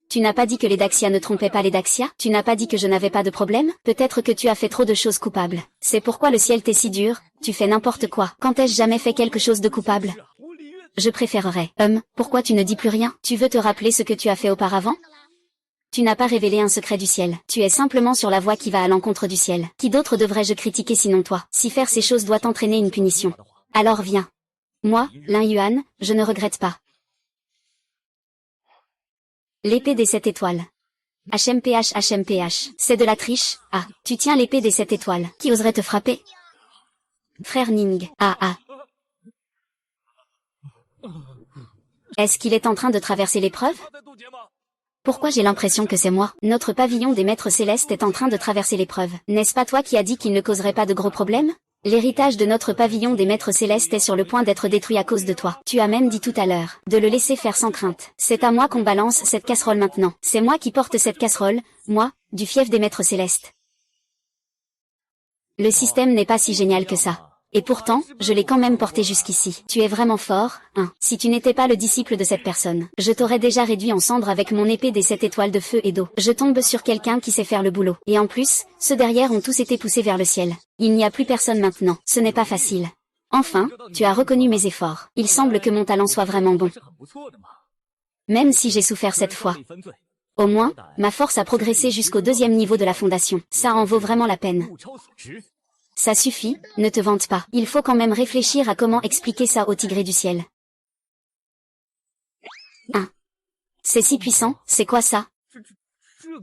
Tu n'as pas dit que les Daxia ne trompaient pas les Daxia? Tu n'as pas dit que je n'avais pas de problème? Peut-être que tu as fait trop de choses coupables. C'est pourquoi le ciel t'est si dur, tu fais n'importe quoi. Quand ai-je jamais fait quelque chose de coupable? Je préférerais. Pourquoi tu ne dis plus rien? Tu veux te rappeler ce que tu as fait auparavant? Tu n'as pas révélé un secret du ciel. Tu es simplement sur la voie qui va à l'encontre du ciel. Qui d'autre devrais-je critiquer sinon toi? Si faire ces choses doit entraîner une punition. Alors viens. Moi, Lin Yuan, je ne regrette pas. L'épée des 7 étoiles. HMPH HMPH. C'est de la triche. Ah, tu tiens l'épée des 7 étoiles. Qui oserait te frapper? Frère Ning. Ah. Est-ce qu'il est en train de traverser l'épreuve? Pourquoi j'ai l'impression que c'est moi? Notre pavillon des maîtres célestes est en train de traverser l'épreuve. N'est-ce pas toi qui as dit qu'il ne causerait pas de gros problèmes? L'héritage de notre pavillon des maîtres célestes est sur le point d'être détruit à cause de toi. Tu as même dit tout à l'heure de le laisser faire sans crainte. C'est à moi qu'on balance cette casserole maintenant. C'est moi qui porte cette casserole, moi, du fief des maîtres célestes. Le système n'est pas si génial que ça. Et pourtant, je l'ai quand même porté jusqu'ici. Tu es vraiment fort, hein. Si tu n'étais pas le disciple de cette personne, je t'aurais déjà réduit en cendres avec mon épée des 7 étoiles de feu et d'eau. Je tombe sur quelqu'un qui sait faire le boulot. Et en plus, ceux derrière ont tous été poussés vers le ciel. Il n'y a plus personne maintenant. Ce n'est pas facile. Enfin, tu as reconnu mes efforts. Il semble que mon talent soit vraiment bon. Même si j'ai souffert cette fois. Au moins, ma force a progressé jusqu'au 2e niveau de la fondation. Ça en vaut vraiment la peine. Ça suffit, ne te vante pas. Il faut quand même réfléchir à comment expliquer ça au tigré du ciel. C'est si puissant, c'est quoi ça?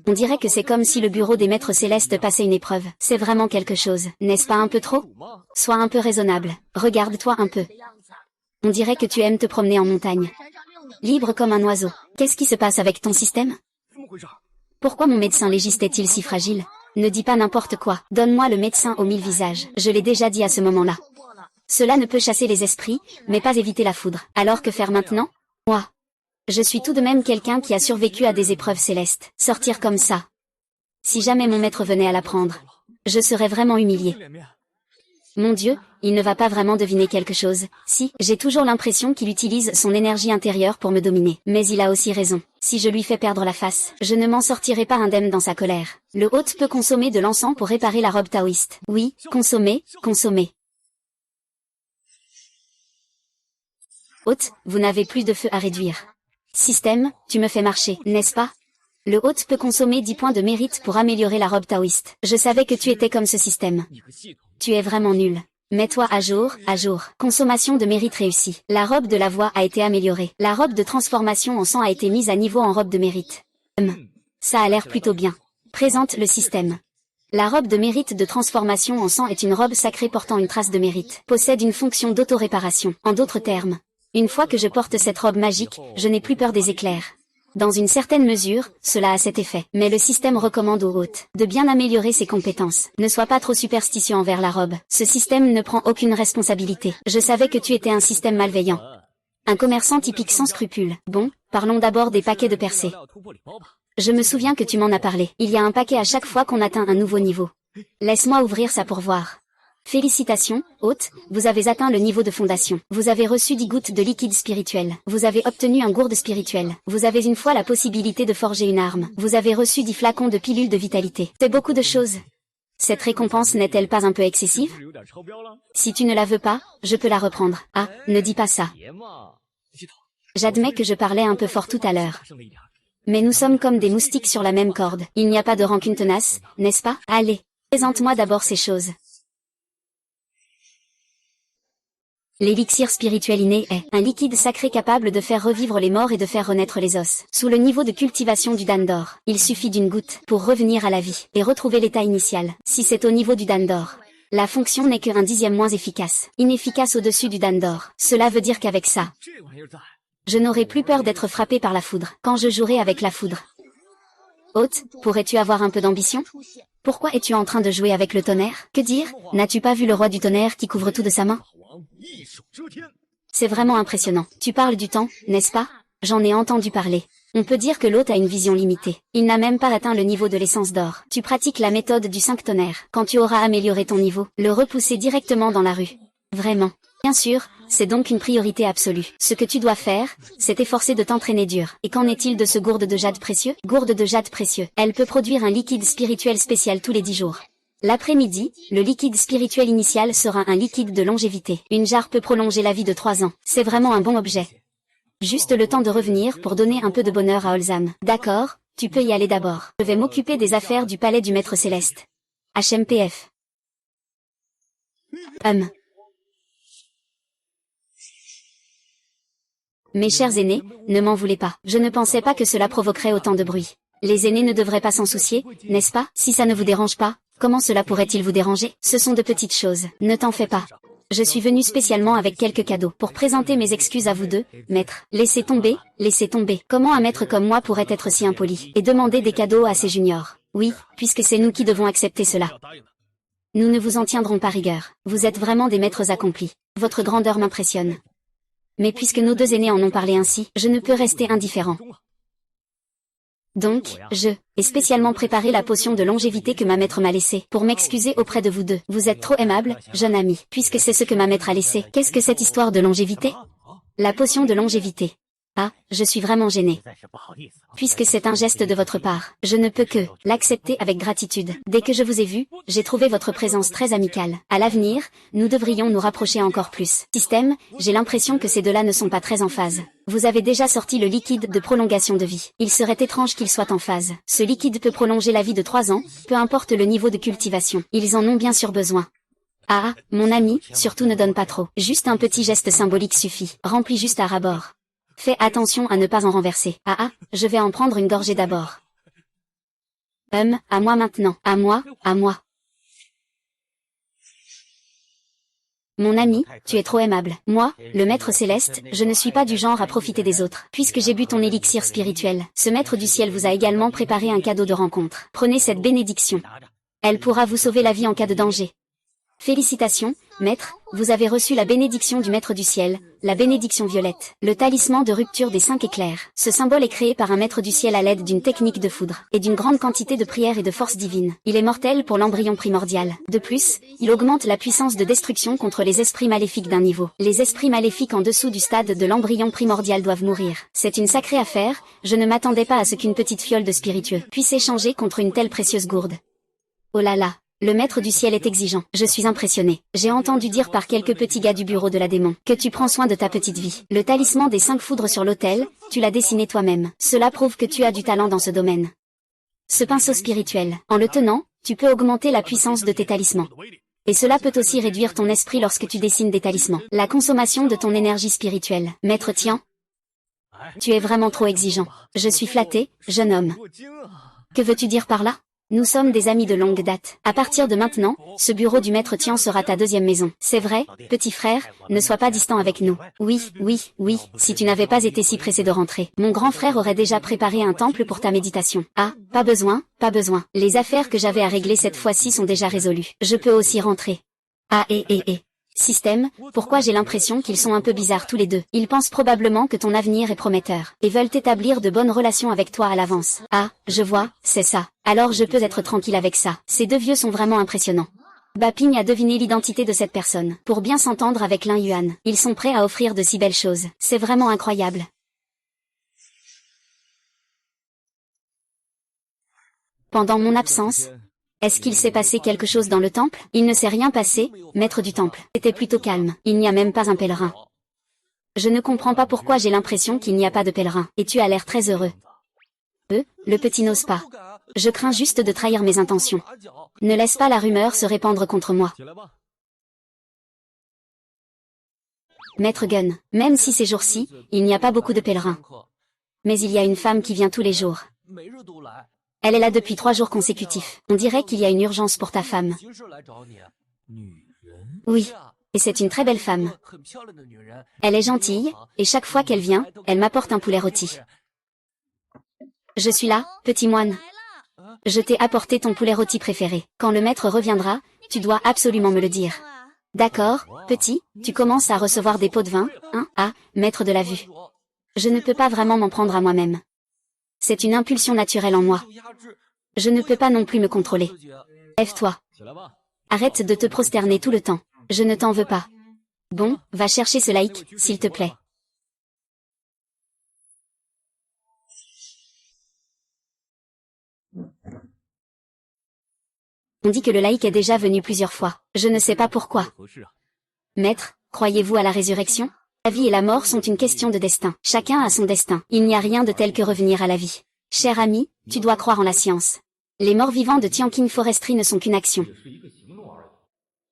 On dirait que c'est comme si le bureau des maîtres célestes passait une épreuve. C'est vraiment quelque chose, n'est-ce pas un peu trop? Sois un peu raisonnable, regarde-toi un peu. On dirait que tu aimes te promener en montagne. Libre comme un oiseau. Qu'est-ce qui se passe avec ton système? Pourquoi mon médecin légiste est-il si fragile? Ne dis pas n'importe quoi. Donne-moi le médecin aux 1000 visages. Je l'ai déjà dit à ce moment-là. Cela ne peut chasser les esprits, mais pas éviter la foudre. Alors que faire maintenant? Moi. Je suis tout de même quelqu'un qui a survécu à des épreuves célestes. Sortir comme ça. Si jamais mon maître venait à l'apprendre, je serais vraiment humilié. Mon Dieu, il ne va pas vraiment deviner quelque chose. Si, j'ai toujours l'impression qu'il utilise son énergie intérieure pour me dominer. Mais il a aussi raison. Si je lui fais perdre la face, je ne m'en sortirai pas indemne dans sa colère. Le hôte peut consommer de l'encens pour réparer la robe taoïste. Oui, consommer. Hôte, vous n'avez plus de feu à réduire. Système, tu me fais marcher, n'est-ce pas? Le hôte peut consommer 10 points de mérite pour améliorer la robe taoïste. Je savais que tu étais comme ce système. Tu es vraiment nul. Mets-toi à jour, à jour. Consommation de mérite réussie. La robe de la voix a été améliorée. La robe de transformation en sang a été mise à niveau en robe de mérite. Ça a l'air plutôt bien. Présente le système. La robe de mérite de transformation en sang est une robe sacrée portant une trace de mérite. Possède une fonction d'auto-réparation. En d'autres termes, une fois que je porte cette robe magique, je n'ai plus peur des éclairs. Dans une certaine mesure, cela a cet effet. Mais le système recommande aux hôtes de bien améliorer ses compétences. Ne sois pas trop superstitieux envers la robe. Ce système ne prend aucune responsabilité. Je savais que tu étais un système malveillant. Un commerçant typique sans scrupules. Bon, parlons d'abord des paquets de percées. Je me souviens que tu m'en as parlé. Il y a un paquet à chaque fois qu'on atteint un nouveau niveau. Laisse-moi ouvrir ça pour voir. Félicitations, hôte, vous avez atteint le niveau de fondation. Vous avez reçu 10 gouttes de liquide spirituel. Vous avez obtenu un gourde spirituel. Vous avez une fois la possibilité de forger une arme. Vous avez reçu 10 flacons de pilules de vitalité. C'est beaucoup de choses. Cette récompense n'est-elle pas un peu excessive? Si tu ne la veux pas, je peux la reprendre. Ah, ne dis pas ça. J'admets que je parlais un peu fort tout à l'heure. Mais nous sommes comme des moustiques sur la même corde. Il n'y a pas de rancune tenace, n'est-ce pas? Allez, présente-moi d'abord ces choses. L'élixir spirituel inné est un liquide sacré capable de faire revivre les morts et de faire renaître les os. Sous le niveau de cultivation du dan d'or, il suffit d'une goutte pour revenir à la vie et retrouver l'état initial. Si c'est au niveau du dan d'or, la fonction n'est qu'un dixième moins efficace. Inefficace au-dessus du dan d'or. Cela veut dire qu'avec ça, je n'aurai plus peur d'être frappé par la foudre quand je jouerai avec la foudre. Hôte, pourrais-tu avoir un peu d'ambition? Pourquoi es-tu en train de jouer avec le tonnerre? Que dire? N'as-tu pas vu le roi du tonnerre qui couvre tout de sa main? C'est vraiment impressionnant. Tu parles du temps, n'est-ce pas? J'en ai entendu parler. On peut dire que l'hôte a une vision limitée. Il n'a même pas atteint le niveau de l'essence d'or. Tu pratiques la méthode du 5 tonnerres. Quand tu auras amélioré ton niveau, le repousser directement dans la rue. Vraiment. Bien sûr, c'est donc une priorité absolue. Ce que tu dois faire, c'est t'efforcer de t'entraîner dur. Et qu'en est-il de ce gourde de jade précieux? Gourde de jade précieux. Elle peut produire un liquide spirituel spécial tous les 10 jours. L'après-midi, le liquide spirituel initial sera un liquide de longévité. Une jarre peut prolonger la vie de 3 ans. C'est vraiment un bon objet. Juste le temps de revenir pour donner un peu de bonheur à Olzam. D'accord, tu peux y aller d'abord. Je vais m'occuper des affaires du palais du maître céleste. HMPF. Mes chers aînés, ne m'en voulez pas. Je ne pensais pas que cela provoquerait autant de bruit. Les aînés ne devraient pas s'en soucier, n'est-ce pas? Si ça ne vous dérange pas, comment cela pourrait-il vous déranger? Ce sont de petites choses, ne t'en fais pas. Je suis venu spécialement avec quelques cadeaux pour présenter mes excuses à vous deux, maître. Laissez tomber, laissez tomber. Comment un maître comme moi pourrait être si impoli et demander des cadeaux à ses juniors? Oui, puisque c'est nous qui devons accepter cela. Nous ne vous en tiendrons pas rigueur. Vous êtes vraiment des maîtres accomplis. Votre grandeur m'impressionne. Mais puisque nos deux aînés en ont parlé ainsi, je ne peux rester indifférent. Donc, je ai spécialement préparé la potion de longévité que ma maître m'a laissée, pour m'excuser auprès de vous deux. Vous êtes trop aimable, jeune ami, puisque c'est ce que ma maître a laissé. Qu'est-ce que cette histoire de longévité? La potion de longévité. Ah, je suis vraiment gêné. Puisque c'est un geste de votre part, je ne peux que l'accepter avec gratitude. Dès que je vous ai vu, j'ai trouvé votre présence très amicale. À l'avenir, nous devrions nous rapprocher encore plus. Système, j'ai l'impression que ces deux-là ne sont pas très en phase. Vous avez déjà sorti le liquide de prolongation de vie. Il serait étrange qu'il soit en phase. Ce liquide peut prolonger la vie de 3 ans, peu importe le niveau de cultivation. Ils en ont bien sûr besoin. Ah, mon ami, surtout ne donne pas trop. Juste un petit geste symbolique suffit. Remplis juste à ras-bord. Fais attention à ne pas en renverser. Ah, je vais en prendre une gorgée d'abord. À moi maintenant. À moi, à moi. Mon ami, tu es trop aimable. Moi, le maître céleste, je ne suis pas du genre à profiter des autres. Puisque j'ai bu ton élixir spirituel, ce maître du ciel vous a également préparé un cadeau de rencontre. Prenez cette bénédiction. Elle pourra vous sauver la vie en cas de danger. Félicitations, maître, vous avez reçu la bénédiction du maître du ciel, la bénédiction violette, le talisman de rupture des 5 éclairs. Ce symbole est créé par un maître du ciel à l'aide d'une technique de foudre, et d'une grande quantité de prières et de force divine. Il est mortel pour l'embryon primordial. De plus, il augmente la puissance de destruction contre les esprits maléfiques d'un niveau. Les esprits maléfiques en dessous du stade de l'embryon primordial doivent mourir. C'est une sacrée affaire, je ne m'attendais pas à ce qu'une petite fiole de spiritueux puisse échanger contre une telle précieuse gourde. Oh là là, Le maître du ciel est exigeant. Je suis impressionné. J'ai entendu dire par quelques petits gars du bureau de la démon que tu prends soin de ta petite vie. Le talisman des 5 foudres sur l'autel, tu l'as dessiné toi-même. Cela prouve que tu as du talent dans ce domaine. Ce pinceau spirituel, en le tenant, tu peux augmenter la puissance de tes talismans. Et cela peut aussi réduire ton esprit lorsque tu dessines des talismans. La consommation de ton énergie spirituelle. Maître Tian, tu es vraiment trop exigeant. Je suis flatté, jeune homme. Que veux-tu dire par là? Nous sommes des amis de longue date. À partir de maintenant, ce bureau du maître Tian sera ta deuxième maison. C'est vrai, petit frère, ne sois pas distant avec nous. Oui, si tu n'avais pas été si pressé de rentrer. Mon grand frère aurait déjà préparé un temple pour ta méditation. Ah, pas besoin. Les affaires que j'avais à régler cette fois-ci sont déjà résolues. Je peux aussi rentrer. Ah Système, pourquoi j'ai l'impression qu'ils sont un peu bizarres tous les deux. Ils pensent probablement que ton avenir est prometteur, et veulent établir de bonnes relations avec toi à l'avance. Ah, je vois, c'est ça. Alors je peux être tranquille avec ça. Ces deux vieux sont vraiment impressionnants. Baping a deviné l'identité de cette personne, pour bien s'entendre avec Lin Yuan. Ils sont prêts à offrir de si belles choses. C'est vraiment incroyable. Pendant mon absence, est-ce qu'il s'est passé quelque chose dans le temple? Il ne s'est rien passé, maître du temple. C'était plutôt calme. Il n'y a même pas un pèlerin. Je ne comprends pas pourquoi j'ai l'impression qu'il n'y a pas de pèlerin. Et tu as l'air très heureux. Le petit n'ose pas. Je crains juste de trahir mes intentions. Ne laisse pas la rumeur se répandre contre moi. Maître Gun, même si ces jours-ci, il n'y a pas beaucoup de pèlerins. Mais il y a une femme qui vient tous les jours. Elle est là depuis 3 jours consécutifs. On dirait qu'il y a une urgence pour ta femme. Oui, et c'est une très belle femme. Elle est gentille, et chaque fois qu'elle vient, elle m'apporte un poulet rôti. Je suis là, petit moine. Je t'ai apporté ton poulet rôti préféré. Quand le maître reviendra, tu dois absolument me le dire. D'accord, petit, tu commences à recevoir des pots de vin, hein? Ah, maître de la vue. Je ne peux pas vraiment m'en prendre à moi-même. C'est une impulsion naturelle en moi. Je ne peux pas non plus me contrôler. Lève-toi. Arrête de te prosterner tout le temps. Je ne t'en veux pas. Bon, va chercher ce laïc, s'il te plaît. On dit que le laïc est déjà venu plusieurs fois. Je ne sais pas pourquoi. Maître, croyez-vous à la résurrection? La vie et la mort sont une question de destin. Chacun a son destin. Il n'y a rien de tel que revenir à la vie. Cher ami, tu dois croire en la science. Les morts vivants de Tianqing Forestry ne sont qu'une action.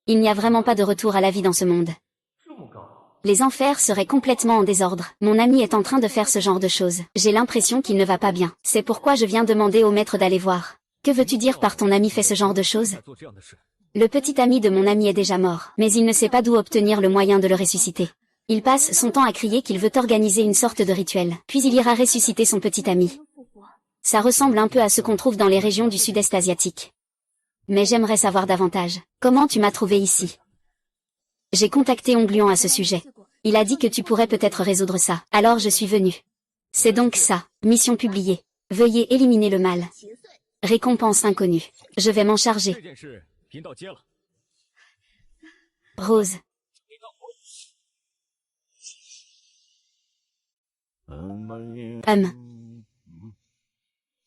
Il n'y a vraiment pas de retour à la vie dans ce monde. Les enfers seraient complètement en désordre. Mon ami est en train de faire ce genre de choses. J'ai l'impression qu'il ne va pas bien. C'est pourquoi je viens demander au maître d'aller voir. Que veux-tu dire par ton ami fait ce genre de choses? Le petit ami de mon ami est déjà mort, mais il ne sait pas d'où obtenir le moyen de le ressusciter. Il passe son temps à crier qu'il veut organiser une sorte de rituel, puis il ira ressusciter son petit ami. Ça ressemble un peu à ce qu'on trouve dans les régions du sud-est asiatique. Mais j'aimerais savoir davantage. Comment tu m'as trouvé ici? J'ai contacté Onglion à ce sujet. Il a dit que tu pourrais peut-être résoudre ça. Alors je suis venu. C'est donc ça, mission publiée. Veuillez éliminer le mal. Récompense inconnue. Je vais m'en charger. Rose.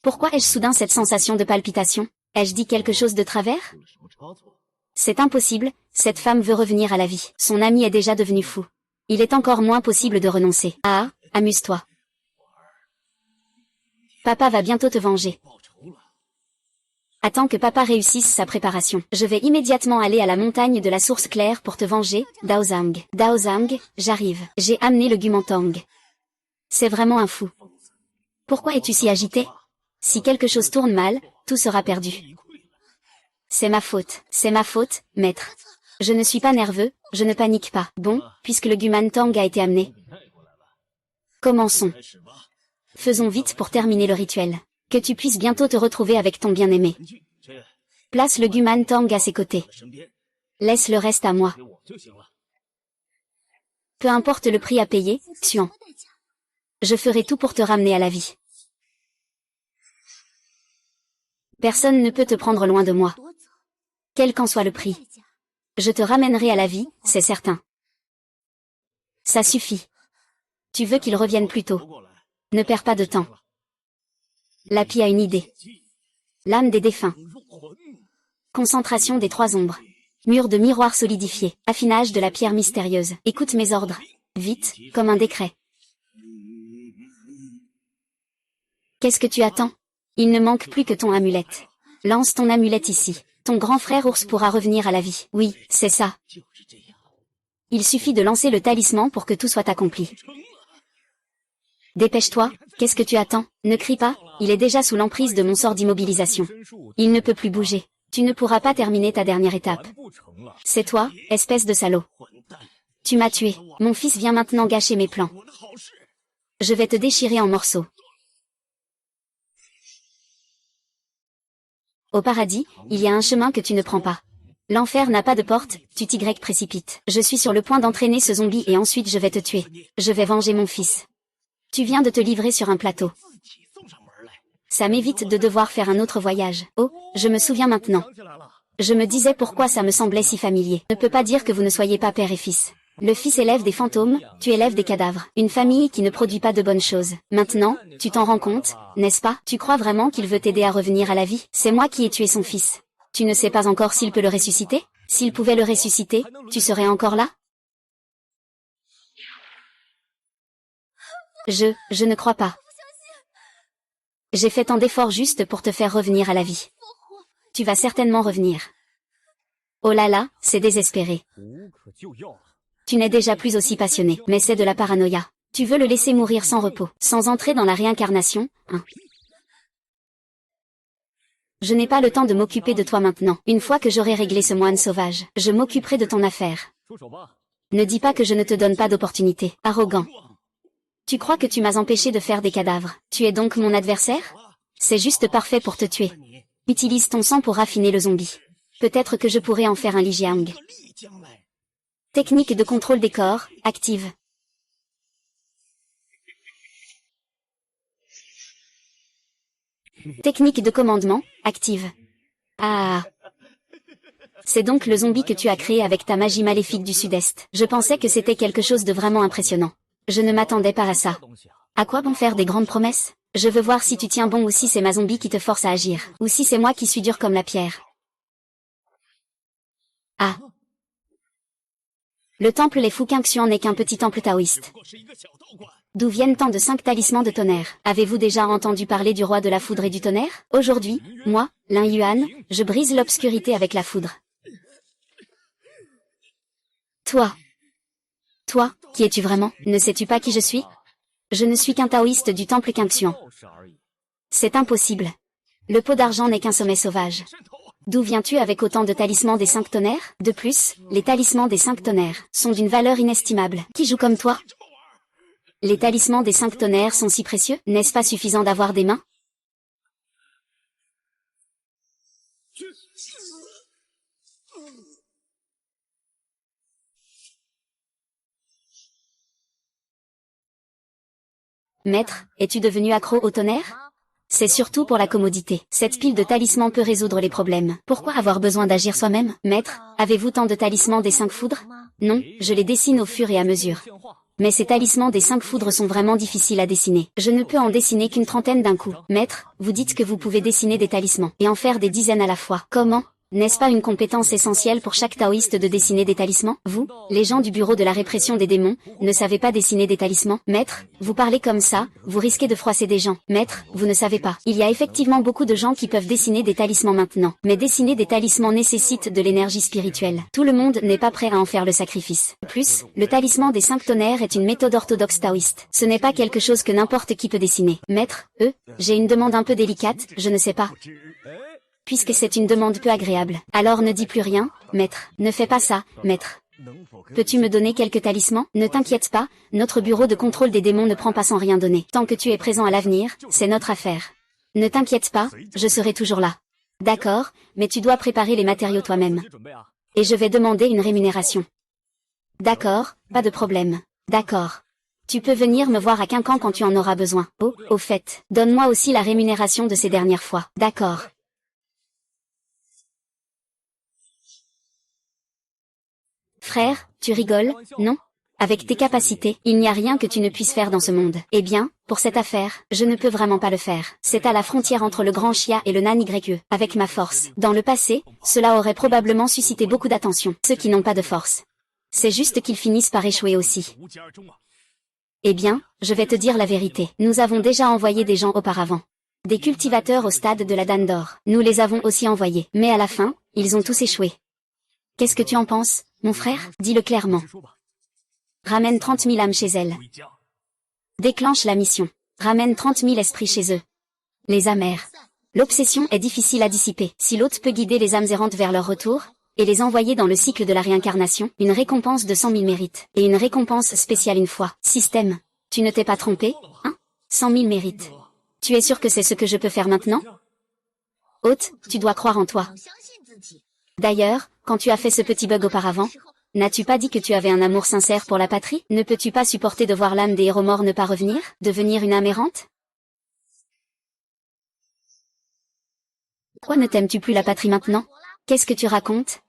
Pourquoi ai-je soudain cette sensation de palpitation? Ai-je dit quelque chose de travers? C'est impossible, cette femme veut revenir à la vie. Son ami est déjà devenu fou. Il est encore moins possible de renoncer. Ah, amuse-toi. Papa va bientôt te venger. Attends que papa réussisse sa préparation. Je vais immédiatement aller à la montagne de la source claire pour te venger, Daozang. Daozang, j'arrive. J'ai amené le Gumantang. C'est vraiment un fou. Pourquoi es-tu si agité? Si quelque chose tourne mal, tout sera perdu. C'est ma faute, maître. Je ne suis pas nerveux, je ne panique pas. Bon, puisque le Gumantang a été amené. Commençons. Faisons vite pour terminer le rituel. Que tu puisses bientôt te retrouver avec ton bien-aimé. Place le Gumantang à ses côtés. Laisse le reste à moi. Peu importe le prix à payer, Xuan. Je ferai tout pour te ramener à la vie. Personne ne peut te prendre loin de moi. Quel qu'en soit le prix. Je te ramènerai à la vie, c'est certain. Ça suffit. Tu veux qu'il revienne plus tôt. Ne perds pas de temps. Lapi a une idée. L'âme des défunts. Concentration des 3 ombres. Mur de miroir solidifié. Affinage de la pierre mystérieuse. Écoute mes ordres. Vite, comme un décret. Qu'est-ce que tu attends? Il ne manque plus que ton amulette. Lance ton amulette ici. Ton grand frère ours pourra revenir à la vie. Oui, c'est ça. Il suffit de lancer le talisman pour que tout soit accompli. Dépêche-toi, qu'est-ce que tu attends? Ne crie pas, il est déjà sous l'emprise de mon sort d'immobilisation. Il ne peut plus bouger. Tu ne pourras pas terminer ta dernière étape. C'est toi, espèce de salaud. Tu m'as tué. Mon fils vient maintenant gâcher mes plans. Je vais te déchirer en morceaux. Au paradis, il y a un chemin que tu ne prends pas. L'enfer n'a pas de porte, tu t'y précipite. Je suis sur le point d'entraîner ce zombie et ensuite je vais te tuer. Je vais venger mon fils. Tu viens de te livrer sur un plateau. Ça m'évite de devoir faire un autre voyage. Oh, je me souviens maintenant. Je me disais pourquoi ça me semblait si familier. Ne peut pas dire que vous ne soyez pas père et fils. Le fils élève des fantômes, tu élèves des cadavres. Une famille qui ne produit pas de bonnes choses. Maintenant, tu t'en rends compte, n'est-ce pas? Tu crois vraiment qu'il veut t'aider à revenir à la vie? C'est moi qui ai tué son fils. Tu ne sais pas encore s'il peut le ressusciter? S'il pouvait le ressusciter, tu serais encore là? Je ne crois pas. J'ai fait tant d'efforts juste pour te faire revenir à la vie. Tu vas certainement revenir. Oh là là, c'est désespéré. Tu n'es déjà plus aussi passionné, mais c'est de la paranoïa. Tu veux le laisser mourir sans repos, sans entrer dans la réincarnation, hein? Je n'ai pas le temps de m'occuper de toi maintenant. Une fois que j'aurai réglé ce moine sauvage, je m'occuperai de ton affaire. Ne dis pas que je ne te donne pas d'opportunité, arrogant. Tu crois que tu m'as empêché de faire des cadavres. Tu es donc mon adversaire? C'est juste parfait pour te tuer. Utilise ton sang pour raffiner le zombie. Peut-être que je pourrais en faire un Li Jiang. Technique de contrôle des corps, active. Technique de commandement, active. Ah. C'est donc le zombie que tu as créé avec ta magie maléfique du sud-est. Je pensais que c'était quelque chose de vraiment impressionnant. Je ne m'attendais pas à ça. À quoi bon faire des grandes promesses? Je veux voir si tu tiens bon ou si c'est ma zombie qui te force à agir. Ou si c'est moi qui suis dur comme la pierre. Ah. Le temple Les Fuqingxian n'est qu'un petit temple taoïste. D'où viennent tant de 5 talismans de tonnerre? Avez-vous déjà entendu parler du roi de la foudre et du tonnerre? Aujourd'hui, moi, Lin Yuan, je brise l'obscurité avec la foudre. Toi, qui es-tu vraiment? Ne sais-tu pas qui je suis? Je ne suis qu'un taoïste du temple Qingxian. C'est impossible. Le pot d'argent n'est qu'un sommet sauvage. D'où viens-tu avec autant de talismans des 5 tonnerres? De plus, les talismans des 5 tonnerres sont d'une valeur inestimable. Qui joue comme toi? Les talismans des 5 tonnerres sont si précieux, n'est-ce pas suffisant d'avoir des mains? Maître, es-tu devenu accro au tonnerre? C'est surtout pour la commodité. Cette pile de talismans peut résoudre les problèmes. Pourquoi avoir besoin d'agir soi-même? Maître, avez-vous tant de talismans des 5 foudres? Non, je les dessine au fur et à mesure. Mais ces talismans des 5 foudres sont vraiment difficiles à dessiner. Je ne peux en dessiner qu'une trentaine d'un coup. Maître, vous dites que vous pouvez dessiner des talismans, et en faire des dizaines à la fois. Comment? N'est-ce pas une compétence essentielle pour chaque taoïste de dessiner des talismans? Vous, les gens du bureau de la répression des démons, ne savez pas dessiner des talismans? Maître, vous parlez comme ça, vous risquez de froisser des gens. Maître, vous ne savez pas. Il y a effectivement beaucoup de gens qui peuvent dessiner des talismans maintenant. Mais dessiner des talismans nécessite de l'énergie spirituelle. Tout le monde n'est pas prêt à en faire le sacrifice. De plus, le talisman des 5 tonnerres est une méthode orthodoxe taoïste. Ce n'est pas quelque chose que n'importe qui peut dessiner. Maître, j'ai une demande un peu délicate, je ne sais pas. Puisque c'est une demande peu agréable. Alors ne dis plus rien, maître. Ne fais pas ça, maître. Peux-tu me donner quelques talismans? Ne t'inquiète pas, notre bureau de contrôle des démons ne prend pas sans rien donner. Tant que tu es présent à l'avenir, c'est notre affaire. Ne t'inquiète pas, je serai toujours là. D'accord, mais tu dois préparer les matériaux toi-même. Et je vais demander une rémunération. D'accord, pas de problème. D'accord. Tu peux venir me voir à Quincan quand tu en auras besoin. Oh, au fait, donne-moi aussi la rémunération de ces dernières fois. D'accord. Frère, tu rigoles, non? Avec tes capacités, il n'y a rien que tu ne puisses faire dans ce monde. Eh bien, pour cette affaire, je ne peux vraiment pas le faire. C'est à la frontière entre le grand Chia et le Nan YE. Avec ma force. Dans le passé, cela aurait probablement suscité beaucoup d'attention. Ceux qui n'ont pas de force. C'est juste qu'ils finissent par échouer aussi. Eh bien, je vais te dire la vérité. Nous avons déjà envoyé des gens auparavant. Des cultivateurs au stade de la Dame d'Or. Nous les avons aussi envoyés. Mais à la fin, ils ont tous échoué. Qu'est-ce que tu en penses, mon frère? Dis-le clairement. Ramène 30 000 âmes chez elle. Déclenche la mission. Ramène 30 000 esprits chez eux. Les amers. L'obsession est difficile à dissiper. Si l'hôte peut guider les âmes errantes vers leur retour, et les envoyer dans le cycle de la réincarnation, une récompense de 100 000 mérites, et une récompense spéciale une fois. Système. Tu ne t'es pas trompé, hein? 100 000 mérites. Tu es sûr que c'est ce que je peux faire maintenant? Hôte, tu dois croire en toi. D'ailleurs, quand tu as fait ce petit bug auparavant, n'as-tu pas dit que tu avais un amour sincère pour la patrie? Ne peux-tu pas supporter de voir l'âme des héros morts ne pas revenir, devenir une âme errante? Pourquoi ne t'aimes-tu plus la patrie maintenant? Qu'est-ce que tu racontes?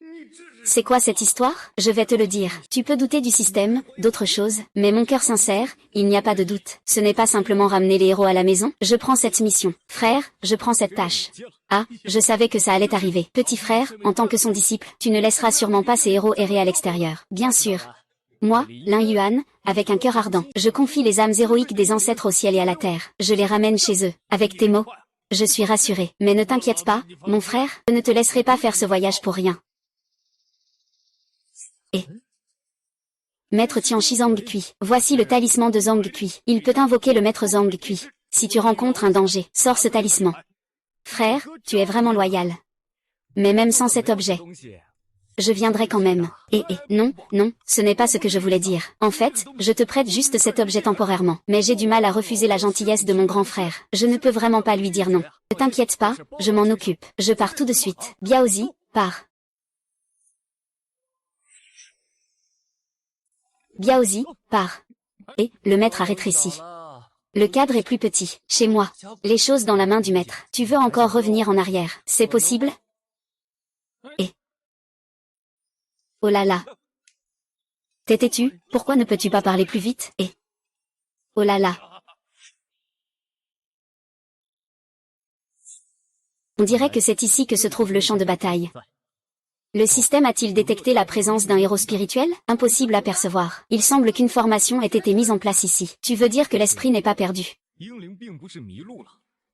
C'est quoi cette histoire? Je vais te le dire. Tu peux douter du système, d'autres choses, mais mon cœur sincère, il n'y a pas de doute. Ce n'est pas simplement ramener les héros à la maison. Je prends cette mission. Frère, je prends cette tâche. Ah, je savais que ça allait arriver. Petit frère, en tant que son disciple, tu ne laisseras sûrement pas ces héros errer à l'extérieur. Bien sûr. Moi, Lin Yuan, avec un cœur ardent, je confie les âmes héroïques des ancêtres au ciel et à la terre. Je les ramène chez eux. Avec tes mots, je suis rassuré. Mais ne t'inquiète pas, mon frère, je ne te laisserai pas faire ce voyage pour rien. Maître Tian Shi Zhang Kui. Voici le talisman de Zhang Kui. Il peut invoquer le maître Zhang Kui. Si tu rencontres un danger, sors ce talisman. Frère, tu es vraiment loyal. Mais même sans cet objet, je viendrai quand même. Non, ce n'est pas ce que je voulais dire. En fait, je te prête juste cet objet temporairement. Mais j'ai du mal à refuser la gentillesse de mon grand frère. Je ne peux vraiment pas lui dire non. Ne t'inquiète pas, je m'en occupe. Je pars tout de suite. Biaozi, pars. Biaozi, pars. Et, le maître a rétréci. Le cadre est plus petit. Chez moi. Les choses dans la main du maître. Tu veux encore revenir en arrière? C'est possible? Oh là là. T'es-tu? Pourquoi ne peux-tu pas parler plus vite? Oh là là. On dirait que c'est ici que se trouve le champ de bataille. Le système a-t-il détecté la présence d'un héros spirituel? Impossible à percevoir. Il semble qu'une formation ait été mise en place ici. Tu veux dire que l'esprit n'est pas perdu?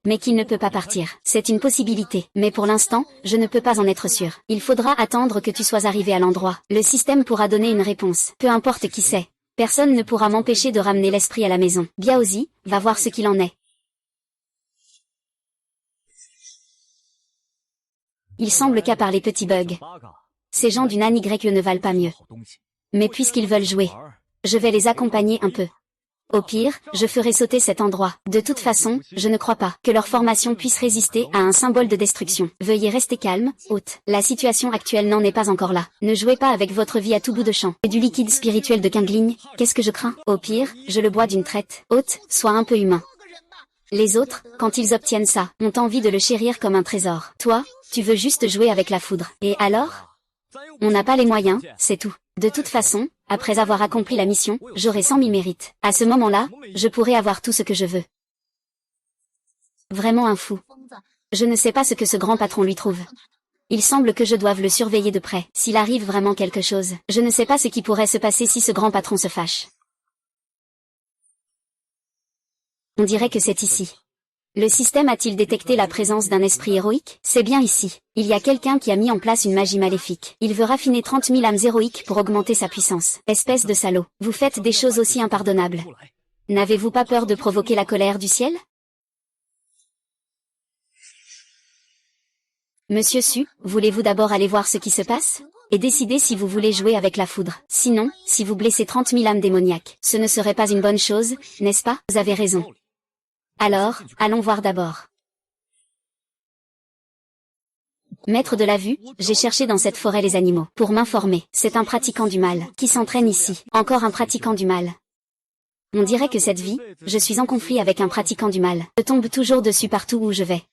Mais qu'il ne peut pas partir. C'est une possibilité. Mais pour l'instant, je ne peux pas en être sûr. Il faudra attendre que tu sois arrivé à l'endroit. Le système pourra donner une réponse. Peu importe qui c'est. Personne ne pourra m'empêcher de ramener l'esprit à la maison. Biaozi, va voir ce qu'il en est. Il semble qu'à part les petits bugs, ces gens du Nan YE ne valent pas mieux. Mais puisqu'ils veulent jouer, je vais les accompagner un peu. Au pire, je ferai sauter cet endroit. De toute façon, je ne crois pas que leur formation puisse résister à un symbole de destruction. Veuillez rester calme, hôte. La situation actuelle n'en est pas encore là. Ne jouez pas avec votre vie à tout bout de champ. Et du liquide spirituel de Qingling, qu'est-ce que je crains? Au pire, je le bois d'une traite. Hôte, sois un peu humain. Les autres, quand ils obtiennent ça, ont envie de le chérir comme un trésor. Toi, tu veux juste jouer avec la foudre. Et alors? On n'a pas les moyens, c'est tout. De toute façon, après avoir accompli la mission, j'aurai 100 000 mérites. À ce moment-là, je pourrai avoir tout ce que je veux. Vraiment un fou. Je ne sais pas ce que ce grand patron lui trouve. Il semble que je doive le surveiller de près. S'il arrive vraiment quelque chose, je ne sais pas ce qui pourrait se passer si ce grand patron se fâche. On dirait que c'est ici. Le système a-t-il détecté la présence d'un esprit héroïque? C'est bien ici. Il y a quelqu'un qui a mis en place une magie maléfique. Il veut raffiner 30 000 âmes héroïques pour augmenter sa puissance. Espèce de salaud. Vous faites des choses aussi impardonnables. N'avez-vous pas peur de provoquer la colère du ciel? Monsieur Su, voulez-vous d'abord aller voir ce qui se passe? Et décider si vous voulez jouer avec la foudre. Sinon, si vous blessez 30 000 âmes démoniaques, ce ne serait pas une bonne chose, n'est-ce pas? Vous avez raison. Alors, allons voir d'abord. Maître de la vue, j'ai cherché dans cette forêt les animaux. Pour m'informer, c'est un pratiquant du mal qui s'entraîne ici. Encore un pratiquant du mal. On dirait que cette vie, je suis en conflit avec un pratiquant du mal. Je tombe toujours dessus partout où je vais.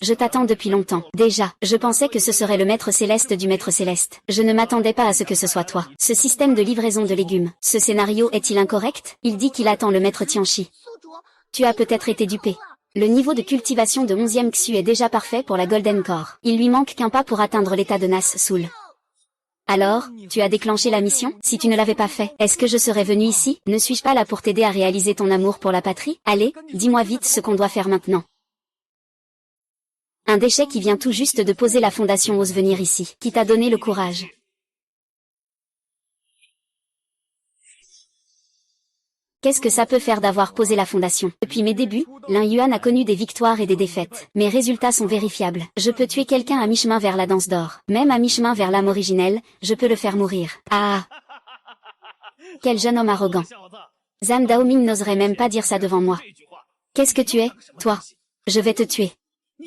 Je t'attends depuis longtemps. Déjà, je pensais que ce serait le maître céleste du maître céleste. Je ne m'attendais pas à ce que ce soit toi. Ce système de livraison de légumes, ce scénario est-il incorrect? Il dit qu'il attend le maître Tianchi. Tu as peut-être été dupé. Le niveau de cultivation de 11e Xu est déjà parfait pour la Golden Core. Il lui manque qu'un pas pour atteindre l'état de Nas-Soul. Alors, tu as déclenché la mission? Si tu ne l'avais pas fait, est-ce que je serais venu ici? Ne suis-je pas là pour t'aider à réaliser ton amour pour la patrie? Allez, dis-moi vite ce qu'on doit faire maintenant. Un déchet qui vient tout juste de poser la fondation ose venir ici. Qui t'a donné le courage? Qu'est-ce que ça peut faire d'avoir posé la fondation? Depuis mes débuts, Lin Yuan a connu des victoires et des défaites. Mes résultats sont vérifiables. Je peux tuer quelqu'un à mi-chemin vers la danse d'or. Même à mi-chemin vers l'âme originelle, je peux le faire mourir. Ah! Quel jeune homme arrogant. Zhang Daoming n'oserait même pas dire ça devant moi. Qu'est-ce que tu es, toi? Je vais te tuer.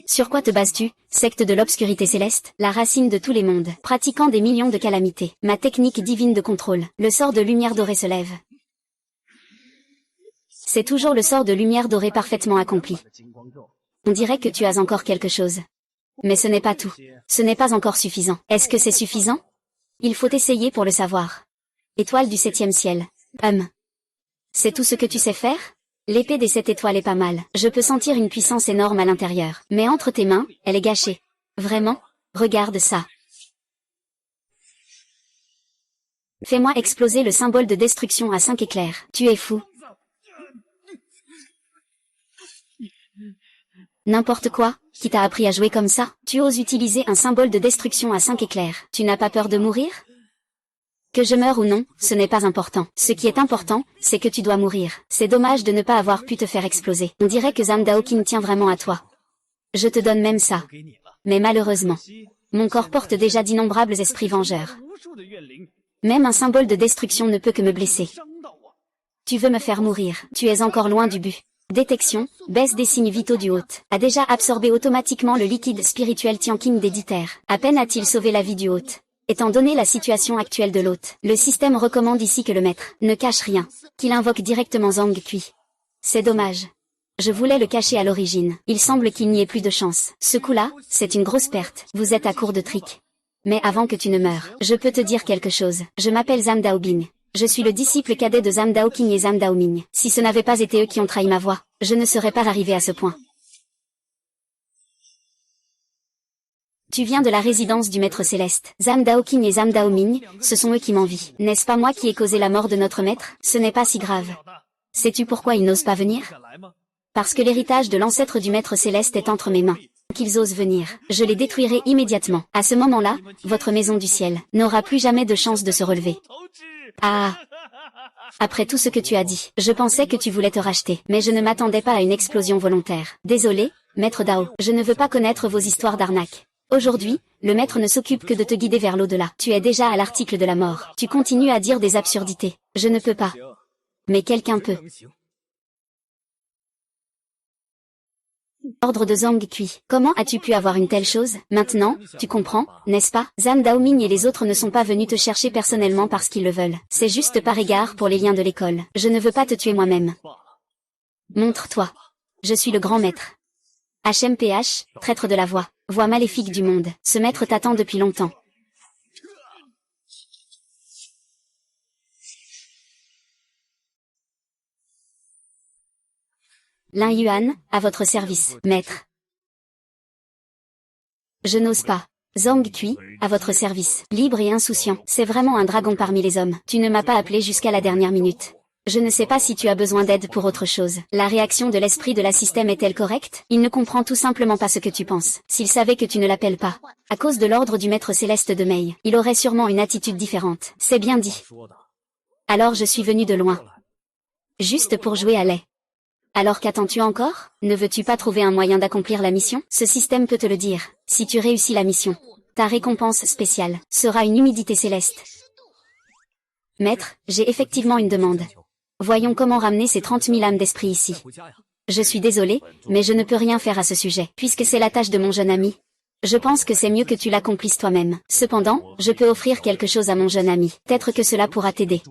Sur quoi te bases-tu, secte de l'obscurité céleste? La racine de tous les mondes, pratiquant des millions de calamités. Ma technique divine de contrôle. Le sort de lumière dorée se lève. C'est toujours le sort de lumière dorée parfaitement accompli. On dirait que tu as encore quelque chose. Mais ce n'est pas tout. Ce n'est pas encore suffisant. Est-ce que c'est suffisant? Il faut essayer pour le savoir. Étoile du 7e ciel. C'est tout ce que tu sais faire? L'épée des 7 étoiles est pas mal. Je peux sentir une puissance énorme à l'intérieur. Mais entre tes mains, elle est gâchée. Vraiment? Regarde ça. Fais-moi exploser le symbole de destruction à 5 éclairs. Tu es fou. N'importe quoi, qui t'a appris à jouer comme ça? Tu oses utiliser un symbole de destruction à 5 éclairs. Tu n'as pas peur de mourir? Que je meure ou non, ce n'est pas important. Ce qui est important, c'est que tu dois mourir. C'est dommage de ne pas avoir pu te faire exploser. On dirait que Zhang Daoqing tient vraiment à toi. Je te donne même ça. Mais malheureusement, mon corps porte déjà d'innombrables esprits vengeurs. Même un symbole de destruction ne peut que me blesser. Tu veux me faire mourir. Tu es encore loin du but. Détection, baisse des signes vitaux du hôte. A déjà absorbé automatiquement le liquide spirituel Tianqing des 10 terres. À peine a-t-il sauvé la vie du hôte. Étant donné la situation actuelle de l'hôte, le système recommande ici que le maître ne cache rien, qu'il invoque directement Zhang Kui. C'est dommage. Je voulais le cacher à l'origine. Il semble qu'il n'y ait plus de chance. Ce coup-là, c'est une grosse perte. Vous êtes à court de tricks. Mais avant que tu ne meures, je peux te dire quelque chose. Je m'appelle Zhang Daobing. Je suis le disciple cadet de Zhang Daoqing et Zhang Daoming. Si ce n'avait pas été eux qui ont trahi ma voix, je ne serais pas arrivé à ce point. Tu viens de la résidence du maître céleste. Zhang Daoqing et Zhang Daoming, ce sont eux qui m'envient. N'est-ce pas moi qui ai causé la mort de notre maître? Ce n'est pas si grave. Sais-tu pourquoi ils n'osent pas venir? Parce que l'héritage de l'ancêtre du maître céleste est entre mes mains. Qu'ils osent venir, je les détruirai immédiatement. À ce moment-là, votre maison du ciel n'aura plus jamais de chance de se relever. Ah! Après tout ce que tu as dit, je pensais que tu voulais te racheter, mais je ne m'attendais pas à une explosion volontaire. Désolé, maître Dao, je ne veux pas connaître vos histoires d'arnaque. Aujourd'hui, le maître ne s'occupe que de te guider vers l'au-delà. Tu es déjà à l'article de la mort. Tu continues à dire des absurdités. Je ne peux pas. Mais quelqu'un peut. Ordre de Zhang Kui. Comment as-tu pu avoir une telle chose? Maintenant, tu comprends, n'est-ce pas? Zhang Daoming et les autres ne sont pas venus te chercher personnellement parce qu'ils le veulent. C'est juste par égard pour les liens de l'école. Je ne veux pas te tuer moi-même. Montre-toi. Je suis le grand maître. HMPH, traître de la voix maléfique du monde. Ce maître t'attend depuis longtemps. Lin Yuan, à votre service, maître. Je n'ose pas. Zhang Kui, à votre service, libre et insouciant. C'est vraiment un dragon parmi les hommes. Tu ne m'as pas appelé jusqu'à la dernière minute. Je ne sais pas si tu as besoin d'aide pour autre chose. La réaction de l'esprit de la système est-elle correcte? Il ne comprend tout simplement pas ce que tu penses. S'il savait que tu ne l'appelles pas, à cause de l'ordre du maître céleste de Mei, il aurait sûrement une attitude différente. C'est bien dit. Alors je suis venu de loin. Juste pour jouer à lait. Alors qu'attends-tu encore? Ne veux-tu pas trouver un moyen d'accomplir la mission? Ce système peut te le dire. Si tu réussis la mission, ta récompense spéciale sera une humidité céleste. Maître, j'ai effectivement une demande. Voyons comment ramener ces 30 000 âmes d'esprit ici. Je suis désolé, mais je ne peux rien faire à ce sujet, puisque c'est la tâche de mon jeune ami. Je pense que c'est mieux que tu l'accomplisses toi-même. Cependant, je peux offrir quelque chose à mon jeune ami. Peut-être que cela pourra t'aider.